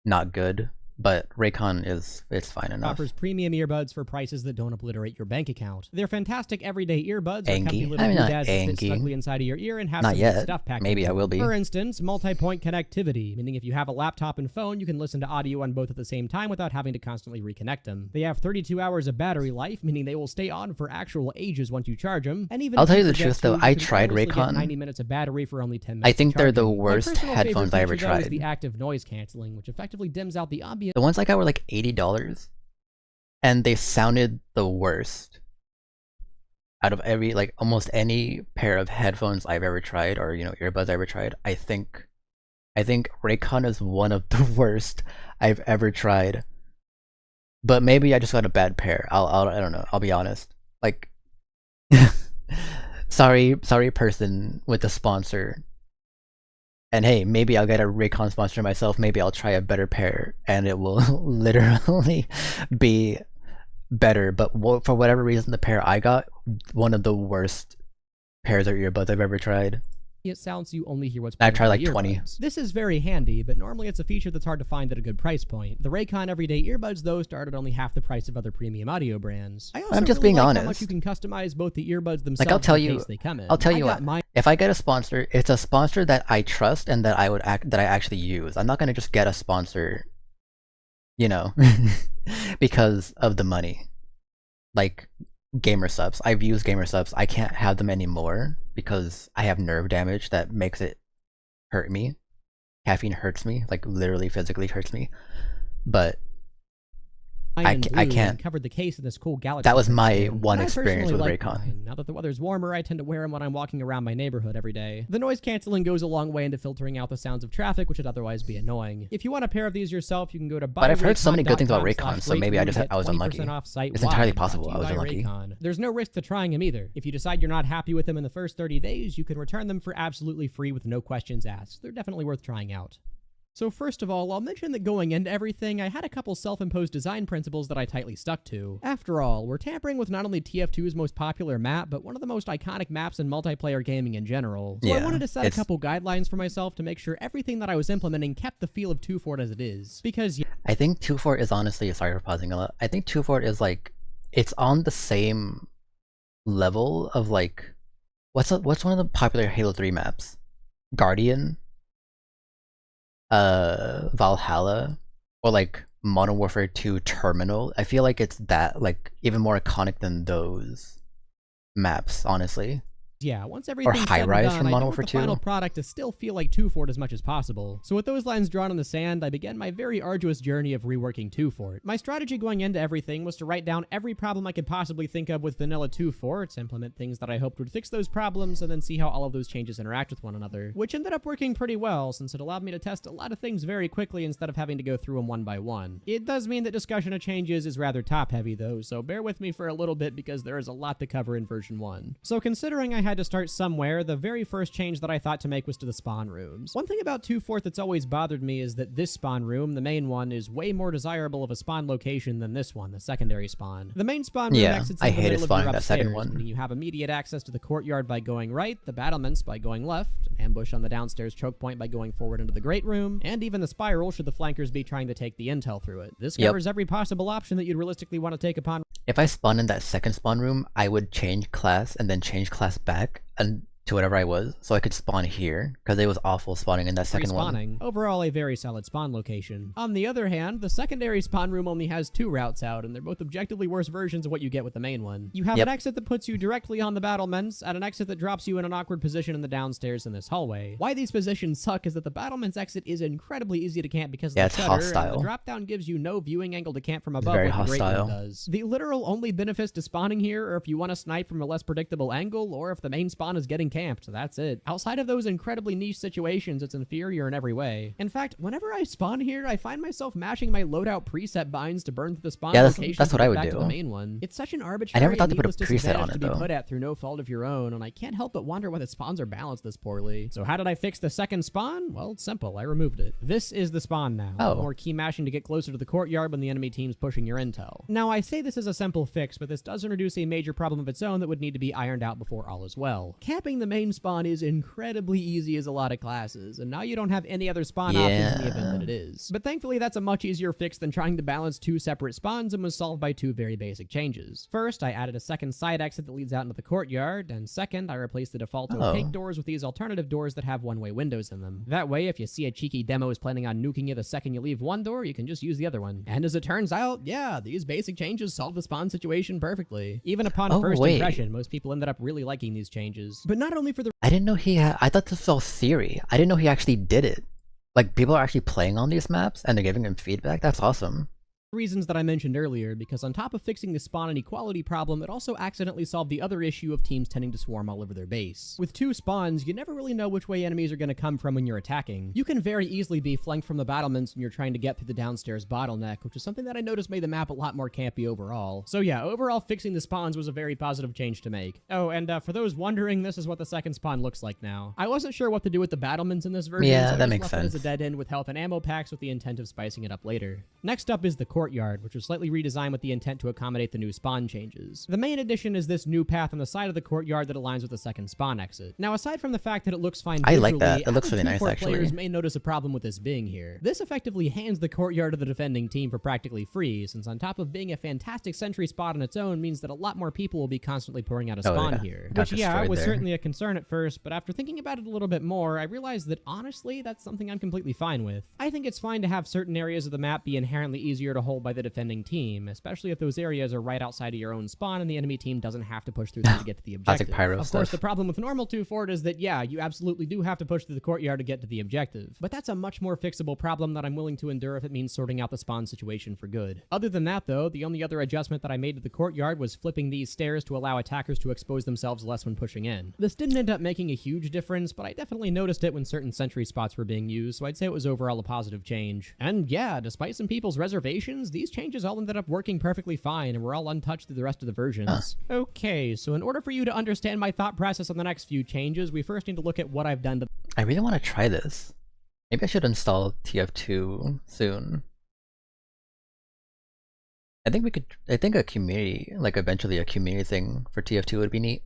not good, but Raycon it's fine enough. offers premium earbuds for prices that don't obliterate your bank account. Their fantastic everyday earbuds are comfy Angie? little I'm not doodads that fit Angie. snugly inside of your ear and have Not some yet. good stuff packed Maybe into I will them. be. For instance, multi-point connectivity, meaning if you have a laptop and phone, you can listen to audio on both at the same time without having to constantly reconnect them. They have 32 hours of battery life, meaning they will stay on for actual ages once you charge them. And even I'll if tell you the forget truth, though, to, I you can tried wirelessly get Raycon. 90 minutes of battery for only 10 minutes. I think of they're the charging. My worst personal favorite headphones I ever feature, though, is tried. the active noise canceling, which effectively dims out the ambient The ones I got were like $80, and they sounded the worst out of almost any pair of headphones I've ever tried, or earbuds I've ever tried. I think Raycon is one of the worst I've ever tried. But maybe I just got a bad pair. I don't know. I'll be honest. Like, sorry person with the sponsor. And hey, maybe I'll get a Raycon sponsor myself. Maybe I'll try a better pair, and it will literally be better. But for whatever reason, the pair I got, one of the worst pairs of earbuds I've ever tried. sounds so you only hear what's I've tried playing like on the 20. earbuds. This is very handy, but normally it's a feature that's hard to find at a good price point. The Raycon everyday earbuds, though, start at only half the price of other premium audio brands. I also I'm just really being like honest. how much you can customize both the earbuds themselves Like, I'll tell and the you- case they come in. I'll tell I you got what. mine If I get a sponsor, it's a sponsor that I trust and that that I actually use. I'm not gonna just get a sponsor, because of the money. Like gamer subs. I've used gamer subs. I can't have them anymore because I have nerve damage that makes it hurt me. Caffeine hurts me, like literally physically hurts me. But I can't. Covered the case in this cool galaxy. That was my skin. one And I experience personally with like Raycon. mine. Now that the weather's warmer, I tend to wear them when I'm walking around my neighborhood every day. The noise canceling goes a long way into filtering out the sounds of traffic, which would otherwise be annoying. If you want a pair of these yourself, you can go to But I've heard so many good things about buyraycon.com/Raycon, Raycon, so maybe I was 20% unlucky. off site It's entirely wide. possible Brought I was to you by unlucky. Raycon. There's no risk to trying them either. If you decide you're not happy with them in the first 30 days, you can return them for absolutely free with no questions asked. They're definitely worth trying out. So first of all, I'll mention that going into everything, I had a couple self-imposed design principles that I tightly stuck to. After all, we're tampering with not only TF2's most popular map, but one of the most iconic maps in multiplayer gaming in general. So I wanted to set a couple guidelines for myself to make sure everything that I was implementing kept the feel of 2 Fort as it is. Because I think 2 Fort is honestly, sorry for pausing a lot. I think 2 Fort is like, it's on the same level of like, what's one of the popular Halo 3 maps? Guardian? Valhalla? Or like Modern Warfare 2 Terminal? I feel like it's that, like, even more iconic than those maps, honestly. yeah, once everything's High said Rise and done, from I Modern want the Warfare 2. final product to still feel like 2 Fort as much as possible. So with those lines drawn in the sand, I began my very arduous journey of reworking 2 Fort. My strategy going into everything was to write down every problem I could possibly think of with vanilla 2 Fort, implement things that I hoped would fix those problems, and then see how all of those changes interact with one another. Which ended up working pretty well, since it allowed me to test a lot of things very quickly instead of having to go through them one by one. It does mean that discussion of changes is rather top-heavy though, so bear with me for a little bit because there is a lot to cover in version 1. So considering I had to start somewhere, the very first change that I thought to make was to the spawn rooms. One thing about 2 Fort that's always bothered me is that this spawn room, the main one, is way more desirable of a spawn location than this one, the secondary spawn. The main spawn room exits I in the hated middle of spawning your that second upstairs, one. meaning you have immediate access to the courtyard by going right, the battlements by going left, an ambush on the downstairs choke point by going forward into the great room, and even the spiral should the flankers be trying to take the intel through it. This covers every possible option that you'd realistically want to take upon. If I spawned in that second spawn room, I would change class and then change class back and to whatever I was, so I could spawn here, because it was awful spawning in that second one. Respawning. Overall, a very solid spawn location. On the other hand, the secondary spawn room only has 2 routes out, and they're both objectively worse versions of what you get with the main one. You have an exit that puts you directly on the battlements, and an exit that drops you in an awkward position in the downstairs in this hallway. Why these positions suck is that the battlements exit is incredibly easy to camp because of the it's shutter, and hostile. the drop down gives you no viewing angle to camp from above very like the great one hostile. does. The literal only benefits to spawning here are if you want to snipe from a less predictable angle, or if the main spawn is getting camped. That's it. Outside of those incredibly niche situations, it's inferior in every way. In fact, whenever I spawn here, I find myself mashing my loadout preset binds to burn through the spawn location that's to what I get would back do. to the main one. It's such an I arbitrary never thought and to put a needless preset disadvantage on it to be though. put at through no fault of your own, and I can't help but wonder why the spawns are balanced this poorly. So how did I fix the second spawn? Well, it's simple. I removed it. This is the spawn now. Oh. More key mashing to get closer to the courtyard when the enemy team's pushing your intel. Now, I say this is a simple fix, but this does introduce a major problem of its own that would need to be ironed out before all is well. Camping the main spawn is incredibly easy as a lot of classes, and now you don't have any other spawn options in the event that it is. But thankfully, that's a much easier fix than trying to balance two separate spawns and was solved by two very basic changes. First, I added a second side exit that leads out into the courtyard, and second, I replaced the default opaque doors with these alternative doors that have one-way windows in them. That way, if you see a cheeky demo is planning on nuking you the second you leave one door, you can just use the other one. And as it turns out, yeah, these basic changes solve the spawn situation perfectly. Even upon first impression, most people ended up really liking these changes. But not only for the I didn't know he had. I thought this was all theory. I didn't know he actually did it. Like, people are actually playing on these maps and they're giving him feedback. That's awesome. reasons that I mentioned earlier, because on top of fixing the spawn inequality problem, it also accidentally solved the other issue of teams tending to swarm all over their base. With two spawns, you never really know which way enemies are going to come from when you're attacking. You can very easily be flanked from the battlements when you're trying to get through the downstairs bottleneck, which is something that I noticed made the map a lot more campy overall. So yeah, overall fixing the spawns was a very positive change to make. Oh, and for those wondering, this is what the second spawn looks like now. I wasn't sure what to do with the battlements in this version, Yeah, so I that just makes left it as sense. a dead end with health and ammo packs with the intent of spicing it up later. Next up is the courtyard, which was slightly redesigned with the intent to accommodate the new spawn changes. The main addition is this new path on the side of the courtyard that aligns with the second spawn exit. Now, aside from the fact that it looks fine I visually, like that. It looks really average nice, 2-4 actually. players may notice a problem with this being here. This effectively hands the courtyard to the defending team for practically free, since on top of being a fantastic sentry spot on its own means that a lot more people will be constantly pouring out a spawn yeah. here. Got Which, yeah, destroyed was there. certainly a concern at first, but after thinking about it a little bit more, I realized that honestly, that's something I'm completely fine with. I think it's fine to have certain areas of the map be inherently easier to hold by the defending team, especially if those areas are right outside of your own spawn and the enemy team doesn't have to push through them to get to the Classic objective. pyro Of course, the stuff. problem with normal 2 Fort is that, yeah, you absolutely do have to push through the courtyard to get to the objective, but that's a much more fixable problem that I'm willing to endure if it means sorting out the spawn situation for good. Other than that, though, the only other adjustment that I made to the courtyard was flipping these stairs to allow attackers to expose themselves less when pushing in. This didn't end up making a huge difference, but I definitely noticed it when certain sentry spots were being used, so I'd say it was overall a positive change. And yeah, despite some people's reservations, these changes all ended up working perfectly fine and were all untouched through the rest of the versions. Okay, so in order for you to understand my thought process on the next few changes, we first need to look at what I've done to I really want to try this. Maybe I should install TF2 soon. I think a community, like eventually a community thing for TF2 would be neat.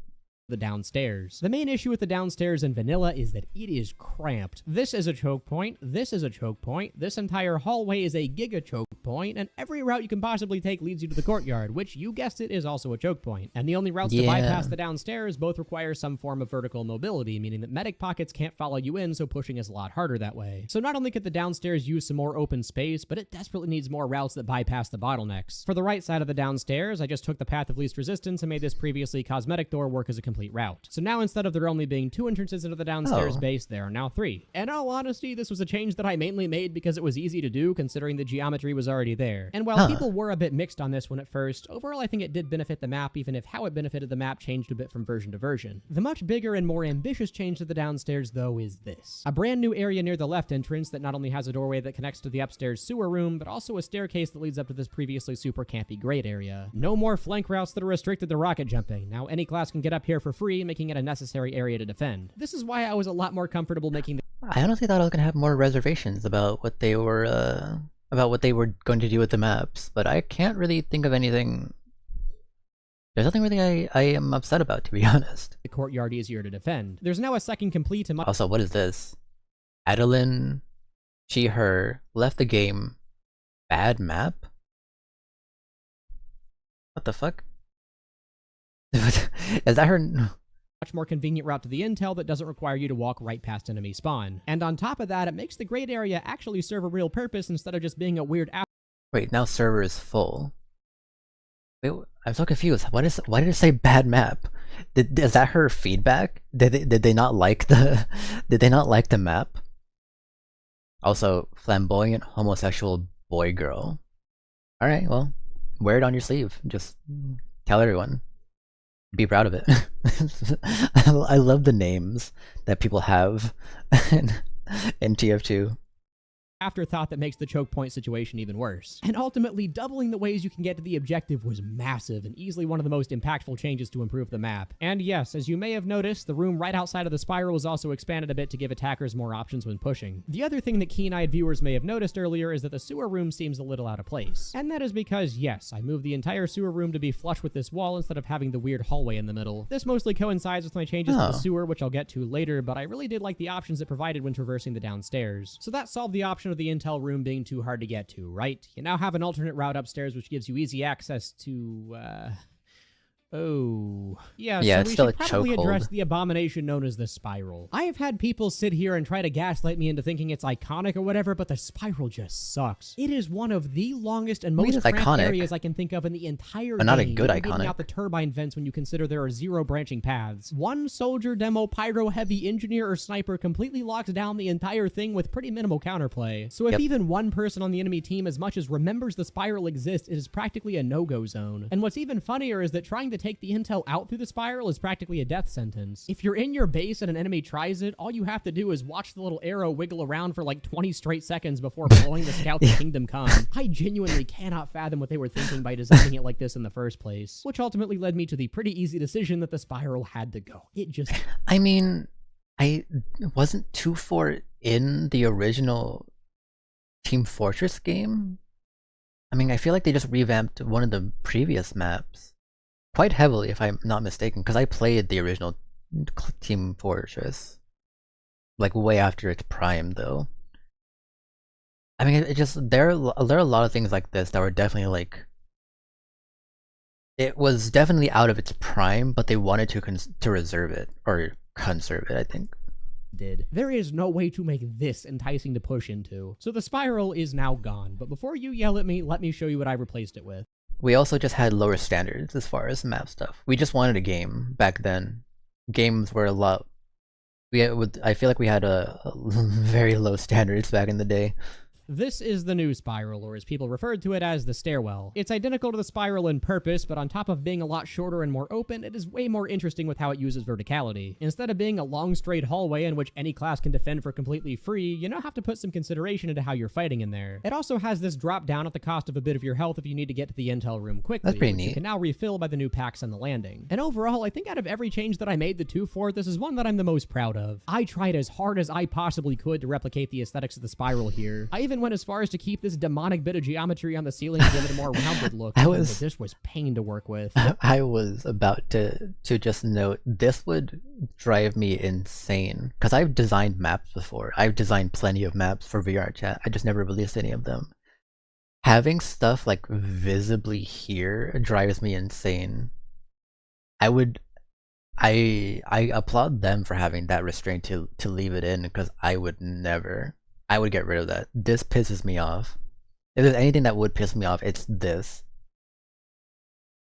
the downstairs. The main issue with the downstairs in vanilla is that it is cramped. This is a choke point, this is a choke point, this entire hallway is a giga choke point, and every route you can possibly take leads you to the courtyard, which, you guessed it, is also a choke point. And the only routes to bypass the downstairs both require some form of vertical mobility, meaning that medic pockets can't follow you in, so pushing is a lot harder that way. So not only could the downstairs use some more open space, but it desperately needs more routes that bypass the bottlenecks. For the right side of the downstairs, I just took the path of least resistance and made this previously cosmetic door work as a complete route. So now instead of there only being 2 entrances into the downstairs base, there are now 3. In all honesty, this was a change that I mainly made because it was easy to do considering the geometry was already there. And while people were a bit mixed on this one at first, overall I think it did benefit the map, even if how it benefited the map changed a bit from version to version. The much bigger and more ambitious change to the downstairs though is this. A brand new area near the left entrance that not only has a doorway that connects to the upstairs sewer room, but also a staircase that leads up to this previously super campy grate area. No more flank routes that are restricted to rocket jumping. Now any class can get up here for free, making it a necessary area to defend. This is why I was a lot more comfortable making the I honestly thought I was gonna have more reservations about what they were going to do with the maps, but I can't really think of anything. There's nothing really I am upset about, to be honest. courtyard easier to defend. There's now a second complete and Also, what is this? Adeline, she, her, left the game. Bad map? What the fuck? Is that her? much more convenient route to the intel that doesn't require you to walk right past enemy spawn. And on top of that, it makes the grade area actually serve a real purpose instead of just being a weird Wait, now server is full. Wait, I'm so confused. Why did it say bad map? Is that her feedback? Did they not like the did they not like the map? Also, flamboyant homosexual boy girl. Alright, well, wear it on your sleeve. Just tell everyone. Be proud of it. I love the names that people have in TF2. Afterthought that makes the choke point situation even worse. And ultimately, doubling the ways you can get to the objective was massive and easily one of the most impactful changes to improve the map. And yes, as you may have noticed, the room right outside of the spiral was also expanded a bit to give attackers more options when pushing. The other thing that keen-eyed viewers may have noticed earlier is that the sewer room seems a little out of place. And that is because, yes, I moved the entire sewer room to be flush with this wall instead of having the weird hallway in the middle. This mostly coincides with my changes to the sewer, which I'll get to later, but I really did like the options it provided when traversing the downstairs. So that solved the option of the intel room being too hard to get to, right? You now have an alternate route upstairs which gives you easy access to, Oh. Yeah, so it's we still should a probably chokehold. address the abomination known as the spiral. I have had people sit here and try to gaslight me into thinking it's iconic or whatever, but the spiral just sucks. It is one of the longest and I mean, most it's cramped iconic, areas I can think of in the entire but not a game, good even leaving iconic. out the turbine vents when you consider there are 0 branching paths. One soldier, demo, pyro, heavy, engineer, or sniper completely locks down the entire thing with pretty minimal counterplay. So if Yep. even one person on the enemy team as much as remembers the spiral exists, it is practically a no-go zone. And what's even funnier is that trying to take the intel out through the spiral is practically a death sentence. If you're in your base and an enemy tries it, all you have to do is watch the little arrow wiggle around for like 20 straight seconds before blowing the scout to Kingdom Come. I genuinely cannot fathom what they were thinking by designing it like this in the first place, which ultimately led me to the pretty easy decision that the spiral had to go. It just... I mean, I wasn't 2-4 in the original Team Fortress game. I mean, I feel like they just revamped one of the previous maps quite heavily, if I'm not mistaken, because I played the original Team Fortress like way after its prime, though. I mean, it just there are a lot of things like this that were definitely like, it was definitely out of its prime, but they wanted to reserve it or conserve it, I think. Did. There is no way to make this enticing to push into. So the spiral is now gone, but before you yell at me, let me show you what I replaced it with. We also just had lower standards as far as map stuff. We just wanted a game back then. Games were a lot... I feel like we had a very low standards back in the day. This is the new spiral, or as people referred to it as the stairwell. It's identical to the spiral in purpose, but on top of being a lot shorter and more open, it is way more interesting with how it uses verticality. Instead of being a long straight hallway in which any class can defend for completely free, you now have to put some consideration into how you're fighting in there. It also has this drop down at the cost of a bit of your health if you need to get to the intel room quickly, That's pretty which you neat. can now refill by the new packs on the landing. And overall, I think out of every change that I made to 2-4, this is one that I'm the most proud of. I tried as hard as I possibly could to replicate the aesthetics of the spiral here. I even went as far as to keep this demonic bit of geometry on the ceiling to give it a more rounded look, but this was pain to work with. I was about to just note, this would drive me insane. Because I've designed maps before. I've designed plenty of maps for VR chat. I just never released any of them. Having stuff like visibly here drives me insane. I applaud them for having that restraint to leave it in, because I would never. I would get rid of that. This pisses me off. If there's anything that would piss me off, it's this.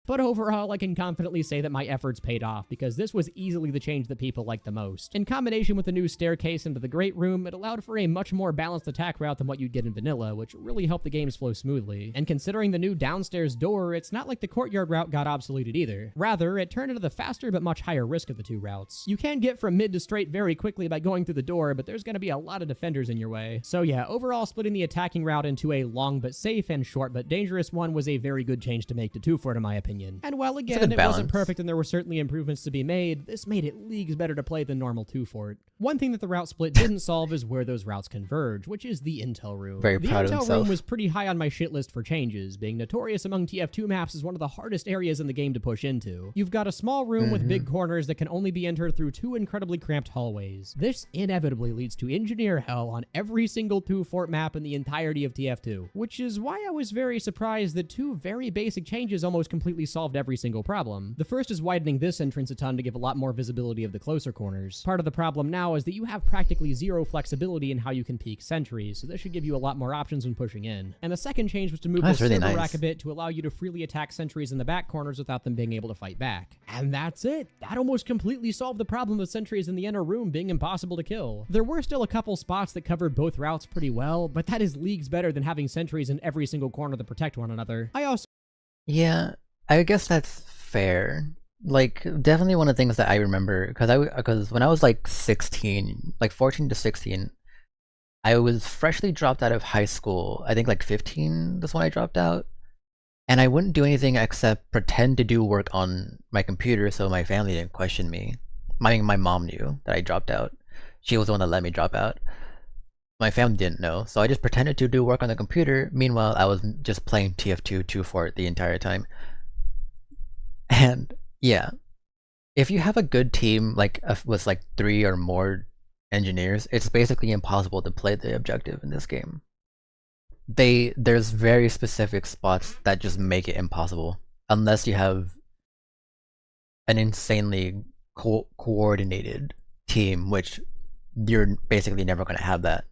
But overall, I can confidently say that my efforts paid off, because this was easily the change that people liked the most. In combination with the new staircase into the Great Room, it allowed for a much more balanced attack route than what you'd get in vanilla, which really helped the games flow smoothly. And considering the new downstairs door, it's not like the courtyard route got obsoleted either. Rather, it turned into the faster but much higher risk of the two routes. You can get from mid to straight very quickly by going through the door, but there's going to be a lot of defenders in your way. So yeah, overall splitting the attacking route into a long but safe and short but dangerous one was a very good change to make to 2-4 in my opinion. And while again, it wasn't perfect and there were certainly improvements to be made, this made it leagues better to play than normal 2-4. One thing that the route split didn't solve is where those routes converge, which is the intel room. Very proud of The intel himself. room was pretty high on my shit list for changes, being notorious among TF2 maps as one of the hardest areas in the game to push into. You've got a small room with big corners that can only be entered through 2 incredibly cramped hallways. This inevitably leads to engineer hell on every single 2-4 map in the entirety of TF2, which is why I was very surprised that 2 very basic changes almost completely solved every single problem. The first is widening this entrance a ton to give a lot more visibility of the closer corners. Part of the problem now is that you have practically 0 flexibility in how you can peek sentries, so this should give you a lot more options when pushing in. And the second change was to move the That's really server nice. rack a bit to allow you to freely attack sentries in the back corners without them being able to fight back. And that's it. That almost completely solved the problem of sentries in the inner room being impossible to kill. There were still a couple spots that covered both routes pretty well, but that is leagues better than having sentries in every single corner that protect one another. Yeah, I guess that's fair. Like, definitely one of the things that I remember, because when I was like 16, like 14 to 16, I was freshly dropped out of high school. I think like 15 that's when I dropped out. And I wouldn't do anything except pretend to do work on my computer so my family didn't question me. My mom knew that I dropped out. She was the one that let me drop out. My family didn't know, so I just pretended to do work on the computer. Meanwhile, I was just playing TF2 2 Fort the entire time. And yeah, if you have a good team, like with like 3 or more engineers, it's basically impossible to play the objective in this game. There's very specific spots that just make it impossible unless you have an insanely coordinated team, which you're basically never going to have that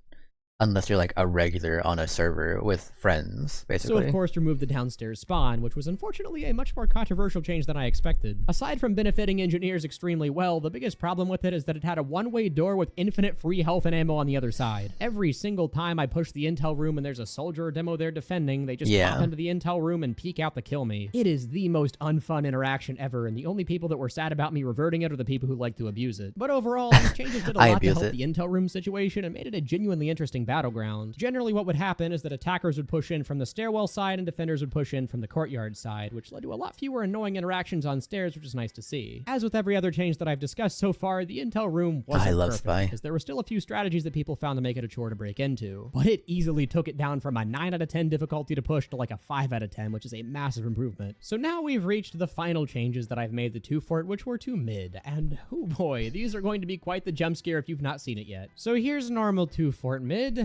unless you're like a regular on a server with friends, basically. So of course remove the downstairs spawn, which was unfortunately a much more controversial change than I expected. Aside from benefiting engineers extremely well, the biggest problem with it is that it had a one-way door with infinite free health and ammo on the other side. Every single time I push the intel room and there's a soldier or demo there defending, they just pop into the intel room and peek out to kill me. It is the most unfun interaction ever, and the only people that were sad about me reverting it are the people who like to abuse it. But overall, these changes did a lot to help the intel room situation and made it a genuinely interesting battleground. Generally what would happen is that attackers would push in from the stairwell side and defenders would push in from the courtyard side, which led to a lot fewer annoying interactions on stairs, which is nice to see. As with every other change that I've discussed so far, the intel room wasn't perfect, because there were still a few strategies that people found to make it a chore to break into. But it easily took it down from a 9 out of 10 difficulty to push to like a 5 out of 10, which is a massive improvement. So now we've reached the final changes that I've made to 2 Fort, which were to mid, and oh boy, these are going to be quite the jump scare if you've not seen it yet. So here's normal 2 Fort mid.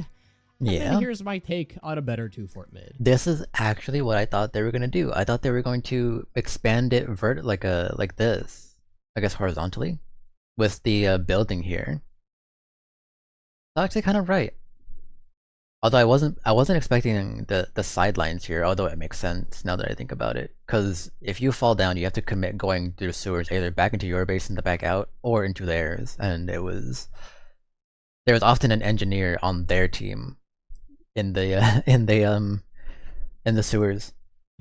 And here's my take on a better 2 Fort mid. This is actually what I thought they were gonna do. I thought they were going to expand it like this, I guess horizontally, with the building here. That's actually kind of right. Although I wasn't expecting the sidelines here. Although it makes sense now that I think about it, because if you fall down, you have to commit going through sewers either back into your base and the back out, or into theirs. And there was often an engineer on their team in the sewers.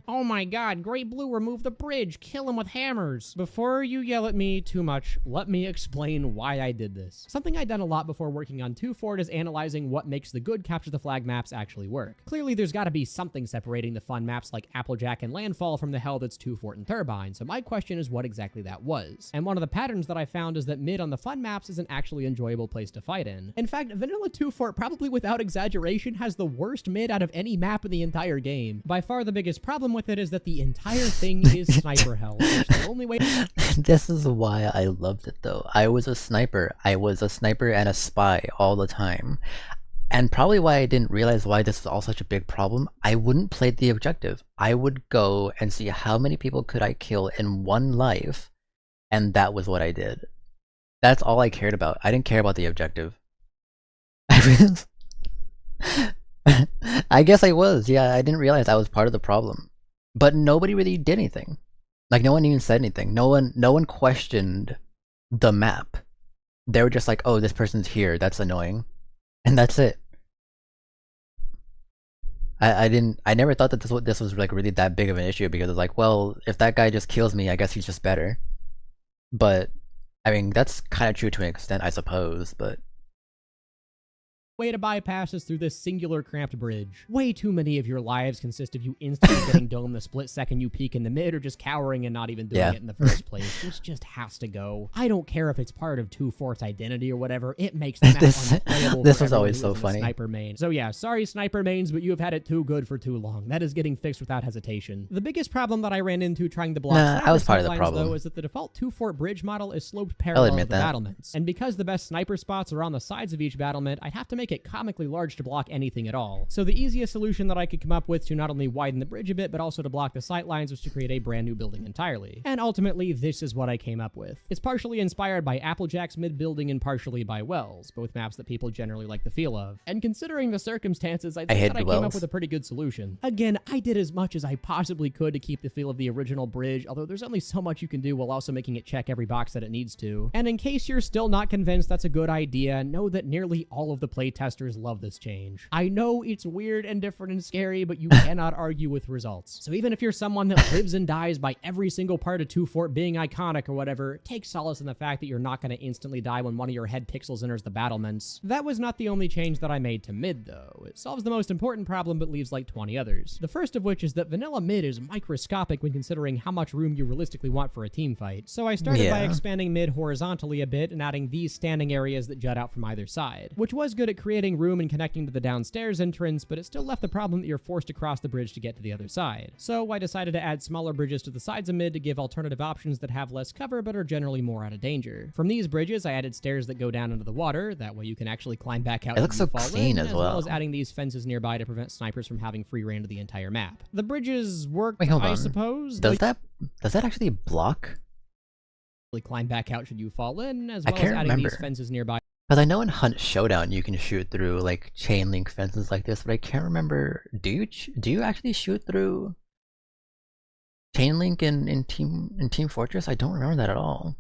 Oh my god, Great Blue removed the bridge, kill him with hammers. Before you yell at me too much, let me explain why I did this. Something I'd done a lot before working on 2 Fort is analyzing what makes the good capture the flag maps actually work. Clearly there's gotta be something separating the fun maps like Applejack and Landfall from the hell that's 2 Fort and Turbine, so my question is what exactly that was. And one of the patterns that I found is that mid on the fun maps is an actually enjoyable place to fight in. In fact, vanilla 2 Fort probably without exaggeration has the worst mid out of any map in the entire game. By far the biggest problem with it is that the entire thing is sniper hell, which the only way This is why I loved it though. I was a sniper. I was a sniper and a spy all the time. And probably why I didn't realize why this was all such a big problem, I wouldn't play the objective. I would go and see how many people could I kill in one life, and that was what I did. That's all I cared about. I didn't care about the objective. I guess I was, yeah, I didn't realize I was part of the problem. But nobody really did anything. Like, no one even said anything. No one questioned the map. They were just like, oh, this person's here, that's annoying. And that's it. I never thought that this was like really that big of an issue, because it's like, well, if that guy just kills me, I guess he's just better. But I mean, that's kind of true to an extent, I suppose, but way to bypass is through this singular cramped bridge. Way too many of your lives consist of you instantly getting domed the split second you peek in the mid, or just cowering and not even doing it in the first place. This just has to go. I don't care if it's part of 2 Fort's identity or whatever, it makes the map unplayable. This was always so funny. Sniper main. So yeah, sorry sniper mains, but you have had it too good for too long. That is getting fixed without hesitation. The biggest problem that I ran into trying to block I was part of the problem, though, is that the default 2 Fort bridge model is sloped parallel to the battlements. And because the best sniper spots are on the sides of each battlement, I'd have to make it comically large to block anything at all. So the easiest solution that I could come up with to not only widen the bridge a bit, but also to block the sight lines, was to create a brand new building entirely. And ultimately, this is what I came up with. It's partially inspired by Applejack's mid building and partially by Wells, both maps that people generally like the feel of. And considering the circumstances, I think that I came up with a pretty good solution. Again, I did as much as I possibly could to keep the feel of the original bridge, although there's only so much you can do while also making it check every box that it needs to. And in case you're still not convinced that's a good idea, know that nearly all of the playtest playtesters love this change. I know it's weird and different and scary, but you cannot argue with results. So even if you're someone that lives and dies by every single part of 2 Fort being iconic or whatever, take solace in the fact that you're not going to instantly die when one of your head pixels enters the battlements. That was not the only change that I made to mid, though. It solves the most important problem but leaves like 20 others. The first of which is that vanilla mid is microscopic when considering how much room you realistically want for a team fight. So I started by expanding mid horizontally a bit and adding these standing areas that jut out from either side, which was good at creating room and connecting to the downstairs entrance, but it still left the problem that you're forced to cross the bridge to get to the other side. So I decided to add smaller bridges to the sides of mid to give alternative options that have less cover but are generally more out of danger. From these bridges, I added stairs that go down into the water, that way you can actually climb back out. It looks so clean as well. As adding these fences nearby to prevent snipers from having free reign of the entire map. The bridges worked, Wait, hold I on. suppose. Does that actually block? Climb back out should you fall in, as I well as can't adding remember. these fences nearby. Because I know in Hunt Showdown you can shoot through like chain link fences like this, but I can't remember. Do you actually shoot through chain link in Team Fortress? I don't remember that at all.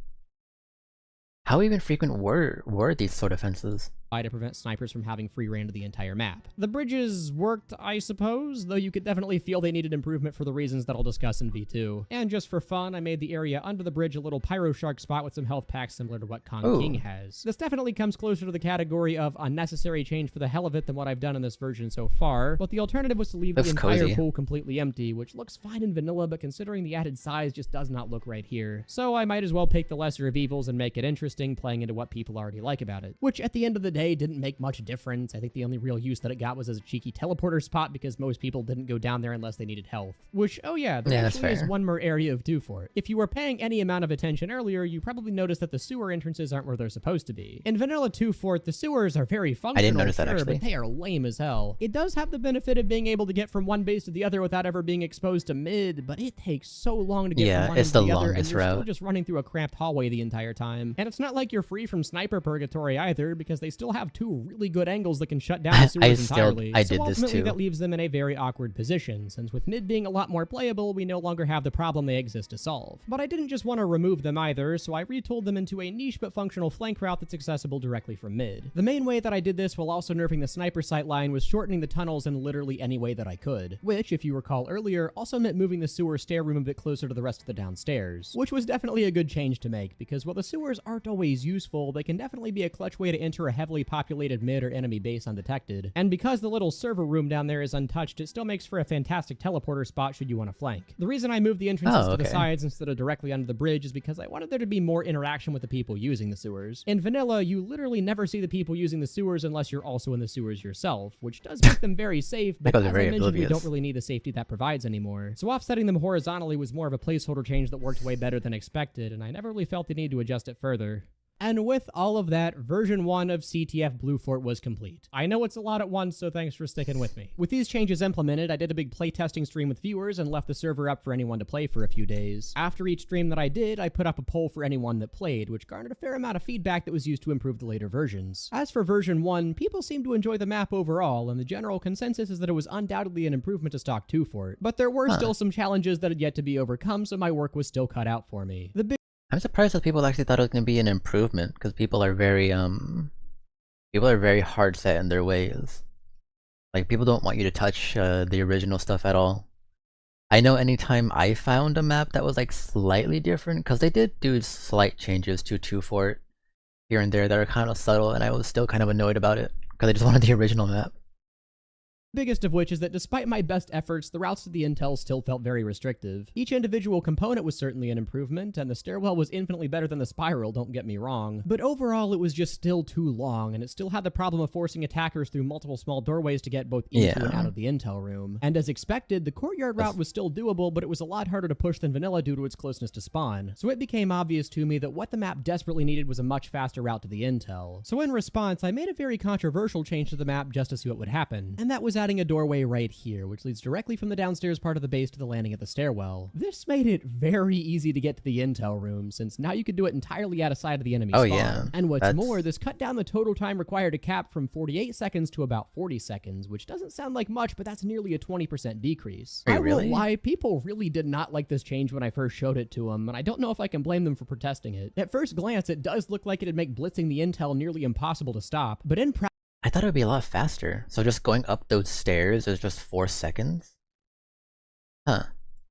How even frequent were these sort of fences? To prevent snipers from having free reign of the entire map. The bridges worked, I suppose, though you could definitely feel they needed improvement for the reasons that I'll discuss in V2. And just for fun, I made the area under the bridge a little pyro shark spot with some health packs similar to what Kong King has. This definitely comes closer to the category of unnecessary change for the hell of it than what I've done in this version so far, but the alternative was to leave the entire pool completely empty, which looks fine in vanilla, but considering the added size just does not look right here. So I might as well pick the lesser of evils and make it interesting, playing into what people already like about it. Which at the end of the day didn't make much difference. I think the only real use that it got was as a cheeky teleporter spot because most people didn't go down there unless they needed health. Which, oh yeah, there actually is one more area of 2 Fort. If you were paying any amount of attention earlier, you probably noticed that the sewer entrances aren't where they're supposed to be. In vanilla 2 Fort, the sewers are very functional, I didn't notice that actually, but they are lame as hell. It does have the benefit of being able to get from one base to the other without ever being exposed to mid, but it takes so long to get from one to the other, and you're still just running through a cramped hallway the entire time. And it's not like you're free from sniper purgatory either, because they still have 2 really good angles that can shut down the sewers entirely. So ultimately that leaves them in a very awkward position, since with mid being a lot more playable, we no longer have the problem they exist to solve. But I didn't just want to remove them either, so I retooled them into a niche but functional flank route that's accessible directly from mid. The main way that I did this while also nerfing the sniper sight line was shortening the tunnels in literally any way that I could, which, if you recall earlier, also meant moving the sewer stair room a bit closer to the rest of the downstairs, which was definitely a good change to make, because while the sewers aren't always useful, they can definitely be a clutch way to enter a heavily populated mid or enemy base undetected. And because the little server room down there is untouched, it still makes for a fantastic teleporter spot should you want to flank. The reason I moved the entrances to the sides instead of directly under the bridge is because I wanted there to be more interaction with the people using the sewers. In vanilla, you literally never see the people using the sewers unless you're also in the sewers yourself, which does make them very safe, but as I mentioned, we don't really need the safety that provides anymore. So offsetting them horizontally was more of a placeholder change that worked way better than expected, and I never really felt the need to adjust it further. And with all of that, version 1 of CTF Blue Fort was complete. I know it's a lot at once, so thanks for sticking with me. With these changes implemented, I did a big playtesting stream with viewers and left the server up for anyone to play for a few days. After each stream that I did, I put up a poll for anyone that played, which garnered a fair amount of feedback that was used to improve the later versions. As for version 1, people seem to enjoy the map overall, and the general consensus is that it was undoubtedly an improvement to stock 2 Fort. But there were still some challenges that had yet to be overcome, so my work was still cut out for me. I'm surprised that people actually thought it was going to be an improvement, because people are very hard set in their ways. Like, people don't want you to touch the original stuff at all. I know anytime I found a map that was like slightly different, because they did do slight changes to 2 Fort here and there that are kind of subtle, and I was still kind of annoyed about it, because I just wanted the original map. Biggest of which is that despite my best efforts, the routes to the intel still felt very restrictive. Each individual component was certainly an improvement, and the stairwell was infinitely better than the spiral, don't get me wrong. But overall, it was just still too long, and it still had the problem of forcing attackers through multiple small doorways to get both into and out of the intel room. And as expected, the courtyard route was still doable, but it was a lot harder to push than vanilla due to its closeness to spawn. So it became obvious to me that what the map desperately needed was a much faster route to the intel. So in response, I made a very controversial change to the map just to see what would happen, and that was adding a doorway right here, which leads directly from the downstairs part of the base to the landing at the stairwell. This made it very easy to get to the intel room, since now you could do it entirely out of sight of the enemy spawn. And what's more, this cut down the total time required to cap from 48 seconds to about 40 seconds, which doesn't sound like much, but that's nearly a 20% decrease. I won't lie, people really did not like this change when I first showed it to them, and I don't know if I can blame them for protesting it. At first glance, it does look like it'd make blitzing the intel nearly impossible to stop, but in practice, I thought it would be a lot faster. So just going up those stairs is just 4 seconds? Huh.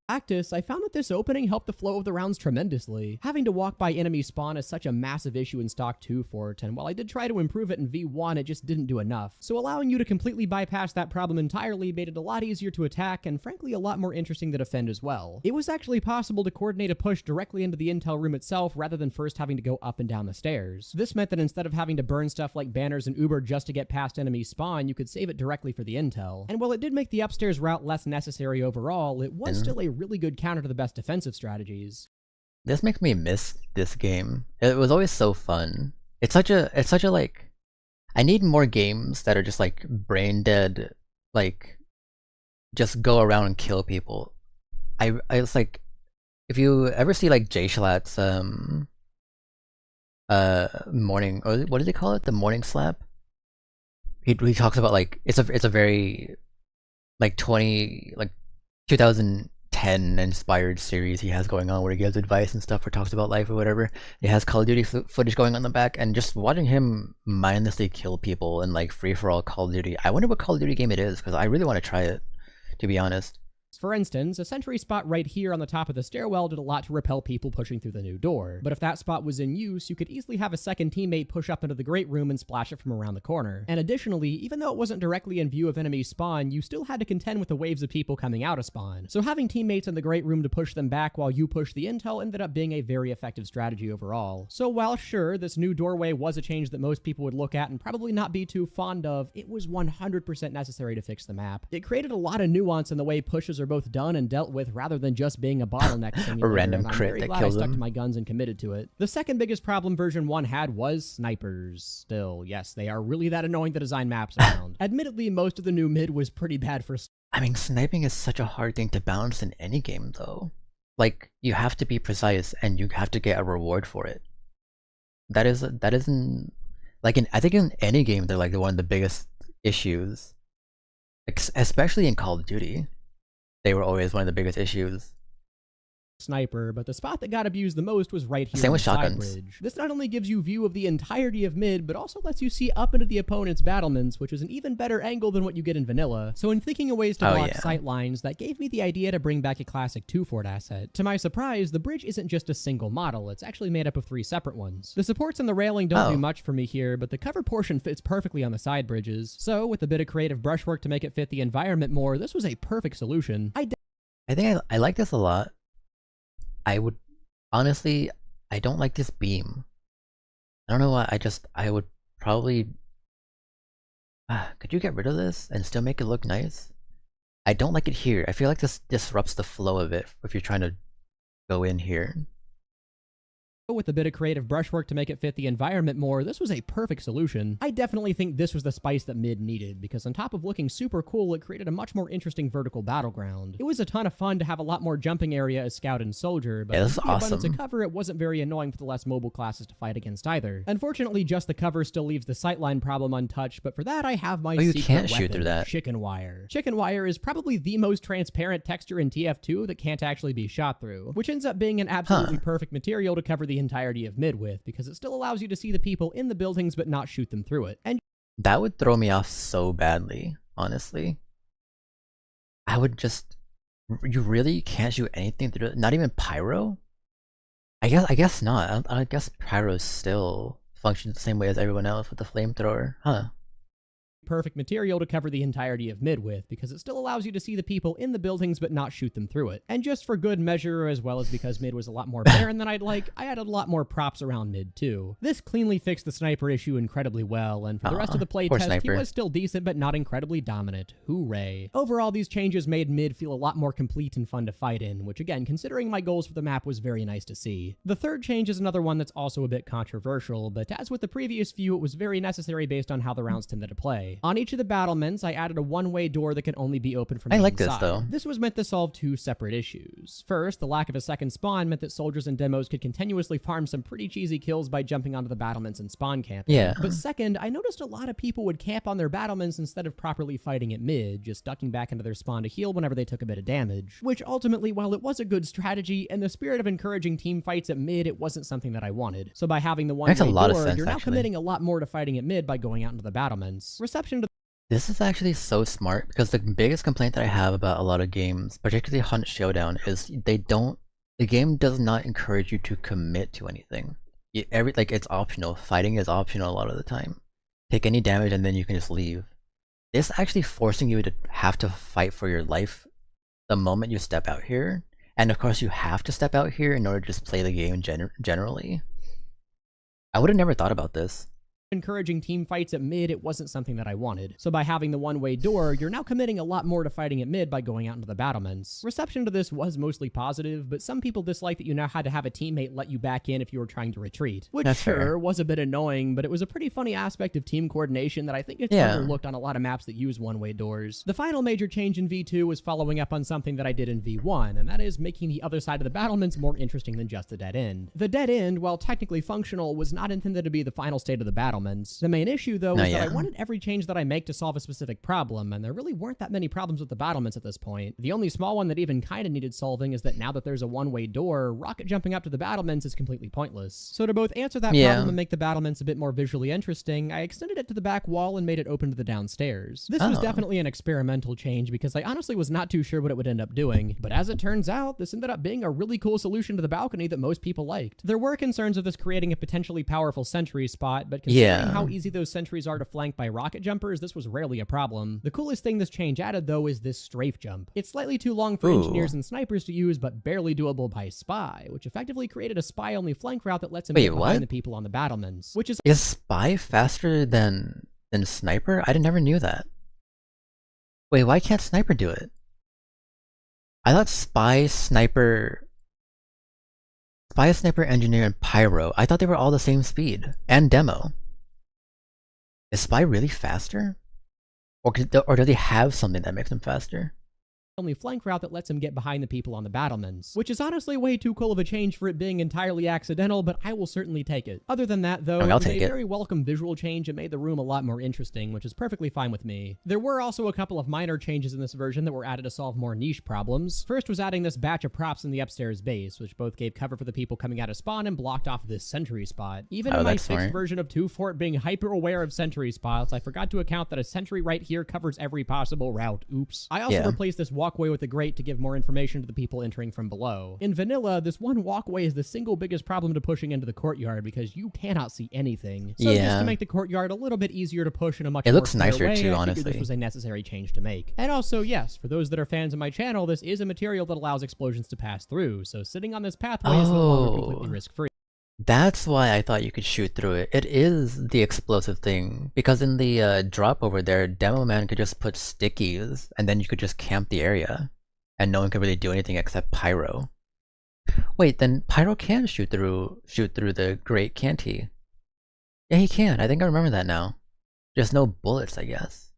Practice, I found that this opening helped the flow of the rounds tremendously. Having to walk by enemy spawn is such a massive issue in Stock 2 Fort, and while I did try to improve it in V1, it just didn't do enough. So allowing you to completely bypass that problem entirely made it a lot easier to attack, and frankly a lot more interesting to defend as well. It was actually possible to coordinate a push directly into the intel room itself rather than first having to go up and down the stairs. This meant that instead of having to burn stuff like banners and Uber just to get past enemy spawn, you could save it directly for the intel. And while it did make the upstairs route less necessary overall, it was still a really good counter to the best defensive strategies. This makes me miss this game. It was always so fun. It's such a like, I need more games that are just like brain dead, like just go around and kill people. I was like, if you ever see like Jay Schlatt's morning, or what do they call it? The morning slap? He talks about like it's a very like 2010 inspired series he has going on where he gives advice and stuff or talks about life or whatever. He has Call of Duty footage going on in the back, and just watching him mindlessly kill people in like free-for-all Call of Duty. I wonder what Call of Duty game it is, because I really want to try it, to be honest. For instance, a sentry spot right here on the top of the stairwell did a lot to repel people pushing through the new door, but if that spot was in use, you could easily have a second teammate push up into the great room and splash it from around the corner. And additionally, even though it wasn't directly in view of enemy spawn, you still had to contend with the waves of people coming out of spawn. So having teammates in the great room to push them back while you push the intel ended up being a very effective strategy overall. So while sure, this new doorway was a change that most people would look at and probably not be too fond of, it was 100% necessary to fix the map. It created a lot of nuance in the way pushes are both done and dealt with rather than just being a bottleneck simulator. A random and I'm crit very that glad kills I stuck them. to my guns and committed to it. The second biggest problem version 1 had was snipers. Still, yes, they are really that annoying to design maps around. Admittedly, most of the new mid was pretty bad for I mean, sniping is such a hard thing to balance in any game though. Like, you have to be precise and you have to get a reward for it. That isn't like I think in any game they're like one of the biggest issues. Especially in Call of Duty. They were always one of the biggest issues. sniper, but the spot that got abused the most was right here Same on with the side shotguns. bridge. This not only gives you view of the entirety of mid, but also lets you see up into the opponent's battlements, which is an even better angle than what you get in vanilla. So in thinking of ways to block sight lines, that gave me the idea to bring back a classic 2 Fort asset. To my surprise, the bridge isn't just a single model, it's actually made up of 3 separate ones. The supports and the railing don't do much for me here, but the cover portion fits perfectly on the side bridges. So with a bit of creative brushwork to make it fit the environment more, this was a perfect solution. I think I like this a lot. I would honestly, I don't like this beam. I don't know why. I would probably. Could you get rid of this and still make it look nice? I don't like it here. I feel like this disrupts the flow of it if you're trying to go in here. With a bit of creative brushwork to make it fit the environment more, this was a perfect solution. I definitely think this was the spice that mid needed, because on top of looking super cool, it created a much more interesting vertical battleground. It was a ton of fun to have a lot more jumping area as scout and soldier, but this is with the abundance awesome. of cover, it wasn't very annoying for the less mobile classes to fight against either. Unfortunately, just the cover still leaves the sightline problem untouched, but for that I have my you secret can't shoot weapon, through that. chicken wire. Chicken wire is probably the most transparent texture in TF2 that can't actually be shot through, which ends up being an absolutely perfect material to cover the entirety of mid with, because it still allows you to see the people in the buildings but not shoot them through it. And That would throw me off so badly, honestly. I would just, you really can't shoot anything through it? Not even pyro? I guess not. I guess pyro still functions the same way as everyone else with the flamethrower, huh? perfect material to cover the entirety of mid with, because it still allows you to see the people in the buildings but not shoot them through it. And just for good measure, as well as because mid was a lot more barren than I'd like, I added a lot more props around mid too. This cleanly fixed the sniper issue incredibly well, and for the rest of the playtest, he was still decent but not incredibly dominant. Hooray. Overall, these changes made mid feel a lot more complete and fun to fight in, which again, considering my goals for the map, was very nice to see. The third change is another one that's also a bit controversial, but as with the previous few, it was very necessary based on how the rounds tended to play. way. On each of the battlements, I added a one-way door that can only be opened from I the like this, inside. though. This was meant to solve two separate issues. First, the lack of a second spawn meant that soldiers and demos could continuously farm some pretty cheesy kills by jumping onto the battlements and spawn camping. Yeah. But second, I noticed a lot of people would camp on their battlements instead of properly fighting at mid, just ducking back into their spawn to heal whenever they took a bit of damage. Which ultimately, while it was a good strategy, in the spirit of encouraging team fights at mid, it wasn't something that I wanted. So by having the one-way Makes a lot of door, sense, you're now actually. committing a lot more to fighting at mid by going out into the battlements. Reception to This is actually so smart, because the biggest complaint that I have about a lot of games, particularly Hunt Showdown, is the game does not encourage you to commit to anything. It's optional. Fighting is optional a lot of the time. Take any damage and then you can just leave. This actually forcing you to have to fight for your life the moment you step out here. And of course you have to step out here in order to just play the game generally. I would have never thought about this. encouraging team fights at mid, it wasn't something that I wanted. So by having the one-way door, you're now committing a lot more to fighting at mid by going out into the battlements. Reception to this was mostly positive, but some people disliked that you now had to have a teammate let you back in if you were trying to retreat. Which That's sure fair. was a bit annoying, but it was a pretty funny aspect of team coordination that I think it's Yeah. overlooked on a lot of maps that use one-way doors. The final major change in V2 was following up on something that I did in V1, and that is making the other side of the battlements more interesting than just a dead end. The dead end, while technically functional, was not intended to be the final state of the battlements. The main issue, though, Not is that I yet. wanted every change that I make to solve a specific problem, and there really weren't that many problems with the battlements at this point. The only small one that even kinda needed solving is that now that there's a one-way door, rocket jumping up to the battlements is completely pointless. So to both answer that Yeah. problem and make the battlements a bit more visually interesting, I extended it to the back wall and made it open to the downstairs. This was Oh. definitely an experimental change because I honestly was not too sure what it would end up doing, but as it turns out, this ended up being a really cool solution to the balcony that most people liked. There were concerns of this creating a potentially powerful sentry spot, but considering Yeah. how easy those sentries are to flank by rocket jumpers, this was rarely a problem. The coolest thing this change added, though, is this strafe jump. It's slightly too long for Ooh. engineers and snipers to use, but barely doable by spy, which effectively created a spy-only flank route that lets him Wait, get behind what? the people on the battlements, which is Is Spy faster than Sniper? I never knew that. Wait, why can't Sniper do it? I thought Spy, Sniper, Engineer, and Pyro, I thought they were all the same speed. And Demo. Is Spy really faster? Or do they have something that makes them faster? only flank route that lets him get behind the people on the battlements, which is honestly way too cool of a change for it being entirely accidental, but I will certainly take it. Other than that, though, I mean, it I'll was a take it. very welcome visual change and made the room a lot more interesting, which is perfectly fine with me. There were also a couple of minor changes in this version that were added to solve more niche problems. First was adding this batch of props in the upstairs base, which both gave cover for the people coming out of spawn and blocked off this sentry spot. Even Oh, in my that's 6th smart. version of 2 Fort being hyper aware of sentry spots, I forgot to account that a sentry right here covers every possible route. Oops. I also Yeah. replaced this walkway with a grate to give more information to the people entering from below. In vanilla, this one walkway is the single biggest problem to pushing into the courtyard because you cannot see anything. So just Yeah. to make the courtyard a little bit easier to push in a much It more looks clear nicer way, too, I figured honestly. this was a necessary change to make. And also, yes, for those that are fans of my channel, this is a material that allows explosions to pass through, so sitting on this pathway is no longer completely Oh. risk-free. That's why I thought you could shoot through it. It is the explosive thing. Because in the drop over there, Demo Man could just put stickies, and then you could just camp the area. And no one could really do anything except Pyro. Wait, then Pyro can shoot through the grate, can't he? Yeah, he can. I think I remember that now. Just no bullets, I guess.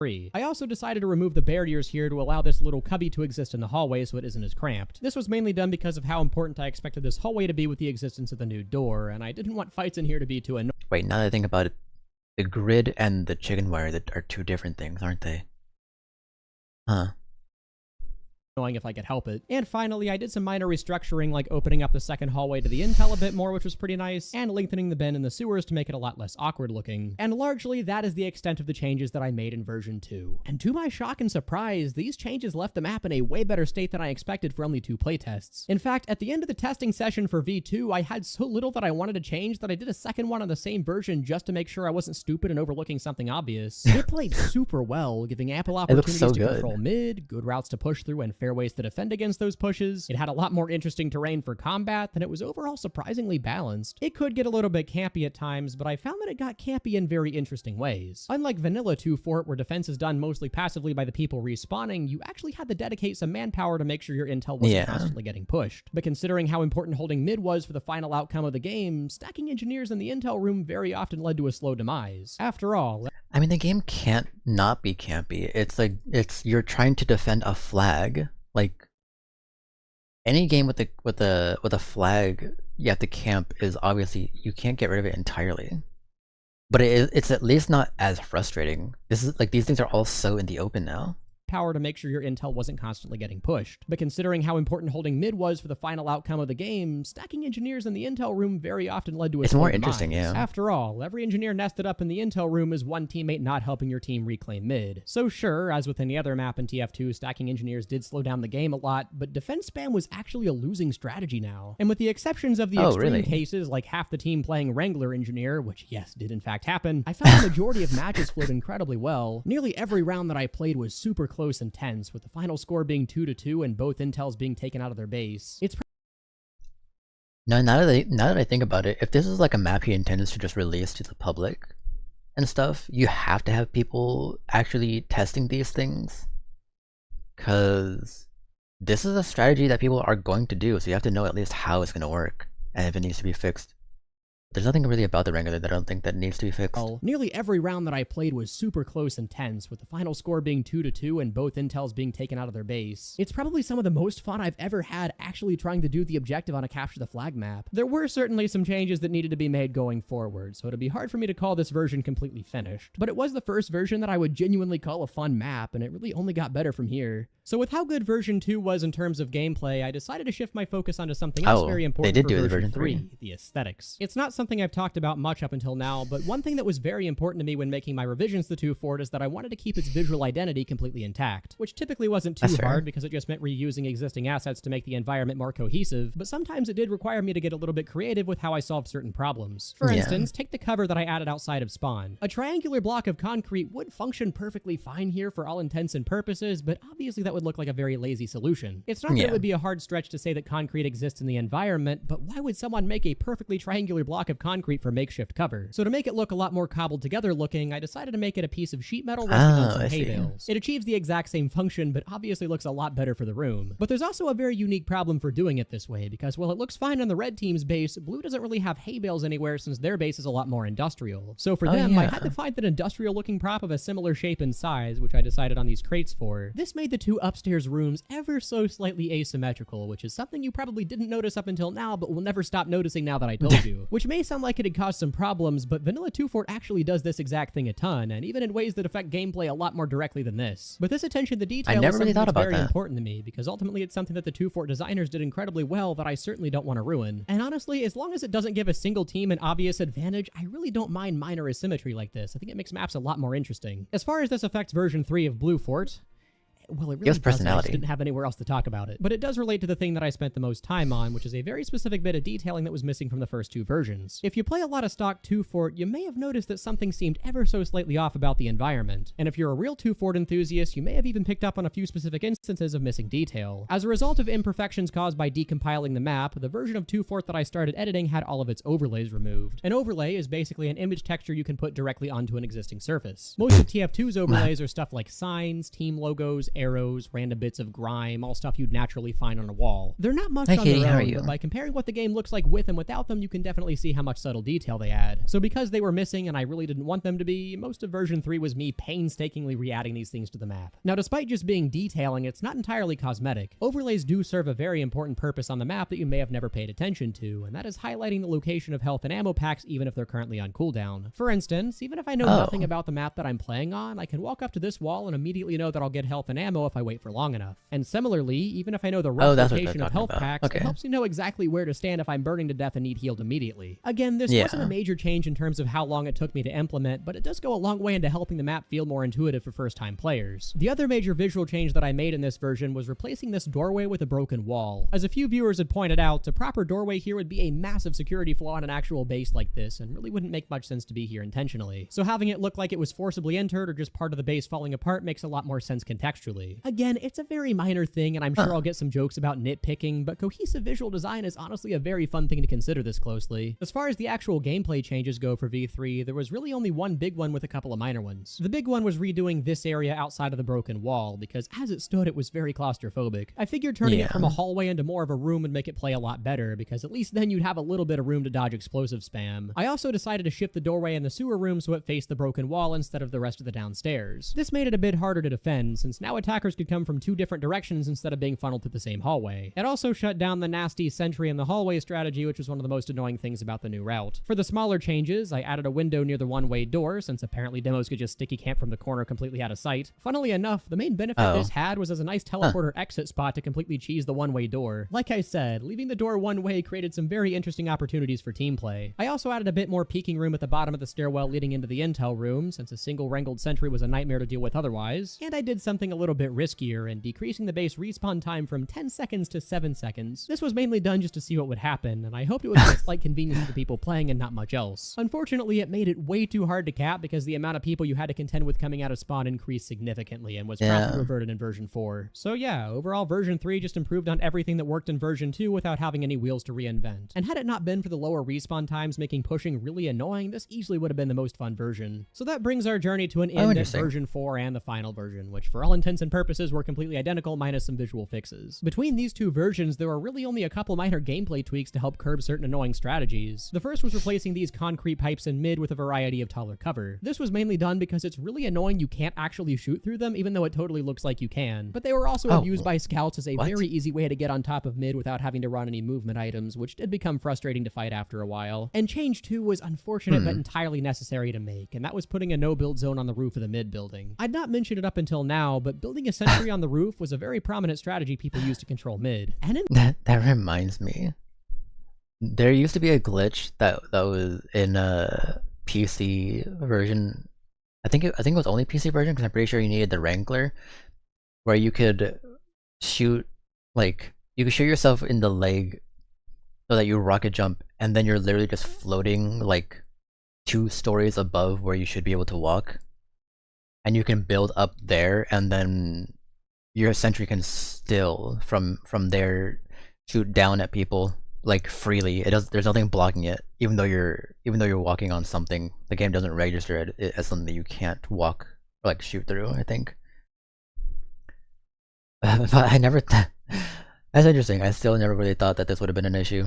I also decided to remove the barriers here to allow this little cubby to exist in the hallway so it isn't as cramped. This was mainly done because of how important I expected this hallway to be with the existence of the new door, and I didn't want fights in here to be too annoying. Wait, now that I think about it, the grid and the chicken wire are two different things, aren't they? Huh. If I could help it. And finally, I did some minor restructuring like opening up the second hallway to the intel a bit more, which was pretty nice, and lengthening the bend in the sewers to make it a lot less awkward looking. And largely, that is the extent of the changes that I made in version 2. And to my shock and surprise, these changes left the map in a way better state than I expected for only 2 playtests. In fact, at the end of the testing session for V2, I had so little that I wanted to change that I did a second one on the same version just to make sure I wasn't stupid and overlooking something obvious. It played super well, giving ample It looks opportunities so to good. control mid, good routes to push through, and fair ways to defend against those pushes. It had a lot more interesting terrain for combat, and it was overall surprisingly balanced. It could get a little bit campy at times, but I found that it got campy in very interesting ways. Unlike Vanilla 2 Fort, where defense is done mostly passively by the people respawning, you actually had to dedicate some manpower to make sure your intel wasn't Yeah. constantly getting pushed. But considering how important holding mid was for the final outcome of the game, stacking engineers in the intel room very often led to a slow demise. After all, I mean, the game can't not be campy. It's like you're trying to defend a flag. Like any game with a flag you have to camp is obviously you can't get rid of it entirely. But it's at least not as frustrating. This is like these things are all so in the open now. Power to make sure your intel wasn't constantly getting pushed. But considering how important holding mid was for the final outcome of the game, stacking engineers in the intel room very often led to a It's more interesting, demise. yeah. After all, every engineer nested up in the intel room is one teammate not helping your team reclaim mid. So sure, as with any other map in TF2, stacking engineers did slow down the game a lot, but defense spam was actually a losing strategy now. And with the exceptions of the extreme cases like half the team playing Wrangler engineer, which yes, did in fact happen, I found the majority of matches flowed incredibly well. Nearly every round that I played was super close and tense, with the final score being 2-2 and both intels being taken out of their base. It's now that I think about it, if this is like a map he intends to just release to the public and stuff, you have to have people actually testing these things, because this is a strategy that people are going to do, so you have to know at least how it's going to work and if it needs to be fixed. There's nothing really about the Wrangler that I don't think that needs to be fixed. Nearly every round that I played was super close and tense, with the final score being 2-2 and both intels being taken out of their base. It's probably some of the most fun I've ever had actually trying to do the objective on a capture the flag map. There were certainly some changes that needed to be made going forward, so it'd be hard for me to call this version completely finished. But it was the first version that I would genuinely call a fun map, and it really only got better from here. So with how good version 2 was in terms of gameplay, I decided to shift my focus onto something else very important for version 3, the aesthetics. It's not something I've talked about much up until now, but one thing that was very important to me when making my revisions to 2 Fort is that I wanted to keep its visual identity completely intact, which typically wasn't too hard because it just meant reusing existing assets to make the environment more cohesive, but sometimes it did require me to get a little bit creative with how I solved certain problems. For instance, take the cover that I added outside of spawn. A triangular block of concrete would function perfectly fine here for all intents and purposes, but obviously that would look like a very lazy solution. It's not that it would be a hard stretch to say that concrete exists in the environment, but why would someone make a perfectly triangular block of concrete for makeshift cover? So to make it look a lot more cobbled together looking, I decided to make it a piece of sheet metal resting on some hay bales. It achieves the exact same function, but obviously looks a lot better for the room. But there's also a very unique problem for doing it this way, because while it looks fine on the red team's base, blue doesn't really have hay bales anywhere since their base is a lot more industrial. So for them, I had to find an industrial looking prop of a similar shape and size, which I decided on these crates for. This made the two upstairs rooms ever so slightly asymmetrical, which is something you probably didn't notice up until now, but will never stop noticing now that I told you. Which may sound like it'd cause some problems, but Vanilla 2 Fort actually does this exact thing a ton, and even in ways that affect gameplay a lot more directly than this. But this attention to detail is something that's very important to me, because ultimately it's something that the 2 Fort designers did incredibly well that I certainly don't want to ruin. And honestly, as long as it doesn't give a single team an obvious advantage, I really don't mind minor asymmetry like this. I think it makes maps a lot more interesting. As far as this affects version 3 of Blue Fort, well, it really doesn't. I just didn't have anywhere else to talk about it. But it does relate to the thing that I spent the most time on, which is a very specific bit of detailing that was missing from the first 2 versions. If you play a lot of stock 2 Fort, you may have noticed that something seemed ever so slightly off about the environment. And if you're a real 2 Fort enthusiast, you may have even picked up on a few specific instances of missing detail. As a result of imperfections caused by decompiling the map, the version of 2 Fort that I started editing had all of its overlays removed. An overlay is basically an image texture you can put directly onto an existing surface. Most of TF2's overlays are stuff like signs, team logos, arrows, random bits of grime, all stuff you'd naturally find on a wall. They're not much on their own, but by comparing what the game looks like with and without them, you can definitely see how much subtle detail they add. So because they were missing and I really didn't want them to be, most of version 3 was me painstakingly re-adding these things to the map. Now, despite just being detailing, it's not entirely cosmetic. Overlays do serve a very important purpose on the map that you may have never paid attention to, and that is highlighting the location of health and ammo packs even if they're currently on cooldown. For instance, even if I know nothing about the map that I'm playing on, I can walk up to this wall and immediately know that I'll get health and ammo if I wait for long enough. And similarly, even if I know the rough location of health packs, it helps me know exactly where to stand if I'm burning to death and need healed immediately. Again, this wasn't a major change in terms of how long it took me to implement, but it does go a long way into helping the map feel more intuitive for first-time players. The other major visual change that I made in this version was replacing this doorway with a broken wall. As a few viewers had pointed out, a proper doorway here would be a massive security flaw in an actual base like this, and really wouldn't make much sense to be here intentionally. So having it look like it was forcibly entered or just part of the base falling apart makes a lot more sense contextually. visually. Again, it's a very minor thing, and I'm sure I'll get some jokes about nitpicking, but cohesive visual design is honestly a very fun thing to consider this closely. As far as the actual gameplay changes go for V3, there was really only one big one with a couple of minor ones. The big one was redoing this area outside of the broken wall, because as it stood, it was very claustrophobic. I figured turning it from a hallway into more of a room would make it play a lot better, because at least then you'd have a little bit of room to dodge explosive spam. I also decided to shift the doorway in the sewer room so it faced the broken wall instead of the rest of the downstairs. This made it a bit harder to defend, since now attackers could come from 2 different directions instead of being funneled through the same hallway. It also shut down the nasty sentry in the hallway strategy, which was one of the most annoying things about the new route. For the smaller changes, I added a window near the one-way door, since apparently demos could just sticky camp from the corner completely out of sight. Funnily enough, the main benefit this had was as a nice teleporter exit spot to completely cheese the one-way door. Like I said, leaving the door one way created some very interesting opportunities for team play. I also added a bit more peeking room at the bottom of the stairwell leading into the intel room, since a single wrangled sentry was a nightmare to deal with otherwise, and I did something a little bit riskier in decreasing the base respawn time from 10 seconds to 7 seconds. This was mainly done just to see what would happen, and I hoped it would be a slight convenience to the people playing and not much else. Unfortunately, it made it way too hard to cap because the amount of people you had to contend with coming out of spawn increased significantly and was promptly reverted in version 4. So yeah, overall version 3 just improved on everything that worked in version 2 without having any wheels to reinvent. And had it not been for the lower respawn times making pushing really annoying, this easily would have been the most fun version. So that brings our journey to an end at version 4 and the final version, which for all intents and purposes were completely identical minus some visual fixes. Between these 2 versions, there were really only a couple minor gameplay tweaks to help curb certain annoying strategies. The first was replacing these concrete pipes in mid with a variety of taller cover. This was mainly done because it's really annoying you can't actually shoot through them, even though it totally looks like you can. But they were also abused by scouts as a very easy way to get on top of mid without having to run any movement items, which did become frustrating to fight after a while. And change 2 was unfortunate but entirely necessary to make, and that was putting a no-build zone on the roof of the mid building. I'd not mentioned it up until now, but building a sentry on the roof was a very prominent strategy people used to control mid. And that reminds me. There used to be a glitch that was in a PC version. I think it was only PC version because I'm pretty sure you needed the Wrangler, where you could shoot yourself in the leg so that you rocket jump, and then you're literally just floating like 2 stories above where you should be able to walk, and you can build up there, and then your sentry can still from there shoot down at people like freely. There's nothing blocking it, even though you're walking on something. The game doesn't register it as something that you can't walk or like shoot through, I think. But I never that's interesting. I still never really thought that this would have been an issue.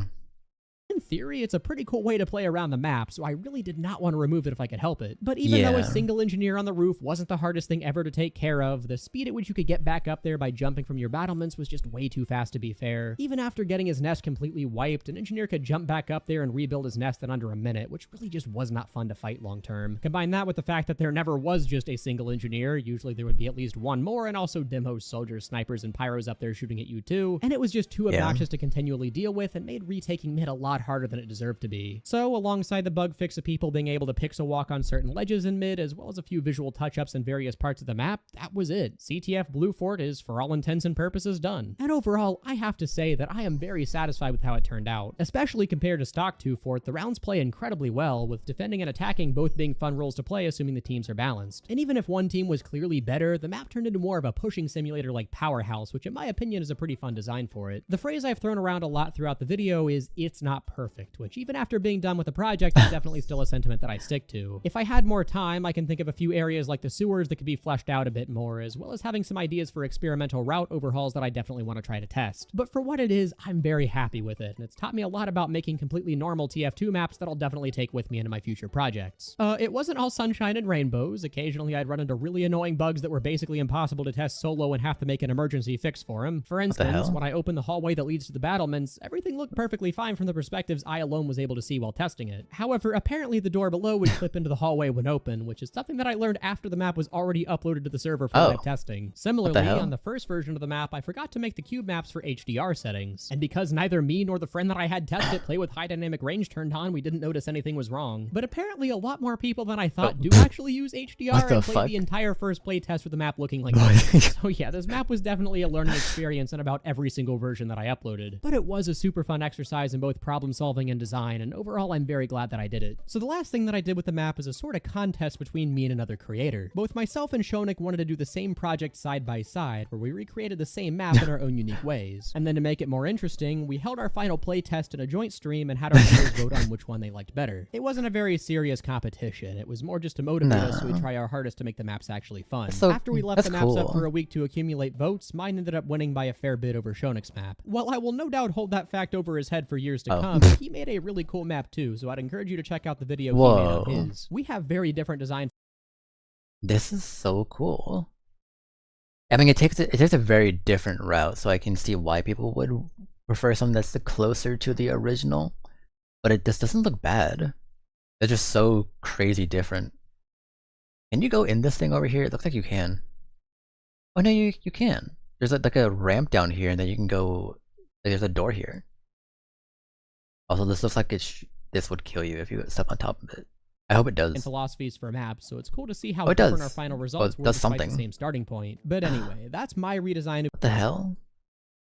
In theory, it's a pretty cool way to play around the map, so I really did not want to remove it if I could help it. But even though a single engineer on the roof wasn't the hardest thing ever to take care of, the speed at which you could get back up there by jumping from your battlements was just way too fast to be fair. Even after getting his nest completely wiped, an engineer could jump back up there and rebuild his nest in under a minute, which really just was not fun to fight long term. Combine that with the fact that there never was just a single engineer, usually there would be at least one more, and also dimhos, soldiers, snipers, and pyros up there shooting at you too, and it was just too obnoxious to continually deal with and made retaking mid a lot harder than it deserved to be. So, alongside the bug fix of people being able to pixel walk on certain ledges in mid, as well as a few visual touch-ups in various parts of the map, that was it. CTF Blue Fort is, for all intents and purposes, done. And overall, I have to say that I am very satisfied with how it turned out. Especially compared to stock 2 Fort, the rounds play incredibly well, with defending and attacking both being fun roles to play assuming the teams are balanced. And even if one team was clearly better, the map turned into more of a pushing simulator like Powerhouse, which in my opinion is a pretty fun design for it. The phrase I've thrown around a lot throughout the video is, "It's not perfect," which even after being done with the project is definitely still a sentiment that I stick to. If I had more time, I can think of a few areas like the sewers that could be fleshed out a bit more, as well as having some ideas for experimental route overhauls that I definitely want to try to test. But for what it is, I'm very happy with it, and it's taught me a lot about making completely normal TF2 maps that I'll definitely take with me into my future projects. It wasn't all sunshine and rainbows. Occasionally I'd run into really annoying bugs that were basically impossible to test solo and have to make an emergency fix for them. For instance, when I opened the hallway that leads to the battlements, everything looked perfectly fine from the perspectives I alone was able to see while testing it. However, apparently the door below would clip into the hallway when open, which is something that I learned after the map was already uploaded to the server for live testing. Similarly, on the first version of the map, I forgot to make the cube maps for HDR settings, and because neither me nor the friend that I had test it play with high dynamic range turned on, we didn't notice anything was wrong. But apparently a lot more people than I thought do actually use HDR and play the entire first playtest with the map looking like this. So yeah, this map was definitely a learning experience in about every single version that I uploaded. But it was a super fun exercise in both problem solving and design, and overall I'm very glad that I did it. So the last thing that I did with the map is a sort of contest between me and another creator. Both myself and Shonik wanted to do the same project side by side, where we recreated the same map in our own unique ways. And then to make it more interesting, we held our final playtest in a joint stream and had our viewers vote on which one they liked better. It wasn't a very serious competition, it was more just to motivate us so we try our hardest to make the maps actually fun. So, After we left the maps up for a week to accumulate votes, mine ended up winning by a fair bit over Shonik's map. While I will no doubt hold that fact over his head for years to come, he made a really cool map too, so I'd encourage you to check out the video he made on his. We have very different design. This is so cool. I mean, it takes a very different route, so I can see why people would prefer something that's closer to the original. But it just doesn't look bad. It's just so crazy different. Can you go in this thing over here? It looks like you can. Oh no, you can. There's like a ramp down here, and then you can go. Like, there's a door here. Also, this looks like this would kill you if you step on top of it. I hope it does. And philosophies for maps, so it's cool to see how it different does. our final results were despite the same starting point. But anyway, that's my redesign of what the hell?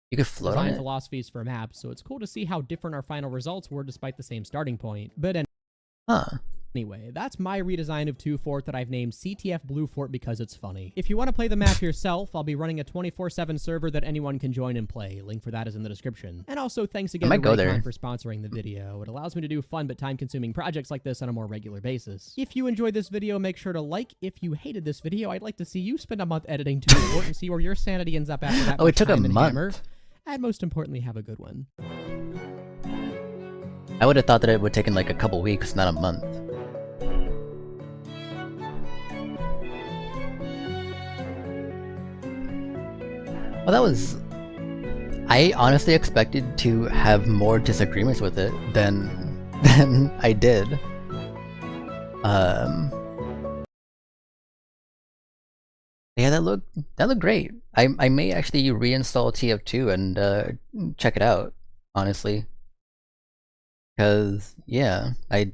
You could float on it? philosophies for maps, so it's cool to see how different our final results were despite the same starting point. But anyway, that's my redesign of 2 Fort that I've named CTF Blue Fort because it's funny. If you want to play the map yourself, I'll be running a 24/7 server that anyone can join and play. Link for that is in the description. And also, thanks again to Raycon for sponsoring the video. It allows me to do fun but time-consuming projects like this on a more regular basis. If you enjoyed this video, make sure to like. If you hated this video, I'd like to see you spend a month editing 2 Fort and see where your sanity ends up after that. Oh, it took a month. Hammer. And most importantly, have a good one. I would have thought that it would have taken like a couple weeks, not a month. Well, that was... I honestly expected to have more disagreements with it than I did. Yeah, that looked great. I may actually reinstall TF2 and check it out, honestly. Cause yeah, it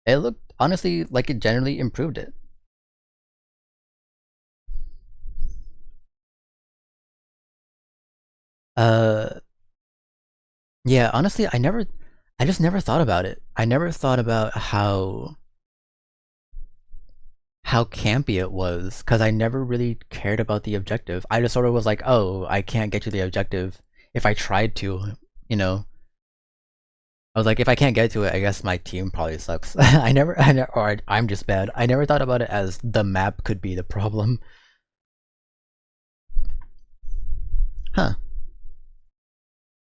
looked honestly like it generally improved it. Yeah, honestly, I just never thought about it. I never thought about how campy it was, because I never really cared about the objective. I just sort of was like, oh, I can't get to the objective if I tried to, you know. I was like, if I can't get to it, I guess my team probably sucks. Or I'm just bad. I never thought about it as the map could be the problem. Huh.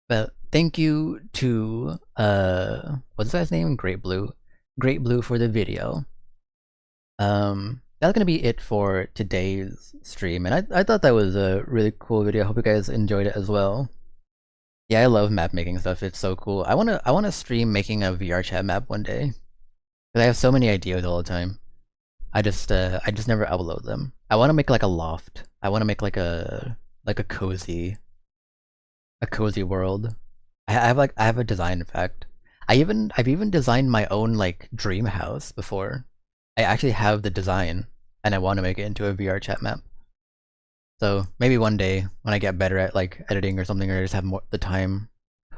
But thank you to, what's his name? Great Blue for the video. That's gonna be it for today's stream, and I thought that was a really cool video. I hope you guys enjoyed it as well. Yeah, I love map making stuff. It's so cool. I wanna stream making a VR chat map one day, because I have so many ideas all the time. I just never upload them. I want to make like a loft. I want to make like a cozy world. I have a design, in fact. I've even designed my own like dream house before. I actually have the design, and I want to make it into a VR chat map. So maybe one day when I get better at like editing or something, or I just have more the time,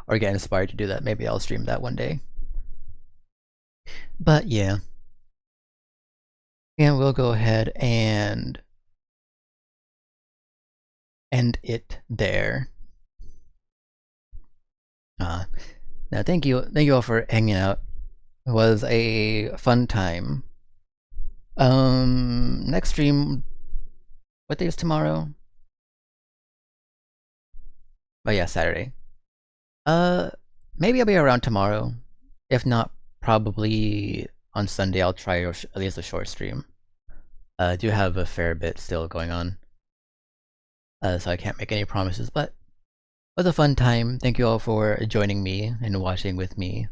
or get inspired to do that, maybe I'll stream that one day. But yeah. And we'll go ahead and end it there. Now thank you all for hanging out. It was a fun time. Next stream, what day is tomorrow? Oh yeah, Saturday. Maybe I'll be around tomorrow. If not, probably on Sunday I'll try at least a short stream. I do have a fair bit still going on. So I can't make any promises, but it was a fun time. Thank you all for joining me and watching with me.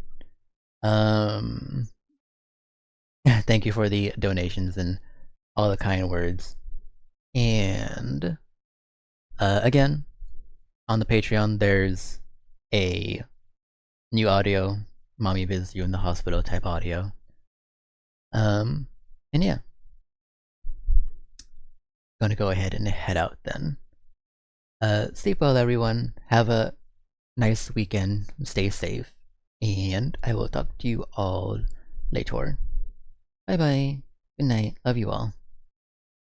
Thank you for the donations and all the kind words. And again, on the Patreon, there's a new audio, mommy visits you in the hospital type audio. And yeah, gonna go ahead and head out then. Sleep well, everyone. Have a nice weekend, stay safe, and I will talk to you all later. Bye bye, good night, love you all.